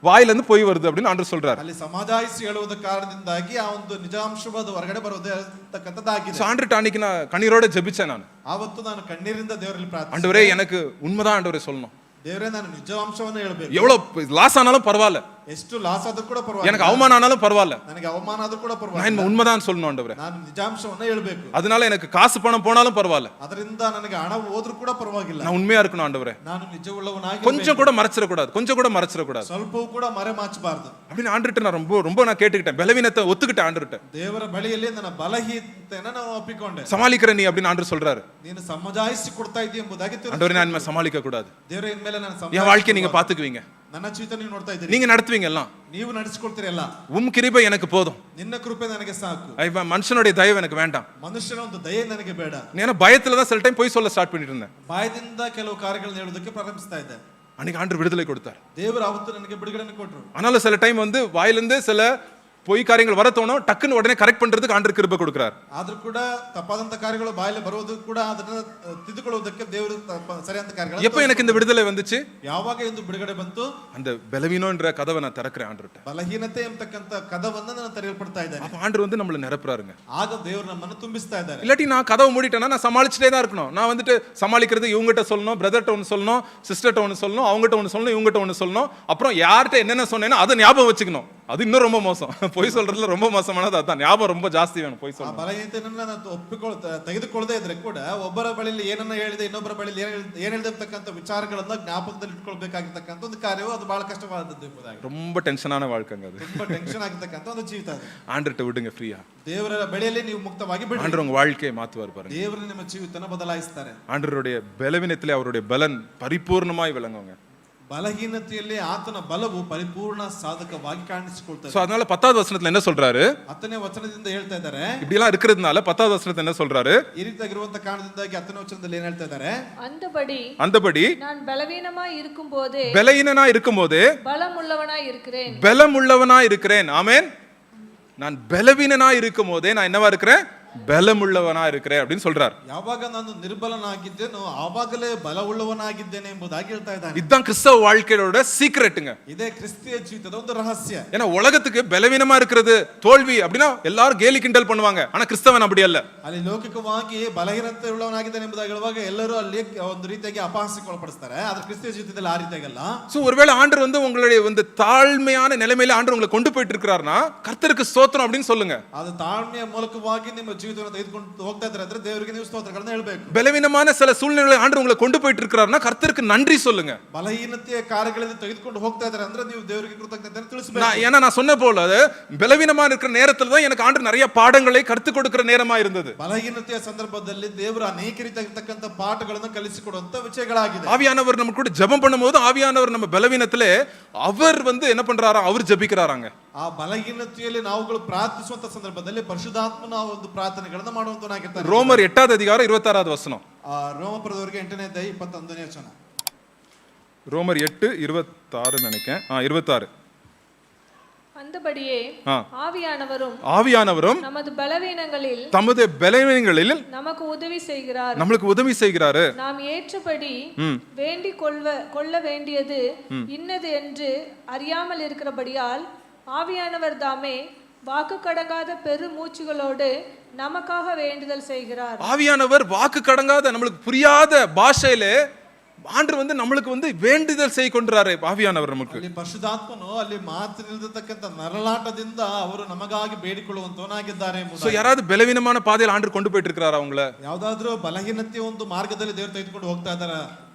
வாயில இருந்து பொய் வருது அப்படின்னு ஆண்டவர் சொல்றாரு. ಅಲ್ಲಿ ಸಮಜಾಯಿಸಿ ಹೇಳುವುದ ಕಾರಣದಿಂದಾಗಿ ಆ ಒಂದು ನಿಜಾಂಶವಾದ ಹೊರಗಡೆ ಬರುವುದಕ್ಕಂತದ್ದಾಗಿದೆ. சோ ஆண்டவர்ட்ட அன்னைக்கு நான் கண்ணீரோட ஜெபிச்சேன். நான் ಆವತ್ತು ನಾನು ಕಣ್ಣೀರಿಂದ ದೇವರಲ್ಲಿ ಪ್ರಾರ್ಥನೆ, ஆண்டவரே எனக்கு உண்மைதான் ஆண்டவரே சொல்லணும், ದೇವರೇ ನಾನು ನಿಜಾಂಶವನ್ನು ಹೇಳಬೇಕು, எவ்வளவு லாஸ் ஆனாலும் பரவாயில்ல, ಎಷ್ಟು ಲಾಸ್ ಆದ್ರೂ ಕೂಡ ಪರವಾಗಿಲ್ಲ, எனக்கு அவமானம் ஆனாலும் பரவாயில்ல, ನನಗೆ ಅವಮಾನ ಆದ್ರೂ ಕೂಡ நான் ಪರವಾಗಿಲ್ಲ, உண்மைதான் சொல்லணும் ஆண்டவரே, ನಾನು ನಿಜಾಂಶವನ್ನು ಹೇಳಬೇಕು, அதனால எனக்கு காசு பணம் போனாலும் பரவாயில்ல, ಅದರಿಂದ ನನಗೆ ಹಣ ಹೋದ್ರೂ ಕೂಡ ಪರವಾಗಿಲ್ಲ, நான் உண்மையா இருக்கணும் ஆண்டவரே, ನಾನು ನಿಜವುಳ್ಳವನಾಗಿ கொஞ்சம் கூட மறைச்சிடக்கூடாது, கொஞ்சம் கூட மறைச்சிடக்கூடாது ಸ್ವಲ್ಪವೂ ಕೂಡ ಮರೆಮಾಚಬಾರದು அப்படின்னு ஆண்டவர்ட்ட நான் ரொம்ப நான் கேட்டுக்கிட்டேன், பலவீனத்தை ஒத்துக்கிட்டேன் ஆண்டவர்ட்ட. ದೇವರ ಬಳಿಯಲ್ಲಿ ನನ್ನ ಬಲಹೀನತೆಯನ್ನು ನಾನು ಒಪ್ಪಿಕೊಂಡೆ. சமாளிக்கிற நீ அப்படின்னு ஆண்டவர் சொல்றாரு. ನೀನು ಸಮಜಾಯಿಸಿ ಕೊಡ್ತಾ ಇದ್ದೀಯ ಎಂಬುದಾಗಿ ஆண்டவரே நான் இனிமே சமாளிக்க கூடாது, ದೇವರ ಇನ್ಮೇಲೆ ನಾನು என் வாழ்க்கையை நீங்க பாத்துக்குவீங்க, ನನ್ನ ಜೀವಿತ ನೀವು ನೋಡ್ತಾ ಇದ್ದೀರಿ, நீங்க நடத்துவீங்க எல்லாம், ನೀವು ನಡೆಸಿಕೊಳ್ತೀರಿ ಎಲ್ಲ, உம் கிருபை எனக்கு போதும், ನಿನ್ನ ಕೃಪೆ ನನಗೆ ಸಾಕು, மனுஷனுடைய தயவு எனக்கு வேண்டாம். ಮನುಷ್ಯನ ಒಂದು ದಯೆ ನನಗೆ ಬೇಡ. ஏன்னா பயத்துல தான் சில டைம் பொய் சொல்ல ஸ்டார்ட் பண்ணிட்டு இருந்தேன். ಬಾಯದಿಂದ ಕೆಲವು ಕಾರ್ಯಗಳನ್ನು ಹೇಳೋದಕ್ಕೆ ಪ್ರಾರಂಭಿಸ್ತಾ ಇದ್ದೆ. அன்னைக்கு ஆண்டவர் விடுதலை கொடுத்தார். ದೇವರು ಅವತ್ತು ನನಗೆ ಬಿಡುಗಡೆಯನ್ನು ಕೊಟ್ಟರು. ஆனாலும் சில டைம் வந்து வாயிலிருந்து சில பொய் காரியங்கள் வர தோணும், டக்குன்னு உடனே கரெக்ட் பண்றதுக்கு ஆண்டவர் கிருபை கொடுக்கிறார். ಆದ್ರೂ ಕೂಡ ತಪ್ಪಾದಂತ ಕಾರ್ಯಗಳು ಬಾಯಲ್ಲಿ ಬರುವುದು ಕೂಡ ಅದನ್ನ ತಿದ್ದುಕೊಳ್ಳುವುದಕ್ಕೆ ದೇವರು ಸರಿಯಾದ ಕಾರ್ಯಗಳು. எப்ப எனக்கு இந்த விடுதலை வந்துச்சு, ಯಾವಾಗ ಒಂದು ಬಿಡುಗಡೆ ಬಂತು, அந்த பலவீனம்ன்ற கதவை நான் திறக்கிறேன் ஆண்டவர்ட்ட. ಬಲಹೀನತೆ ಎಂಬತಕ್ಕಂತ ಕದವನ್ನ ನಾನು ತೆರೆಯಲ್ಪಡ್ತಾ ಇದ್ದೇನೆ. அப்ப ஆண்டவர் வந்து நம்மள நிரப்புறாருங்க. ಆಗ ದೇವರು ನಮ್ಮನ್ನು ತುಂಬಿಸ್ತಾ ಇದ್ದಾರೆ. இல்லாட்டி நான் கதவை மூடிட்டேன்னா நான் சமாளிச்சுட்டே தான் இருக்கணும். நான் வந்துட்டு சமாளிக்கிறது இவங்ககிட்ட சொல்லணும், பிரதர்ட்ட ஒன்று சொல்லணும், சிஸ்டர்ட்ட ஒன்று சொல்லணும், அவங்ககிட்ட ஒன்று சொல்லணும், இவங்ககிட்ட ஒன்று சொல்லணும், அப்புறம் யார்கிட்ட என்னென்ன சொன்னேன்னா அதை ஞாபகம் வச்சுக்கணும். அது இன்னும் ரொம்ப மோசம். பொய் சொல்றதுல ரொம்ப மோசமானது அதான், ஞாபகம் ரொம்ப ಜಾಸ್ತಿ வேணும் பொய் ಆ சொல்லணும். ಬಲಹೀನತೆಯನ್ನು ನಾನು ತೆಗೆದುಕೊಳ್ಳದೆ ಇದ್ರೆ ಕೂಡ ಒಬ್ಬರ ಬಳಿಯಲ್ಲಿ ಏನನ್ನ ಹೇಳಿದೆ, ಇನ್ನೊಬ್ಬರ ಬಳಿಯಲ್ಲಿ ಏನ್ ಹೇಳಿರ್ತಕ್ಕಂಥ ವಿಚಾರಗಳನ್ನ ಜ್ಞಾಪಕದಲ್ಲಿ ಇಟ್ಕೊಳ್ಬೇಕಾಗಿರ್ತಕ್ಕಂಥ ಒಂದು ಕಾರ್ಯವು ಅದು ಬಹಳ ಕಷ್ಟವಾದದ್ದು ಎಂಬುದಾಗಿ. ரொம்ப டென்ஷனான வாழ்க்கைங்க அது. ತುಂಬಾ ಟೆನ್ಷನ್ ಆಗಿರ್ತಕ್ಕಂಥ ಒಂದು ಜೀವಿತ ಅದು. ஆண்டர்ட்ட விடுங்க ஃப்ரீயா. ದೇವರ ಬಳಿಯಲ್ಲಿ ನೀವು ಮುಕ್ತವಾಗಿ ಬಿಡಿ. ஆண்டவர் உங்க வாழ்க்கையை மாத்துவார் பாருங்க. ದೇವರು ನಿಮ್ಮ ಜೀವಿತನ ಬದಲಾಯಿಸ್ತಾರೆ. ஆண்டவருடைய பலவீனத்திலே அவருடைய பலன் பரிபூர்ணமாய் விளங்குங்க. ಬಲಹೀನತೆಯಲ್ಲಿ ಆತನ ಬಲವು ಪರಿಪೂರ್ಣ ಸಾಧಕವಾಗಿ ಕಾಣಿಸಿಕೊಳ್ತದೆ. சோ அதனால 10வது வசனத்துல என்ன சொல்றாரு, 10ನೇ ವಚನದಿಂದ ಹೇಳ್ತಾ ಇದ್ದಾರೆ, இப்படி எல்லாம் இருக்கிறதுனால 10வது வசனத்துல என்ன சொல்றாரு, ಈ ರೀತಿಯಾಗಿರುವಂತ ಕಾರಣದಿಂದಾಗಿ 10ನೇ ವಚನದಲ್ಲಿ ಏನ್ ಹೇಳ್ತಾ ಇದ್ದಾರೆ, அந்தபடி நான் பலவீனமாய் இருக்கும்போதே பலவீனனா இருக்கும்போதே பலமுள்ளவனாய் இருக்கிறேன், பலமுள்ளவனா இருக்கிறேன். ஆமென். நான் பலவீனனா இருக்கும்போதே நான் என்னவா இருக்கிறேன், பலமுள்ளவனா இருக்கிறேன் அப்படின்னு சொல்றார். ಯಾವಾಗ ನಾನು ನಿರ್ಬಲನಾಗಿದ್ದೇನೋ ಆವಾಗಲೇ ಬಲವುಳ್ಳವನಾಗಿದ್ದೇನೆ ಎಂಬುದಾಗಿ ಹೇಳ್ತಾ ಇದ್ದಾನೆ. இதுதான் கிறிஸ்தவ வாழ்க்கையோட சீக்ரெட்டுங்க. ಇದೇ ಕ್ರಿಸ್ತಿಯ ಜೀವಿತದ ಒಂದು ರಹಸ್ಯ. ஏன்னா உலகத்துக்கு பலவீனமா இருக்கிறது தோல்வி அப்படின்னா எல்லாரும் கேலி கிண்டல் பண்ணுவாங்க, ஆனா கிறிஸ்தவன் அப்படி அல்ல. ಅಲ್ಲಿ ಲೌಕಿಕವಾಗಿ ಬಲಹೀನತೆ ಉಳ್ಳವನಾಗಿದ್ದಾನೆ ಎಂಬುದಾಗಿ ಹೇಳುವಾಗ ಎಲ್ಲರೂ ಅಲ್ಲಿ ಒಂದು ರೀತಿಯಾಗಿ ಅಪಹಾಸ್ಯಕ್ಕೆ ಒಳಪಡಿಸ್ತಾರೆ. ಆದ್ರೆ ಕ್ರಿಸ್ತಿಯ ಜೀವಿತದಲ್ಲಿ ಆ ರೀತಿಯಾಗಲ್ಲ. சோ ஒருவேளை ஆண்டவர் வந்து உங்களுடைய வந்து தாழ்மையான நிலைமையில ஆண்டவர் உங்களை கொண்டு போயிட்டு இருக்கிறார்னா கர்த்தருக்கு ஸ்தோத்திரம் அப்படின்னு சொல்லுங்க. ಅದು ತಾಳ್ಮೆಯ ಮೂಲಕವಾಗಿ ನಿಮ್ಮ ಜೀವಿತವನ್ನು ತೆಗೆದುಕೊಂಡು ಹೋಗ್ತಾ ಇದ್ದಾರೆ ಅಂದ್ರೆ ದೇವರಿಗೆ ನೀವು ಸ್ತೋತ್ರಗಳನ್ನ ಹೇಳಬೇಕು. பலவீனமான சில சூழ்நிலைகளை ஆண்டவர் உங்களை கொண்டு போயிட்டு இருக்கிறாருன்னா கர்த்தருக்கு நன்றி சொல்லுங்க. ಬಲಹೀನತೆಯ ಕಾರ್ಯಗಳಲ್ಲಿ ತೆಗೆದುಕೊಂಡು ಹೋಗ್ತಾ ಇದ್ದಾರೆ ಅಂದ್ರೆ ನೀವು ದೇವರಿಗೆ ಕೃತಜ್ಞತೆಯನ್ನು ತಿಳಿಸಬೇಕು. ஏன்னா நான் சொன்ன போல பலவீனமா இருக்கிற நேரத்துல தான் எனக்கு ஆண்டு நிறைய பாடங்களை கற்றுக் கொடுக்கிற நேரமா இருந்தது. ಬಲಹೀನತೆಯ ಸಂದರ್ಭದಲ್ಲಿ ದೇವರು ಅನೇಕ ರೀತಿಯಾಗಿರ್ತಕ್ಕಂಥ ಪಾಠಗಳನ್ನು ಕಲಿಸಿಕೊಡುವಂತ ವಿಷಯಗಳಾಗಿದೆ. ஆவியானவர் நம்ம கூட ஜெபம் பண்ணும்போது ஆவியானவர் நம்ம பலவீனத்திலே அவர் என்ன பண்றாரா, அவர் ஜெபிக்கிறாராங்க. ಆ ಬಲಹೀನತೆಯಲ್ಲಿ ನಾವುಗಳು ಪ್ರಾರ್ಥಿಸುವಂತ ಸಂದರ್ಭದಲ್ಲಿ ಪರಿಶುದ್ಧಾತ್ಮನ ಒಂದು ಪ್ರಾರ್ಥನೆಗಳನ್ನು ಮಾಡುವಂತನಾಗಿರ್ತಾನೆ. ரோமர் 8வது அதிகாரம் 26வது வசனம். ರೋಮಪುರದವರಿಗೆ 8ನೇ ಅಧ್ಯಾಯ 21ನೇ ವಚನ. ரோமர் 8:26 நினைக்கிறேன். 26. அந்தபடியே ஆவியானவரும் நமது பலவீனங்களில் நமக்கு உதவி செய்கிறார், நம்மளுக்கு உதவி செய்கிறாரு. நாம் ஏற்றபடி வேண்டிக் கொள்ள வேண்டியது இன்னது என்று அறியாமல் இருக்கிறபடியால் ஆவியானவர் தாமே வாக்கு கடங்காத பெரு மூச்சுகளோடு நமக்காக வேண்டுதல் செய்கிறார். ஆவியானவர் வாக்கு கடங்காத நம்மளுக்கு புரியாத பாஷையிலே ஆண்டவர் நம்மளுக்கு வேண்டுதல் செய்ய கொண்டாரு. ஆவியானவர் நமக்கு ಅಲ್ಲಿ ಪರಿಶುದ್ಧಾತ್ಮನು ಅಲ್ಲಿ ಮಾತಿನಿಲ್ಲದತಕ್ಕಂತ ನರಳಾಟದಿಂದ ಅವರು ನಮಗಾಗಿ ಬೇಡಿಕೊಳ್ಳುವಂತವನಾಗಿದ್ದಾರೆ. ಸೋ ಯಾರಾದ್ರೂ ಬಲವೀನமான பாதையில் ஆண்டவர் கொண்டு போயிட்டு இருக்காரா அவங்கள? ಯಾವುದಾದ್ರೂ ಬಲಹೀನತೆ ಒಂದು ಮಾರ್ಗದಲ್ಲಿ ದೇವರು ತೆಗೆದುಕೊಂಡು ಹೋಗ್ತಾ ಇದ್ದಾರಾ?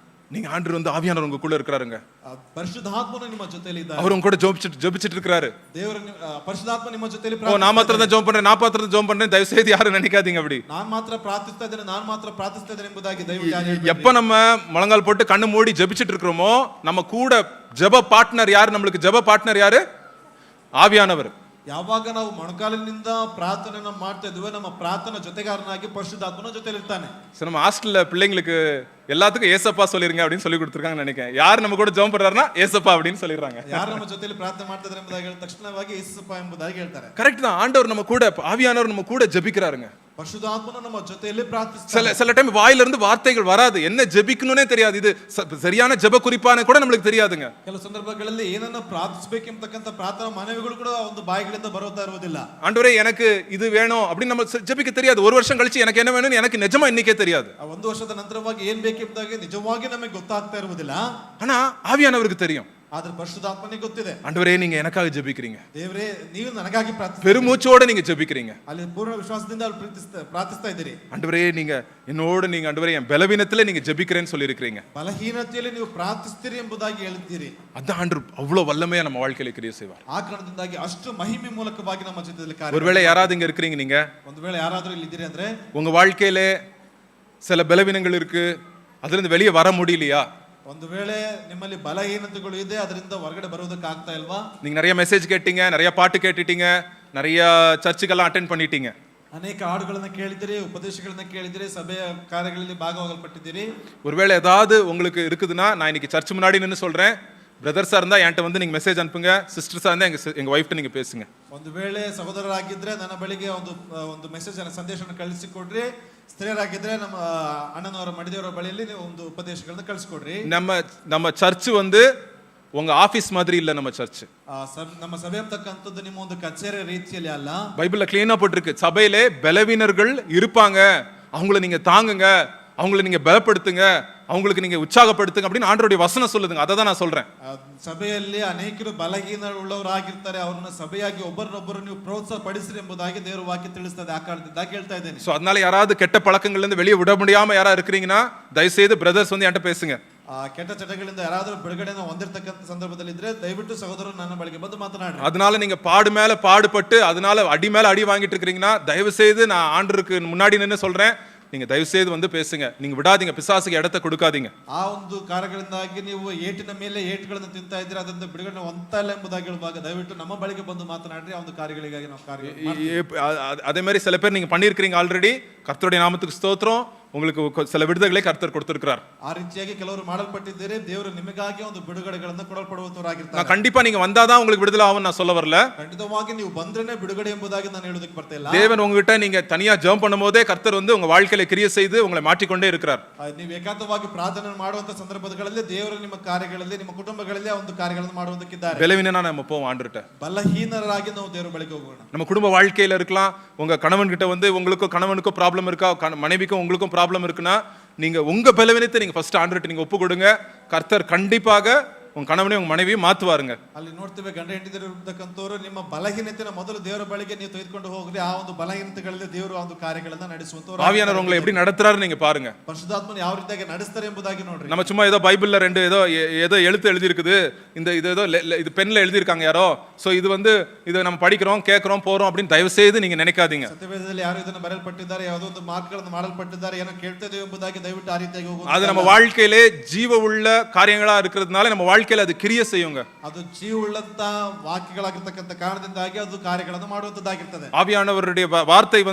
நீங்க ஆண்டவர் ஆவியானவர் உங்களுக்குள்ள இருக்காருங்க. ಪರಿಶುದ್ಧಾತ್ಮನು ನಿಮ್ಮ ಜೊತೆಯಲ್ಲಿ ಇದ್ದಾರೆ. அவர் உங்க கூட ஜெபிச்சிட்டு இருக்காரு. ದೇವರು ಪರಿಶುದ್ಧಾತ್ಮ ನಿಮ್ಮ ಜೊತೆಯಲ್ಲಿ நான் மாத்திரம் தான் ஜெபம் பண்றேன், நான் மாத்திரம் ஜெபம் பண்றேன், தயவு செய்து யாரும் நினைக்காதீங்க அப்படி. நான் மாத்திரம் ಪ್ರಾರ್ಥಿಸ್ತಾ ಇದ್ದೇನೆ, ನಾನು ಮಾತ್ರ ಪ್ರಾರ್ಥಿಸ್ತಾ ಇದ್ದೇನೆ ಎಂಬುದಾಗಿ ದಯವಿಟ್ಟು எப்ப நம்ம முழங்கால் போட்டு கண்ணு மூடி ஜெபிச்சிட்டு இருக்கோமோ நம்ம கூட ஜெப பார்ட்னர் யாரு? நம்மளுக்கு ஜெப பார்ட்னர் யாரு? ஆவியானவர். ಯಾವಾಗ ನಾವು ಮೊಣಕಾಲಿನಿಂದ ಪ್ರಾರ್ಥನೆಯನ್ನು ಮಾಡ್ತಾ ಇದ್ವಿ ನಮ್ಮ ಪ್ರಾರ್ಥನಾ ಜೊತೆಗಾರನಾಗಿ ಪರಿಶುದ್ಧಾತ್ಮನ ಜೊತೆಲಿ ಇರ್ತಾನೆ. சரி, நம்ம ஹாஸ்டல்ல பிள்ளைங்களுக்கு எல்லாத்துக்கும் ஏசப்பா சொல்லிருங்க அப்படின்னு சொல்லி கொடுத்துருக்காங்க நினைக்கிறேன். யார் நம்ம கூட ஜெபம் பண்றாருன்னா ஏசப்பா அப்படின்னு சொல்லிடுறாங்க. ಯಾರು ನಮ್ಮ ಜೊತೆಲಿ ಪ್ರಾರ್ಥನೆ ಮಾಡ್ತಿದ್ದಾರೆ ಎಂಬುದಾಗಿ ಹೇಳಿದ ತಕ್ಷಣವಾಗಿ ಏಸಪ್ಪ ಎಂಬುದಾಗಿ ಹೇಳ್ತಾರೆ. கரெக்ட் தான். ஆண்டவர் நம்ம கூட, ஆவியானவர் நம்ம கூட ஜெபிக்கிறாருங்க. ಪರಿಶುದ್ಧಾತ್ಮನು ನಮ್ಮ ಜೊತೆಯಲ್ಲಿ ಪ್ರಾರ್ಥಿಸ್ತಾನೆ. சில டைம் வாயில இருந்து வார்த்தைகள் வராது, என்ன ஜெபிக்கணும்னே தெரியாது, இது சரியான ஜெப குறிப்பான கூட நமக்கு தெரியாதுங்க. ಕೆಲವು ಸಂದರ್ಭಗಳಲ್ಲಿ ಏನನ್ನ ಪ್ರಾರ್ಥಿಸಬೇಕು ಎಂಬತಕ್ಕಂತ ಪ್ರಾರ್ಥನಾ ಮನವಿಗಳು ಕೂಡ ಒಂದು ಬಾಯಿಗಳಿಂದ ಬರುತ್ತಾ ಇರುವುದಿಲ್ಲ. ஆண்டவரே எனக்கு இது வேணும் அப்படி நம்ம ஜெபிக்க தெரியாது. ஒரு வருஷம் கழிச்சு எனக்கு என்ன வேணும்னு எனக்கு நிஜமா இன்னைக்கே தெரியாது. ಒಂದು ವರ್ಷದ ನಂತರವಾಗಿ ಏನ್ ಬೇಕೆಂಬುದಾಗಿ ನಿಜವಾಗಿ ನಮಗೆ ಗೊತ್ತಾಗ್ತಾ ಇರುವುದಿಲ್ಲ. ஆனா ஆவியானவருக்கு தெரியும். ಆದ್ರೆ ಪರಿಶುದ್ಧಾತ್ಮನಿಗೆ ಗೊತ್ತಿದೆ. ஆண்டவரே நீங்க எனக்காக ஜெபிக்கிறீங்க, ದೇವರೇ ನೀವು ನನಗಾಗಿ ಪ್ರಾರ್ಥಿಸ್ತಾ பெருமூச்சோட நீங்க ஜெபிக்கிறீங்க, ಅಲ್ಲಿ ಪೂರ್ಣ ವಿಶ್ವಾಸದಿಂದ ಪ್ರಾರ್ಥಿಸ್ತಾ ಇದ್ದೀರಿ. ஆண்டவரೇ நீங்க என்னோட நீங்க ஆண்டவரே என் பலவீனத்திலே நீங்க ஜெபிக்கிறேன்னு சொல்லி இருக்கீங்க. ಬಲಹೀನತೆಯಲ್ಲಿ ನೀವು ಪ್ರಾರ್ಥಿಸ್ತೀರಿ ಎಂಬುದಾಗಿ ಹೇಳಿದ್ದೀರಿ. அதான் ஆண்டவர் அவ்வளவு வல்லமையா நம்ம வாழ்க்கையில கிரியை செய்வார். ಆ ಕಾರಣದಿಂದಾಗಿ ಅಷ್ಟು ಮಹಿಮೆ ಮೂಲಕವಾಗಿ ನಮ್ಮ ಜೀವಿತದಲ್ಲಿ ಕಾರ್ಯ. ஒருவேளை யாராவது இங்க இருக்கீங்க, நீங்க ಒಂದು ವೇಳೆ ಯಾರಾದರೂ ಇಲ್ಲಿ ಇದ್ದೀರಿ ಅಂದ್ರೆ உங்க வாழ்க்கையில சில பலவீனங்கள் இருக்கு, அதுல இருந்து வெளியே வர முடியலையா? ಒಂದು ವೇಳೆ ನಿಮ್ಮಲ್ಲಿ ಬಲಹೀನತೆಗಳು ಇದೆ, ಅದರಿಂದ ಹೊರಗಡೆ ಬರೋದಕ್ಕೆ ಆಗ್ತಾ ಇಲ್ವಾ? நீங்க நிறைய மெசேஜ் கேட்டீங்க, நிறைய பாட்டு கேட்டுட்டீங்க, நிறைய சர்ச்சுக்கெல்லாம் அட்டெண்ட் பண்ணிட்டீங்க, ಅನೇಕ ಹಾಡುಗಳನ್ನ ಕೇಳಿದಿರಿ, ಉಪದೇಶಗಳನ್ನ ಕೇಳಿದಿರಿ, ಸಭೆಯ ಕಾರ್ಯಗಳಲ್ಲಿ ಭಾಗವಹಿಸಲ್ಪಟ್ಟಿದ್ದೀರಿ. ஒருவேளை ஏதாவது உங்களுக்கு இருக்குதுன்னா நான் இன்னைக்கு சர்ச் முன்னாடி நின்னு சொல்றேன், பிரதர்ஸா இருந்தா என்கிட்ட நீங்க மெசேஜ் அனுப்புங்க, சிஸ்டர்ஸா இருந்தா எங்க வைஃப்ட்ட நீங்க பேசுங்க. ಒಂದು ವೇಳೆ ಸಹೋದರರಾಗಿದ್ರೆ ನನ್ನ ಬಳಿಗೆ ಒಂದು ಮೆಸೇಜ್ ಸಂದೇಶವನ್ನು ಕಳಿಸಿಕೊಡ್ರಿ. ಸ್ತ್ರೀಯರಾಗಿದ್ರೆ ನಮ್ಮ ಅಣ್ಣನವರ ಮಡಿದೇವರ ಬಳಿಯಲ್ಲಿ ನೀವು ಒಂದು ಉಪದೇಶಗಳನ್ನ ಕಳಿಸಿಕೊಡ್ರಿ. நம்ம சர்ச் உங்க ஆபீஸ் மாதிரி இல்ல. நம்ம சர்ச் ನಮ್ಮ ಸಭೆ ಅಂತಕ್ಕಂಥದ್ದು ನಿಮ್ಮ ಒಂದು ಕಚೇರಿ ರೀತಿಯಲ್ಲಿ ಅಲ್ಲ. பைபிள்ல கிளீனா போட்டிருக்கு, சபையிலே பலவீனர்கள் இருப்பாங்க, அவங்கள நீங்க தாங்குங்க, அவங்கள நீங்க பலப்படுத்துங்க, அவங்களுக்கு நீங்க உற்சாகப்படுத்துங்க அப்படின்னு ஆண்டவருடைய வசனம் சொல்லுதுங்க. அதை தான் நான் சொல்றேன். ಸಭೆಯಲ್ಲಿ ಅನೇಕರು ಬಲಹೀನರುಳ್ಳವರಾಗಿರ್ತಾರೆ, ಅವ್ರನ್ನ ಸಭೆಯಾಗಿ ಒಬ್ಬರನ್ನೊಬ್ಬರು ನೀವು ಪ್ರೋತ್ಸಾಹ ಪಡಿಸ್ರಿ ಎಂಬುದಾಗಿ ದೇವರ ವಾಕ್ಯ ತಿಳಿಸ್ತದೆ. ಆ ಕಾರಣದಿಂದಾಗಿ ಹೇಳ್ತಾ ಇದ್ದೇನೆ. சோ அதனால யாராவது கெட்ட பழக்கங்கள்ல இருந்து வெளியே விட முடியாம யாரா இருக்கீங்கன்னா தயவு செய்து பிரதர்ஸ் என்கிட்ட பேசுங்க. ಕೆಟ್ಟ ಚಟಗಳಿಂದ ಯಾರಾದರೂ ಬಿಡುಗಡೆನ ಹೊಂದಿರತಕ್ಕಂತ ಸಂದರ್ಭದಲ್ಲಿ ಇದ್ರೆ ದಯವಿಟ್ಟು ಸಹೋದರರು ನನ್ನ ಬಳಿಗೆ ಬಂದು ಮಾತನಾಡಿ. அதனால நீங்க பாடு மேல பாடுபட்டு அதனால அடி மேல அடி வாங்கிட்டு இருக்கீங்கன்னா தயவு செய்து நான் ஆண்டவருக்கு முன்னாடி நின்னு சொல்றேன், நீங்க தயவு செய்து பேசுங்க. நீங்க விடாதீங்க, பிசாசுக்கு இடத்தை கொடுக்காதீங்க. ಆ ಒಂದು ಕಾರ್ಯಗಳಿಂದಾಗಿ ನೀವು ಏಟಿನ ಮೇಲೆ ಏಟುಗಳನ್ನು ತಿಂತಾ ಇದ್ದೀರಾ, ಅದರಿಂದ ಬಿಡುಗಡೆ ಹೊಂದ್ತಾ ಇಲ್ಲ ಎಂಬುದಾಗಿ ಹೇಳುವಾಗ ದಯವಿಟ್ಟು ನಮ್ಮ ಬಳಿಗೆ ಬಂದು ಮಾತನಾಡ್ರಿ. ಆ ಒಂದು ಕಾರ್ಯಗಳಿಗಾಗಿ ನಾವು அதே மாதிரி சில பேர் நீங்க பண்ணியிருக்கிறீங்க ஆல்ரெடி. கர்த்தருடைய நாமத்துக்கு ஸ்தோத்திரம். உங்களுக்கு சில விடுதலைகளை கர்த்தர் கொடுத்திருக்கிறார். ಆ ರೀತಿಯಾಗಿ ಕೆಲವರು ಮಾಡಲ್ಪಟ್ಟಿದ್ದಾರೆ. ದೇವರು ನಿಮಗಾಗಿ ಒಂದು ಬಿಡುಗಡೆಗಳನ್ನು ಕೊಡಲ್ಪಡುವವರಾಗಿರ್ತಾರೆ. கண்டிப்பா நீங்க வந்தாதான் உங்களுக்கு விடுதலை ஆகும் நான் சொல்ல வரல. ಖಂಡಿತವಾಗಿ ನೀವು ಬಂದ್ರೇನೆ ಬಿಡುಗಡೆ ಎಂಬುದಾಗಿ ನಾನು ಹೇಳೋದಕ್ಕೆ ಬರ್ತಾ ಇಲ್ಲ. தேவன் உங்ககிட்ட நீங்க தனியா ஜெபம் பண்ணும்போதே கர்த்தர் உங்க வாழ்க்கையில கிரியை செய்து உங்களை மாற்றிக்கொண்டே இருக்கிறார். ನೀವು ಏಕಾಂತವಾಗಿ ಪ್ರಾರ್ಥನೆ ಮಾಡುವಂತ ಸಂದರ್ಭಗಳಲ್ಲಿ ದೇವರು ನಿಮ್ಮ ಕಾರ್ಯಗಳಲ್ಲಿ, ನಿಮ್ಮ ಕುಟುಂಬಗಳಲ್ಲಿ ಆ ಒಂದು ಕಾರ್ಯಗಳನ್ನು ಮಾಡುವುದಕ್ಕಿದ್ದಾರೆ. பலவீனனா நம்ம போவோம் ஆண்டவர்ட்ட. ಬಲಹೀನರಾಗಿ ನಾವು ದೇವರ ಬಳಿಗೆ ಹೋಗೋಣ. நம்ம குடும்ப வாழ்க்கையில இருக்கலாம், உங்க கணவன் கிட்ட உங்களுக்கும் கணவனுக்கும் ப்ராப்ளம் இருக்கா, மனைவிக்கும் உங்களுக்கும் ப்ராப்ளம் இருக்குன்னா நீங்க உங்க பலவீனத்தை நீங்க ஃபர்ஸ்ட் ஆண்டவர்ட்ட நீங்க ஒப்பு கொடுங்க. கர்த்தர் கண்டிப்பாக உங்க கணவனையும் உங்க மனைவியும் மாத்துவாருங்க. ಅಲ್ಲಿ ನೋಡ್ತೇವೆ ಗಂಡ ಹೆಂಡತಿಯರು ಇರತಕ್ಕಂಥವ್ರು ನಿಮ್ಮ ಬಲಹೀನತೆನ ಮೊದಲು ದೇವರ ಬಳಿಗೆ ನೀವು ತೆಗೆದುಕೊಂಡು ಹೋಗ್ರಿ, ಆ ಒಂದು ಬಲಹೀನತೆಗಳಲ್ಲಿ ದೇವರು ಆ ಒಂದು ಕಾರ್ಯಗಳನ್ನ ನಡೆಸುವಂತವ್ರು. ஆவியானவர் உங்களை எப்படி நடத்துறாரு நீங்க பாருங்க. ಪರಿಶುದ್ಧಾತ್ಮನು ಯಾವ ರೀತಿಯಾಗಿ ನಡೆಸ್ತಾರೆ ಎಂಬುದಾಗಿ ನೋಡ್ರಿ. நம்ம சும்மா ஏதோ பைபிள்ல ரெண்டு ஏதோ எழுத்து எழுதி இருக்குது, இது ஏதோ இது பென்ல எழுதி இருக்காங்க யாரோ, சோ இது இதை நம்ம படிக்கிறோம் கேட்கிறோம் போறோம் அப்படின்னு தயவு செய்து நீங்க நினைக்காதீங்க. ಸತ್ಯವೇದದಲ್ಲಿ ಯಾರು ಇದನ್ನು ಬರೆಯಲ್ಪಟ್ಟಿದ್ದಾರೆ, ಯಾವುದೋ ಒಂದು ಮಾರ್ಗಗಳನ್ನು ಮಾಡಲ್ಪಟ್ಟಿದ್ದಾರೆ, ಏನೋ ಕೇಳ್ತೇವೆ ಎಂಬುದಾಗಿ ದಯವಿಟ್ಟು ಆ ರೀತಿಯಾಗಿ ಹೋಗುವುದು. அது நம்ம வாழ்க்கையிலே ஜீவ உள்ள காரியங்களா இருக்கிறதுனால நம்ம வாழ்க்கையில அது கிரியை செய்யுங்க. ಅದು ಜೀವವುಳ್ಳಂತ ವಾಕ್ಯಗಳಾಗಿರ್ತಕ್ಕಂಥ ಕಾರಣದಿಂದಾಗಿ ಅದು ಕಾರ್ಯಗಳನ್ನು ಮಾಡುವಂತದ್ದಾಗಿರ್ತದೆ. ஆவியானவருடைய வார்த்தை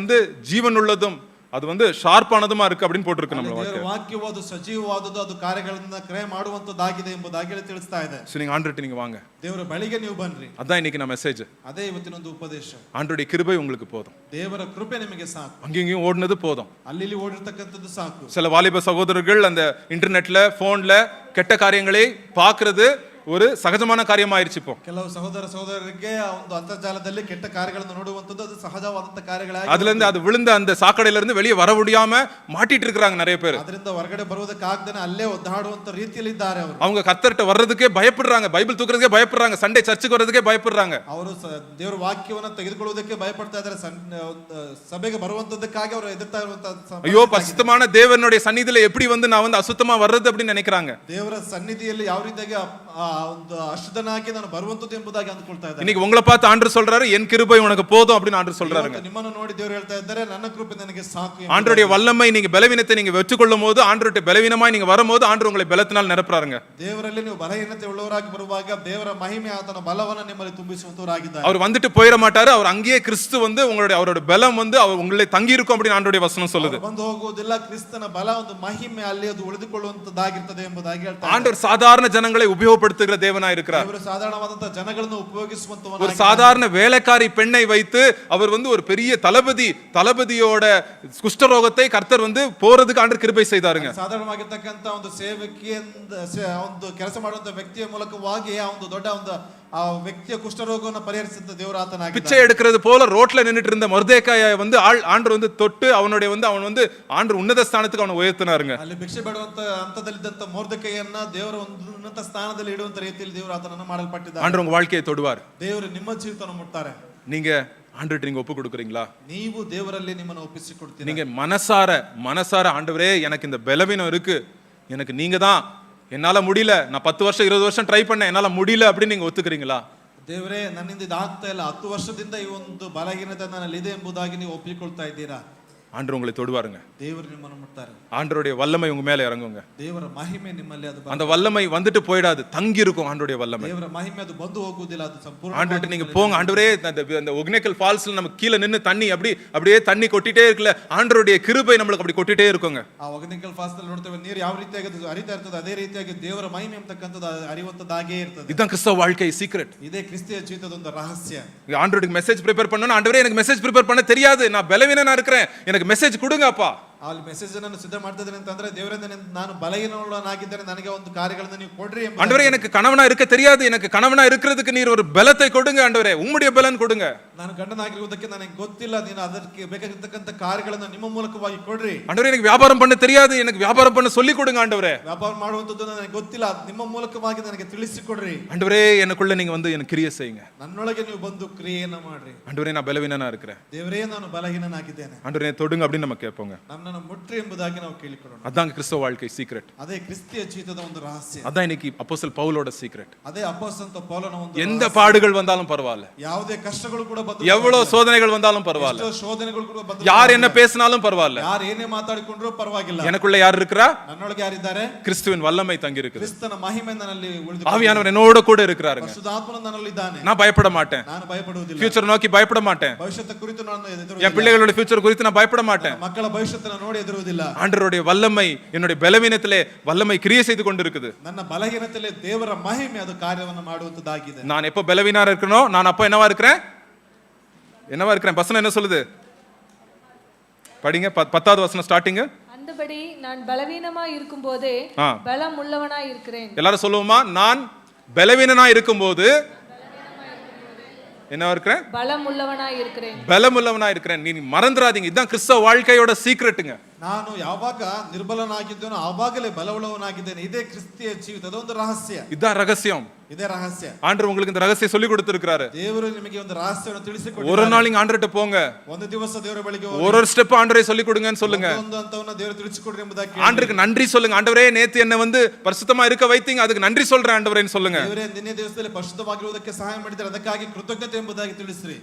ஜீவன் உள்ளதும் அது ஷார்ப்பானதுமா இருக்கு அப்படின்னு போட்டுருக்கு நம்ம ದೇವರ ವಾಕ್ಯವು ಅದು ಸಜೀವವಾದದ್ದು, ಅದು ಕಾರ್ಯಗಳನ್ನ ಕ್ರಿಯೆ ಮಾಡುವಂತದ್ದಾಗಿದೆ ಎಂಬುದಾಗಿ ತಿಳಿಸ್ತಾ ಇದೆ. சோ நீங்க ஆண்டவர்ட்ட நீங்க வாங்க, ದೇವರ ಬಳಿಗೆ ನೀವು ಬನ್ರಿ. அதான் இன்னைக்கு நம்ம மெசேஜ். ಅದೇ ಇವತ್ತಿನ ಒಂದು ಉಪದೇಶ. ஆண்டவருடைய கிருபை உங்களுக்கு போதும். ದೇವರ ಕೃಪೆ ನಿಮಗೆ ಸಾಕು. அங்கேயும் ஓடுனது போதும். ಅಲ್ಲಿ ಓಡಿರ್ತಕ್ಕಂಥದ್ದು ಸಾಕು. சில வாலிப சகோதரர்கள் அந்த இன்டர்நெட்ல போன்ல கெட்ட காரியங்களை பார்க்கிறது ஒரு சகஜமான காரியமாயிருச்சு. இப்போ ಕೆಲವು ಸಹೋದರರಿಗೆ ಆ ಒಂದು ಅಂತರ್ಜಾಲದಲ್ಲಿ ಕೆಟ್ಟ ಕಾರ್ಯಗಳನ್ನು ನೋಡುವಂತದ್ದು ಅದು ಸಹಜವಾದಂತ ಕಾರ್ಯಗಳಾಗಿ, அதுல இருந்து அது விழுந்த அந்த சாக்கடையில இருந்து வெளியே வர முடியாம மாட்டிட்டு இருக்காங்க நிறைய பேர். ಅದರಿಂದ ಹೊರಗಡೆ ಬರುವುದಕ್ಕಾಗದೇ ಅಲ್ಲೇ ಒದ್ದಾಡುವಂತ ರೀತಿಯಲ್ಲಿ ಇದ್ದಾರೆ ಅವರು. அவங்க கர்த்தர்ட்ட வர்றதுக்கே பயப்படுறாங்க, பைபிள் தூக்குறதுக்கே பயப்படுறாங்க, சண்டே சர்ச்சுக்கு வர்றதுக்கே பயப்படுறாங்க. ಅವರು ದೇವರ ವಾಕ್ಯವನ್ನು ತೆಗೆದುಕೊಳ್ಳುವುದಕ್ಕೆ ಭಯಪಡ್ತಾ ಇದ್ದಾರೆ, ಸಭೆಗೆ ಬರುವಂತದಕ್ಕಾಗಿ ಅವರು ಎದುರ್ತಾ ಇರುವಂತ. ஐயோ பரிசுத்தமான தேவனுடைய சந்நிதியில எப்படி நான் அசுத்தமா வர்றது அப்படின்னு நினைக்கிறாங்க. ದೇವರ ಸನ್ನಿಧಿಯಲ್ಲಿ ಯಾವ ರೀತಿಯಾಗಿ ಒಂದು ಅಶುದ್ಧನಾಗಿ ನಾನು ಬರುವಂತದ್ದು ಎಂಬುದಾಗಿ ಅಂದುಕೊಳ್ತಾ ಇದ್ದಾರೆ. இன்னைக்கு உங்களை பார்த்து ஆண்டவர் சொல்றாரு, என் கிருபை உனக்கு போதும் அப்படின்னு ஆண்டவர் சொல்றாருங்க. ನಿಮ್ಮನ್ನು ನೋಡಿ ದೇವರು ಹೇಳ್ತಾ ಇದ್ದಾರೆ, ನನ್ನ ಕೃಪೆ ನನಗೆ ಸಾಕು. ஆண்டவருடைய வல்லமை நீங்க பலவீனத்தை நீங்க வெற்றுக்கொள்ளும் போது, ஆண்டவருடைய பலவீனமாய் நீங்க வரும்போது ஆண்டவர் உங்களை பலத்தினால் நிரப்புறாருங்க. ದೇವರಲ್ಲಿ ನೀವು ಬಲಹೀನತೆ ಉಳ್ಳವರಾಗಿ ಬರುವಾಗ ದೇವರ ಮಹಿಮೆ ಆತನ ಬಲವನ್ನು ನಿಮ್ಮಲ್ಲಿ ತುಂಬಿಸುವಂತವರಾಗಿದ್ದಾರೆ. அவர் வந்துட்டு போயிட மாட்டாரு, அவர் அங்கேயே கிறிஸ்து அவரோட பலம் அவர் உங்களை தங்கி இருக்கும் அப்படின்னு ஆண்டவருடைய வசனம் சொல்லுது. ಬಂದು ಹೋಗುವುದಿಲ್ಲ, ಕ್ರಿಸ್ತನ ಬಲ ಒಂದು ಮಹಿಮೆ ಅಲ್ಲಿ ಅದು ಉಳಿದುಕೊಳ್ಳುವಂತದ್ದಾಗಿರ್ತದೆ ಎಂಬುದಾಗಿ ಹೇಳ್ತಾರೆ. ஆண்டவர் சாதாரண ஜனங்களை உபயோகப்படுத்துகிற தேவனா இருக்கிறார். ದೇವರು ಸಾಧಾರಣವಾದಂತ ಜನಗಳನ್ನು ಉಪಯೋಗಿಸುವಂತವನು. ஒரு சாதாரண வேலைக்காரி பெண்ணை வைத்து அவர் ஒரு பெரிய தளபதியோட குஷ்டரோகத்தை கர்த்தர் போறதுக்கு ஆண்டவர் கிருபை செய்தாருங்க. ಸಾಧಾರಣವಾಗಿರ್ತಕ್ಕಂತ ಒಂದು ಸೇವಕಿ ಒಂದು ಕೆಲಸ ಮಾಡುವಂತ ವ್ಯಕ್ತಿಯ ಮೂಲಕವಾಗಿ ಆ ಒಂದು ದೊಡ್ಡ ಒಂದು ಆ ವ್ಯಕ್ತಿಯ ಕುಷ್ಠರೋಗವನ್ನು ಪರಿಹರಿಸಿದ ದೇವರು ಆತನಾಗಿದ್ದಾನೆ. பிச்சை எடுக்கிறது போல ரோட்ல நின்னுட்டு இருந்த மொர்தெகாயை ஆண்டவர் தொட்டு அவனுடைய அவன் ஆண்டவர் உன்னத ஸ்தானத்துக்கு அவனை உயர்த்தினாருங்க. ಅಲ್ಲಿ ಭಿಕ್ಷೆ ಬೇಡುವಂತ ಹಂತದಲ್ಲಿದ್ದಂತ ಮೊರ್ದೆಕೈಯನ್ನ ದೇವರು ಒಂದು ಉನ್ನತ ಸ್ಥಾನದಲ್ಲಿ ಇಡುವಂತ ರೀತಿಯಲ್ಲಿ ದೇವರು ಆತನನ್ನು ಮಾಡಲ್ಪಟ್ಟಿದ್ದಾನೆ. ஆண்டவர் உங்க வாழ்க்கையை தொடுவார். ದೇವರು ನಿಮ್ಮ ಜೀವಿತವನ್ನು ಮುಟ್ತಾರೆ. நீங்க ஆண்டவர்ட்ட நீங்க ஒப்பு கொடுக்குறீங்களா? ನೀವು ದೇವರಲ್ಲಿ ನಿಮ್ಮನ್ನು ಒಪ್ಪಿಸಿಕೊಡ್ತೀರಾ? நீங்க மனசார ஆண்டவரே எனக்கு இந்த பலவீனம் இருக்கு, எனக்கு நீங்க தான், என்னால முடியல, நான் 10 வருஷம் 20 வருஷம் ட்ரை பண்ணேன், என்னால முடியல அப்படின்னு நீங்க ஒத்துக்கிறீங்களா? ದೇವರೇ ನನ್ನಿಂದ ಇದಾಗ್ತಾ ಇಲ್ಲ, 10 ವರ್ಷದಿಂದ ಈ ಒಂದು ಬಲಹೀನತೆ ನನ್ನಲ್ಲಿ ಇದೆ ಎಂಬುದಾಗಿ ನೀವು ಒಪ್ಪಿಕೊಳ್ತಾ ಇದ್ದೀರಾ? ஆண்டவர் உங்களை தொடுவாருங்க. ದೇವರು ನಿಮ್ಮನ್ನು ಮುಟ್ತಾರೆ. ஆண்டவருடைய வல்லமை உங்க மேல இறங்குங்க. ದೇವರ ಮಹಿಮೆ ನಿಮ್ಮಲ್ಲಿ ಅದು அந்த வல்லமை வந்துட்டு போயிடாது, தங்கி இருக்கும் ஆண்டவருடைய வல்லமை. ದೇವರ ಮಹಿಮೆ ಅದು ಬಂದು ಹೋಗುವುದಿಲ್ಲ, ಅದು ಸಂಪೂರ್ಣ. ஆண்டவர்ட்ட நீங்க போங்க, ஆண்டவரே அந்த ஒகேனக்கல் ஃபால்ஸ்ல நம்ம கீழ நின்னு தண்ணி அப்படியே தண்ணி கொட்டிட்டே இருக்குல, ஆண்டவருடைய கிருபை நம்மளுக்கு அப்படி கொட்டிட்டே இருக்குங்க. ಆ ಒಗೇನಕಲ್ ಫಾಲ್ಸ್ ನಲ್ಲಿ ನೋಡ್ತೇವೆ, ನೀರು ಯಾವ ರೀತಿಯಾಗಿ ಹರಿತಾ ಇರ್ತದೆ ಅದೇ ರೀತಿಯಾಗಿ ದೇವರ ಮಹಿಮೆ ಅಂತಕ್ಕಂಥದ್ದು ಹರಿಯುವಂತದ್ದಾಗೇ ಇರ್ತದೆ. இதுதான் கிறிஸ்தவ வாழ்க்கை சீக்ரெட். ಇದೇ ಕ್ರಿಸ್ತಿಯ ಜೀವಿತದ ಒಂದು ರಹಸ್ಯ. ஆண்டவருக்கு மெசேஜ் ப்ரிப்பேர் பண்ணனும், ஆண்டவரே எனக்கு மெசேஜ் ப்ரிப்பேர் பண்ண தெரியாது, நான் பலவீனனா இருக்கிறேன், எனக்கு மெசேஜ் கொடுங்கப்பா. ಅಲ್ಲಿ ಮೆಸೇಜ್ ಅನ್ನು ಸಿದ್ಧ ಮಾಡ್ತಿದ್ದೇನೆ ಅಂತಂದ್ರೆ, ದೇವರಿಂದ ನಾನು ಬಲಹೀನನಾಗಿದ್ದೇನೆ, ನನಗೆ ಒಂದು ಕಾರ್ಯಗಳನ್ನು ನೀವು ಕೊಡ್ರಿ. ஆண்டவரே எனக்கு கணவனா இருக்க தெரியாது, எனக்கு கணவனா இருக்கிறதுக்கு நீர் ஒரு பலத்தை கொடுங்க ஆண்டவரே, உம்முடைய பலன் கொடுங்க. ನಾನು ಗಂಡನಾಗಿರುವುದಕ್ಕೆ ನನಗೆ ಗೊತ್ತಿಲ್ಲ, ನೀನು ಅದಕ್ಕೆ ಬೇಕಾಗಿರತಕ್ಕಂತ ಕಾರ್ಯಗಳನ್ನು ನಿಮ್ಮ ಮೂಲಕವಾಗಿ ಕೊಡ್ರಿ. ஆண்டவரே எனக்கு வியாபாரம் பண்ண தெரியாது, எனக்கு வியாபாரம் பண்ண சொல்லி கொடுங்க ஆண்டவரே. ವ್ಯಾಪಾರ ಮಾಡುವಂತದ್ದು ನನಗೆ ಗೊತ್ತಿಲ್ಲ, ನಿಮ್ಮ ಮೂಲಕವಾಗಿ ನನಗೆ ತಿಳಿಸಿ ಕೊಡ್ರಿ. ஆண்டவரே எனக்குள்ள நீங்க எனக்கு கிரியை செய்யுங்க. ನನ್ನೊಳಗೆ ನೀವು ಬಂದು ಕ್ರಿಯೆಯನ್ನು ಮಾಡ್ರಿ. ஆண்டவரே நான் பலவீனனா இருக்கிறேன், ದೇವರೇ ನಾನು ಬಲಹೀನನಾಗಿದ್ದೇನೆ, ஆண்டவரே தொடுங்க அப்படின்னு நம்ம கேட்போங்க. ನನ್ನನ್ನು ಮುಟ್ರಿ ಎಂಬುದಾಗಿ ನಾವು ಕೇಳಿಕೊಳ್ಳೋಣ. அதான் கிறிஸ்தவ வாழ்க்கை சீக்ரெட். ಅದೇ ಕ್ರಿಸ್ತಿಯ ಜೀವಿತದ ಒಂದು ರಹಸ್ಯ. அதான் இன்னைக்கு அப்போஸ்தலர் பவுலோட சீக்ரெட். ಅದೇ ಅಪೊಸ್ತಲ ಪೌಲನ ಒಂದು எந்த பாடுகள் வந்தாலும் பரவாயில்லை, ಯಾವುದೇ ಕಷ್ಟಗಳು ಕೂಡ ಬಂದು, எவ்வளவு சோதனைகள் வந்தாலும் பரவாயில்லை, ಎಷ್ಟೋ ಶೋಧನೆಗಳು ಕೂಡ ಬಂದು, யார் என்ன பேசினாலும் பரவாயில்லை, ಯಾರು ಏನೇ ಮಾತಾಡಿಕೊಂಡ್ರೂ ಪರವಾಗಿಲ್ಲ, எனக்குள்ள யார் இருக்கிறா? ನನ್ನೊಳಗೆ ಯಾರಿದ್ದಾರೆ? கிறிஸ்துவின் வல்லமை தங்கி இருக்குது, ಕ್ರಿಸ್ತನ ಮಹಿಮೆ ನನ್ನಲ್ಲಿ ಉಳಿದು, ஆவியானவர் என்னோட கூட இருக்கிறாருங்க. ಪರಿಶುದ್ಧಾತ್ಮನು ನನ್ನಲ್ಲಿ ಇದ್ದಾನೆ, நான் பயப்பட மாட்டேன், ನಾನು ಭಯಪಡುವುದಿಲ್ಲ. ஃபியூச்சர் நோக்கி பயப்பட மாட்டேன், ಭವಿಷ್ಯದ ಕುರಿತು ನಾನು என் ಹೆದರುವುದಿಲ್ಲ. பிள்ளைகளோட ஃபியூச்சர் குறித்து நான் பயப்பட மாட்டேன். ಮಕ್ಕಳ ಭವಿಷ್ಯವನ್ನು ನೋಡಿ ಹೆದರುವುದಿಲ್ಲ. ஆண்டவருடைய வல்லமை என்னுடைய பலவீனத்திலே வல்லமை கிரியை செய்து கொண்டிருக்குது. ನನ್ನ ಬಲಹೀನತೆಯಲ್ಲಿ ದೇವರ ಮಹಿಮೆ ಅದು ಕಾರ್ಯವನ್ನು ಮಾಡುವಂತದ್ದಾಗಿದೆ. நான் எப்ப பலவீனா இருக்கனோ நான் அப்ப என்னவா இருக்கிறேன்? வசனம் என்ன சொல்லுது? படிங்க, 10வது வசனம் ஸ்டார்டிங். அந்தபடி நான் பலவீனமாய் இருக்கும்போதே பலம் உள்ளவனாய் இருக்கிறேன். எல்லாரும் சொல்லுவோமா? நான் பலவீனனா இருக்கும்போது என்னவா இருக்கிறேன்? பலம் உள்ளவனாய் இருக்கிறேன். பலம் உள்ளவனாய் இருக்கிறேன். நீ மறந்துடாதீங்க, இதுதான் கிறிஸ்தவ வாழ்க்கையோட சீக்ரெட்டுங்க. ನಾನು ಯಾವಾಗ ನಿರ್ಬಲನಾಗಿದ್ದೇನೋ ಆವಾಗಲೇ ಬಲವುಳ್ಳವನಾಗಿದ್ದೇನೆ. ಇದೇ ಕ್ರಿಸ್ತಿಯ ಜೀವಿತ, ಅದೊಂದು ರಹಸ್ಯ. இதான் ரகசியம். ಇದೇ ರಹಸ್ಯ. ஆண்டவர் உங்களுக்கு இந்த ரகசியம் சொல்லி கொடுத்திருக்கிறாரு. ದೇವರು ನಿಮಗೆ ಒಂದು ರಹಸ್ಯವನ್ನು ತಿಳಿಸಿಕೊಟ್ಟಿದ್ದಾರೆ. ஒரு நாள் நீங்க ஆண்டவர்ட்ட போங்க, ಒಂದು ದಿವಸ ದೇವರ ಬಳಿಗೆ ஒரு ஸ்டெப் ஆண்டவரே சொல்லி கொடுங்கன்னு சொல்லுங்க. ಒಂದು ಹಂತವನ್ನು ದೇವರು ತಿಳಿಸಿಕೊಡ್ರಿ ಎಂಬುದಾಗಿ ஆண்டவருக்கு நன்றி சொல்லுங்க. ஆண்டவரே நேத்து என்ன வந்து பரிசுத்தமா இருக்க வைத்தீங்க, அதுக்கு நன்றி சொல்றேன் ஆண்டவரேன்னு சொல்லுங்க. ದೇವರೇ ನಿನ್ನೆ ದಿವಸದಲ್ಲಿ ಪರಿಶುದ್ಧವಾಗಿರುವುದಕ್ಕೆ ಸಹಾಯ ಮಾಡಿದ್ದಾರೆ, ಅದಕ್ಕಾಗಿ ಕೃತಜ್ಞತೆ ಎಂಬುದಾಗಿ ತಿಳಿಸ್ರಿ.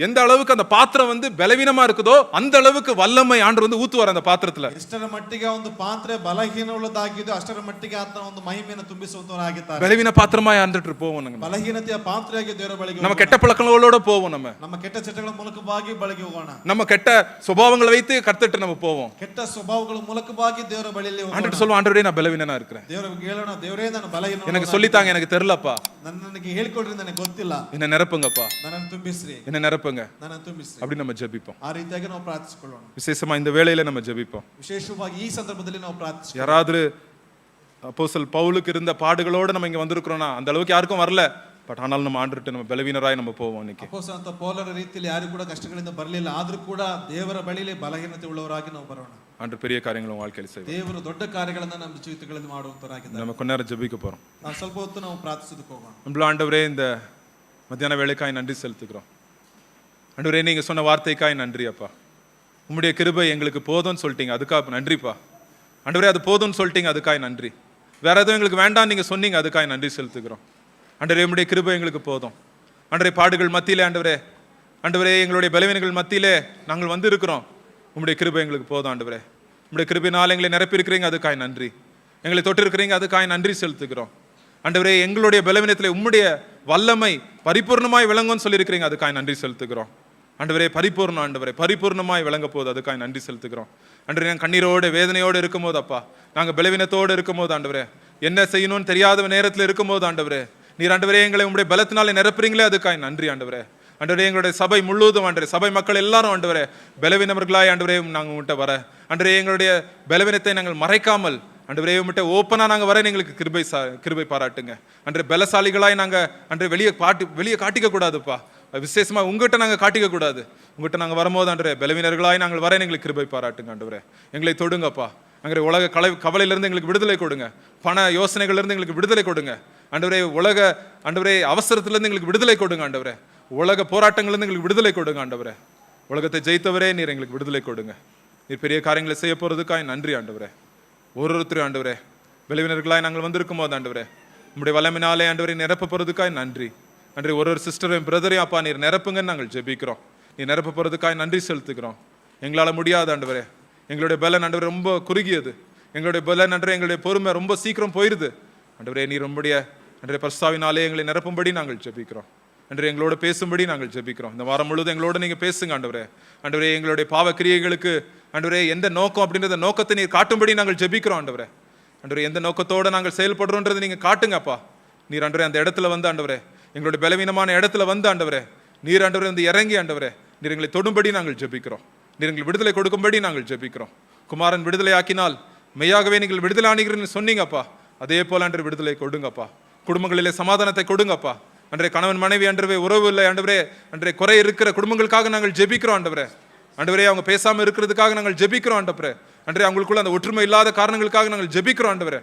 எந்த அளவுக்கு அந்த பாத்திரம் வந்து பலவீனமா இருக்குதோ அந்த அளவுக்கு வல்லமை ஆண்டவர் வந்து ஊத்துவார் அந்த பாத்திரத்துல. ಎಷ್ಟರ ಮಟ್ಟಿಗೆ ಒಂದು ಪಾತ್ರೆ ಬಲಹೀನವುಳ್ಳದಾಗಿದ್ದು ಅಷ್ಟರ ಮಟ್ಟಿಗೆ ಆತನ ಒಂದು ಮಹಿಮೆಯನ್ನು ತುಂಬಿಸುವಂತವನಾಗಿದ್ದಾರೆ. பலவீன பாத்திரமா ஆண்டுட்டு போவோம். ಬಲಹೀನತೆಯ ಪಾತ್ರೆಯಾಗಿ ದೇವರ ಬಳಿಗೆ நம்ம கெட்ட பழக்கங்களோட போவோம். ನಮ್ಮ ಕೆಟ್ಟ ಚಟಗಳ ಮೂಲಕವಾಗಿ ಬಳಿಗೆ ಹೋಗೋಣ. நம்ம கெட்ட சுபாவங்களை வைத்து கர்த்தர்ட்ட நம்ம போவோம். ಕೆಟ್ಟ ಸ್ವಭಾವಗಳ ಮೂಲಕವಾಗಿ ದೇವರ ಬಳಿಯಲ್ಲಿ ಹೋಗೋಣ. ஆண்டவர் சொல்லுவார், ஆண்டவரே நான் பலவீனனா இருக்கிறேன், ದೇವರಿಗೆ ಹೇಳೋಣ, ದೇವರೇ ನಾನು ಬಲಹೀನ, எனக்கு சொல்லித்தாங்க, எனக்கு தெரியலப்பா, ನನಗೆ ಹೇಳಿಕೊಡ್ರಿ, ನನಗೆ ಗೊತ್ತಿಲ್ಲ, என்ன நிரப்புங்கப்பா, ನನ್ನನ್ನು ತುಂಬಿಸ್ರಿ, என்ன நிரப்புங்க, ನನ್ನನ್ನು ತುಂಬಿಸ್ರಿ. அப்படி நம்ம ஜெபிப்போம். ಆ ರೀತಿಯಾಗಿ ನಾವು ಪ್ರಾರ್ಥಿಸಿಕೊಳ್ಳೋಣ. விசேஷமா இந்த வேளையில நம்ம ஜெபிப்போம். ವಿಶೇಷವಾಗಿ ಈ ಸಂದರ್ಭದಲ್ಲಿ ನಾವು ಪ್ರಾರ್ಥಿಸೋಣ. யாராவது அப்போஸ்தலன் பவுலுக்கு இருந்த பாடுகளோட நம்ம இங்க வந்திருக்கிறோம்னா அந்த அளவுக்கு யாருக்கும் வரல, பட் ஆனாலும் நம்ம ஆண்டவர்ட்ட நம்ம பலவீனராய் நம்ம போவோம். இன்னைக்கு ಅಪೊಸ್ತಲನಾದ ಪೌಲರ ರೀತಿಯಲ್ಲಿ ಯಾರು ಕೂಡ ಕಷ್ಟಗಳಿಂದ ಬರಲಿಲ್ಲ, ಆದ್ರೂ ಕೂಡ ದೇವರ ಬಳಿಯಲ್ಲಿ ಬಲಹೀನತೆ ಉಳ್ಳವರಾಗಿ ನಾವು ಬರೋಣ. ஆண்டவர் பெரிய காரியங்களை உங்க வாழ்க்கையில செய்வார். ದೇವರು ದೊಡ್ಡ ಕಾರ್ಯಗಳನ್ನ ನಮ್ಮ ಜೀವಿತಗಳಲ್ಲಿ ಮಾಡುವಂತರಾಗಿದ್ದಾರೆ. நம்ம கொஞ்ச நேரம் ஜெபிக்க போறோம். ನಾವು ಸ್ವಲ್ಪ ಹೊತ್ತು ನಾವು ಪ್ರಾರ್ಥಿಸೋದಕ್ಕೆ ಹೋಗೋಣ. நம்மள ஆண்டவரே இந்த மத்தியான வேளைக்காய் நன்றி செலுத்துகிறோம். ஆண்டவரே நீங்க சொன்ன வார்த்தைக்காய் நன்றி அப்பா. உம்முடைய கிருபை எங்களுக்கு போதும்னு சொல்லிட்டீங்க, அதுக்காக நன்றிப்பா. ஆண்டவரே அது போதும்னு சொல்லிட்டீங்க, அதுக்காய் நன்றி. வேற எதுவும் எங்களுக்கு வேண்டாம் நீங்க சொன்னீங்க, அதுக்காய் நன்றி செலுத்துகிறோம். ஆண்டவரே உம்முடைய கிருபை எங்களுக்கு போதும். ஆண்டவரே பாடுகள் மத்தியிலே ஆண்டவரே எங்களுடைய பலவீனங்கள் மத்தியிலே நாங்கள் வந்து இருக்கிறோம். உம்முடைய கிருபை எங்களுக்கு போதும் ஆண்டவரே. உம்முடைய கிருபையினால் எங்களை நிரப்பி இருக்கிறீங்க, அதுக்காய் நன்றி. எங்களை தொட்டிருக்கிறீங்க, அதுக்காய் நன்றி செலுத்துகிறோம். ஆண்டவரே எங்களுடைய பலவீனத்திலே உம்முடைய வல்லமை பரிபூர்ணமாய் விளங்கும்னு சொல்லியிருக்கிறீங்க, அதுக்காய் நன்றி செலுத்துகிறோம். ஆண்டவரே பரிபூர்ணமாய் விளங்க போது, அதுக்காக நன்றி செலுத்துகிறோம். ஆண்டவரே நாங்கள் கண்ணீரோடு வேதனையோடு இருக்கும் போது அப்பா, நாங்கள் பலவீனத்தோடு இருக்கும் போது ஆண்டவரே, என்ன செய்யணும்னு தெரியாத நேரத்தில் இருக்கும் போது ஆண்டவரே, நீர் ஆண்டவரே எங்களை உங்களுடைய பலத்தினாலே நிரப்புறீங்களே, அதுக்காக நன்றி ஆண்டவரே. ஆண்டவரே எங்களுடைய சபை முழுவதும் ஆண்டவரே, சபை மக்கள் எல்லாரும் ஆண்டவரே பலவீனவர்களாய் ஆண்டவரே நாங்கள் உங்கள்கிட்ட வர, ஆண்டவரே எங்களுடைய பலவீனத்தை நாங்கள் மறைக்காமல் ஆண்டவரே உங்கள்கிட்ட ஓப்பனா நாங்கள் வர எங்களுக்கு கிருபை பாராட்டுங்க. அன்றே பலசாலிகளாய் நாங்கள் அன்றே வெளியே காட்டிக்க கூடாதுப்பா, விசேஷமா உங்ககிட்ட நாங்கள் காட்டிக்க கூடாது. உங்ககிட்ட நாங்கள் வரும்போது அன்றே பலவீனர்களாய் நாங்கள் வர எங்களுக்கு கிருபை பாராட்டுங்க ஆண்டவரே. எங்களை தொடுங்கப்பா. அங்கே உலக கவலையிலிருந்து எங்களுக்கு விடுதலை கொடுங்க, பண யோசனைகளிலிருந்து எங்களுக்கு விடுதலை கொடுங்க ஆண்டவரே. ஆண்டவரே அவசரத்திலிருந்து எங்களுக்கு விடுதலை கொடுங்க ஆண்டவரே. உலக போராட்டங்களிலிருந்து எங்களுக்கு விடுதலை கொடுங்க ஆண்டவரே. உலகத்தை ஜெயித்தவரே நீர் எங்களுக்கு விடுதலை கொடுங்க. நீர் பெரிய காரியங்களை செய்ய போறதுக்காக நன்றி ஆண்டவரே. ஒருத்தரும் ஆண்டவரே பலவீனர்களாய் நாங்கள் வந்திருக்கும் போது ஆண்டவரே உங்களுடைய வல்லமையினாலே ஆண்டவரை நிரப்ப போறதுக்காக நன்றி. நன்றி. ஒரு சிஸ்டரையும் பிரதரையும் அப்பா நீர் நிரப்புங்கன்னு நாங்கள் ஜெபிக்கிறோம். நீர் நிரப்ப போறதுக்காக நன்றி செலுத்துக்கிறோம். எங்களால் முடியாது ஆண்டவரே, எங்களுடைய பலன் ஆண்டவரே ரொம்ப குறுகியது. எங்களுடைய பலன் ஆண்டவரே எங்களுடைய பொறுமை ரொம்ப சீக்கிரம் போயிருது ஆண்டவரே. நீர் நம்முடைய ஆண்டவரே பரிசுத்தாவினாலே எங்களை நிரப்பும்படி நாங்கள் ஜெபிக்கிறோம். ஆண்டவரே எங்களோட பேசும்படி நாங்கள் ஜெபிக்கிறோம். இந்த வாரம் முழுவதும் எங்களோட நீங்க பேசுங்க ஆண்டவரே. ஆண்டவரே எங்களுடைய பாவ கிரியைகளுக்கு ஆண்டவரே எந்த நோக்கம் அப்படின்றத நோக்கத்தை நீர் காட்டும்படி நாங்கள் ஜெபிக்கிறோம் ஆண்டவரே. ஆண்டவரே எந்த நோக்கத்தோட நாங்கள் செயல்படுறோன்றதை நீங்க காட்டுங்கப்பா. நீர் ஆண்டவரே அந்த இடத்துல வந்து ஆண்டவரே, எங்களுடைய பலவீனமான இடத்துல வந்து ஆண்டவரே, நீர் ஆண்டவரே வந்து இறங்கி ஆண்டவரே நீர் எங்களை தொடும்படி நாங்கள் ஜெபிக்கிறோம். நீர் எங்களுக்கு விடுதலை கொடுக்கும்படி நாங்கள் ஜெபிக்கிறோம். குமாரன் விடுதலை ஆக்கினால் மெய்யாகவே நீங்கள் விடுதலை ஆனீங்கன்னு சொன்னீங்கப்பா. அதே போல அன்று விடுதலை கொடுங்கப்பா. குடும்பங்களிலே சமாதானத்தை கொடுங்கப்பா. அன்றே கணவன் மனைவி ஆண்டவரே உறவு இல்லை ஆண்டவரே, அன்றே குறை இருக்கிற குடும்பங்களுக்காக நாங்கள் ஜெபிக்கிறோம் ஆண்டவரே. ஆண்டவரே அவங்க பேசாம இருக்கிறதுக்காக நாங்கள் ஜெபிக்கிறோம் ஆண்டவரே. அன்றே அவங்களுக்குள்ள அந்த ஒற்றுமை இல்லாத காரணங்களுக்காக நாங்கள் ஜெபிக்கிறோம் ஆண்டவரே.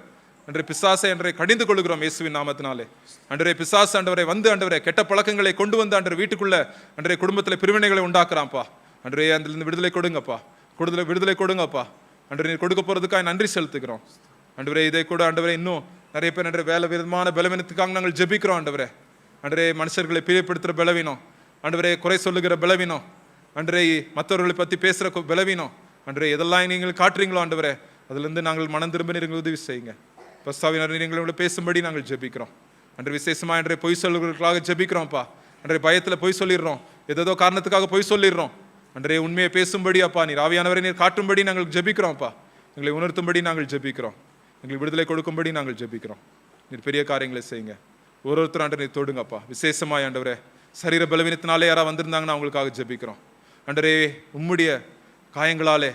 அன்றே பிசாசை அன்றே கடிந்து கொள்கிறோம் இயேசுவின் நாமத்தினாலே. அன்றே பிசாசு ஆண்டவரே வந்து ஆண்டவரே கெட்ட பழக்கங்களை கொண்டு வந்து அன்றே வீட்டுக்குள்ள அன்றே குடும்பத்தில் பிரிவினைகளை உண்டாக்குறான்ப்பா. அன்றே அதிலிருந்து விடுதலை கொடுங்கப்பா. விடுதலை கொடுங்கப்பா. அன்றே நீர் கொடுக்க போறதுக்காக நன்றி செலுத்துகிறோம் ஆண்டவரே. இதை கூட ஆண்டவரே இன்னும் நிறைய பேர் அன்றே வேலை விதமான பலவீனத்துக்காக நாங்கள் ஜெபிக்கிறோம் ஆண்டவரே. அன்றே மனுஷர்களை பிரியப்படுத்துகிற பலவீனம் ஆண்டவரே, குறை சொல்லுகிற பலவீனம் அன்றே, மற்றவர்களை பற்றி பேசுகிற பலவீனம் அன்றே, எதெல்லாம் நீங்கள் காட்டுறீங்களோ ஆண்டவரே அதிலிருந்து நாங்கள் மனம் திரும்ப நீங்கள் உதவி செய்யுங்க. பஸ்தாவினர் நீங்களோட பேசும்படி நாங்கள் ஜெபிக்கிறோம். அன்றே விசேஷமாக அன்றே பொய் சொல்லுகிறவர்களாக ஜெபிக்கிறோம்ப்பா. அன்றே பயத்தில் பொய் சொல்லிடுறோம், ஏதோ காரணத்துக்காக பொய் சொல்லிடுறோம். அன்றே உண்மையை பேசும்படி அப்பா நீர் ஆவியானவரை நீர் காட்டும்படி நாங்கள் ஜெபிக்கிறோம்ப்பா. எங்களை உணர்த்தும்படி நாங்கள் ஜெபிக்கிறோம். எங்களுக்கு விடுதலை கொடுக்கும்படி நாங்கள் ஜெபிக்கிறோம். நீர் பெரிய காரியங்களை செய்யுங்க. ஒருத்தர் ஆண்டு நீர் தொடுங்கப்பா. விசேஷமாய் ஆண்டவரே சரீர பலவீனத்தினாலே யாராவது வந்திருந்தாங்கன்னா அவங்களுக்காக ஜெபிக்கிறோம். ஆண்டவரே உம்முடைய காயங்களாலே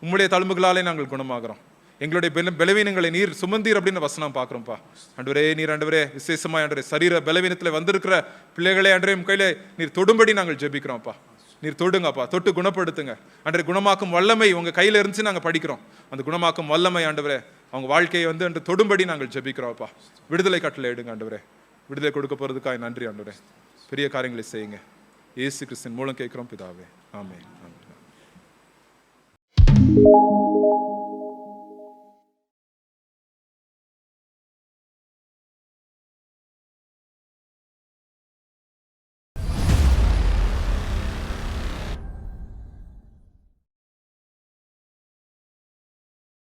உம்முடைய தழும்புகளாலே நாங்கள் குணமாகிறோம். எங்களுடைய பலவீனங்களை நீர் சுமந்தீர் அப்படின்னு வசனம் பார்க்குறோம்ப்பா. ஆண்டவரே நீர் ஆண்டவரே விசேஷமாய் ஆண்டவரே சரீர பலவீனத்தில் வந்திருக்கிற பிள்ளைகளே ஆண்டவரே கையிலே நீர் தொடும்படி நாங்கள் ஜெபிக்கிறோம்ப்பா. நீர் தொடுங்கப்பா, தொட்டு குணப்படுத்துங்க ஆண்டவரே. குணமாக்கும் வல்லமை உங்க கையில இருந்துச்சு நாங்கள் படிக்கிறோம். அந்த குணமாக்கும் வல்லமை ஆண்டவரே அவங்க வாழ்க்கையை அன்று தொடும்படி நாங்கள் ஜெபிக்கிறோம்ப்பா. விடுதலை கட்டளை எடுங்க ஆண்டவரே. விடுதலை கொடுக்க போறதுக்காக நன்றி ஆண்டவரே. பெரிய காரியங்களை செய்யுங்க. இயேசு கிறிஸ்துவின் மூலம் கேட்கிறோம் பிதாவே. ஆமென். ஆமென்.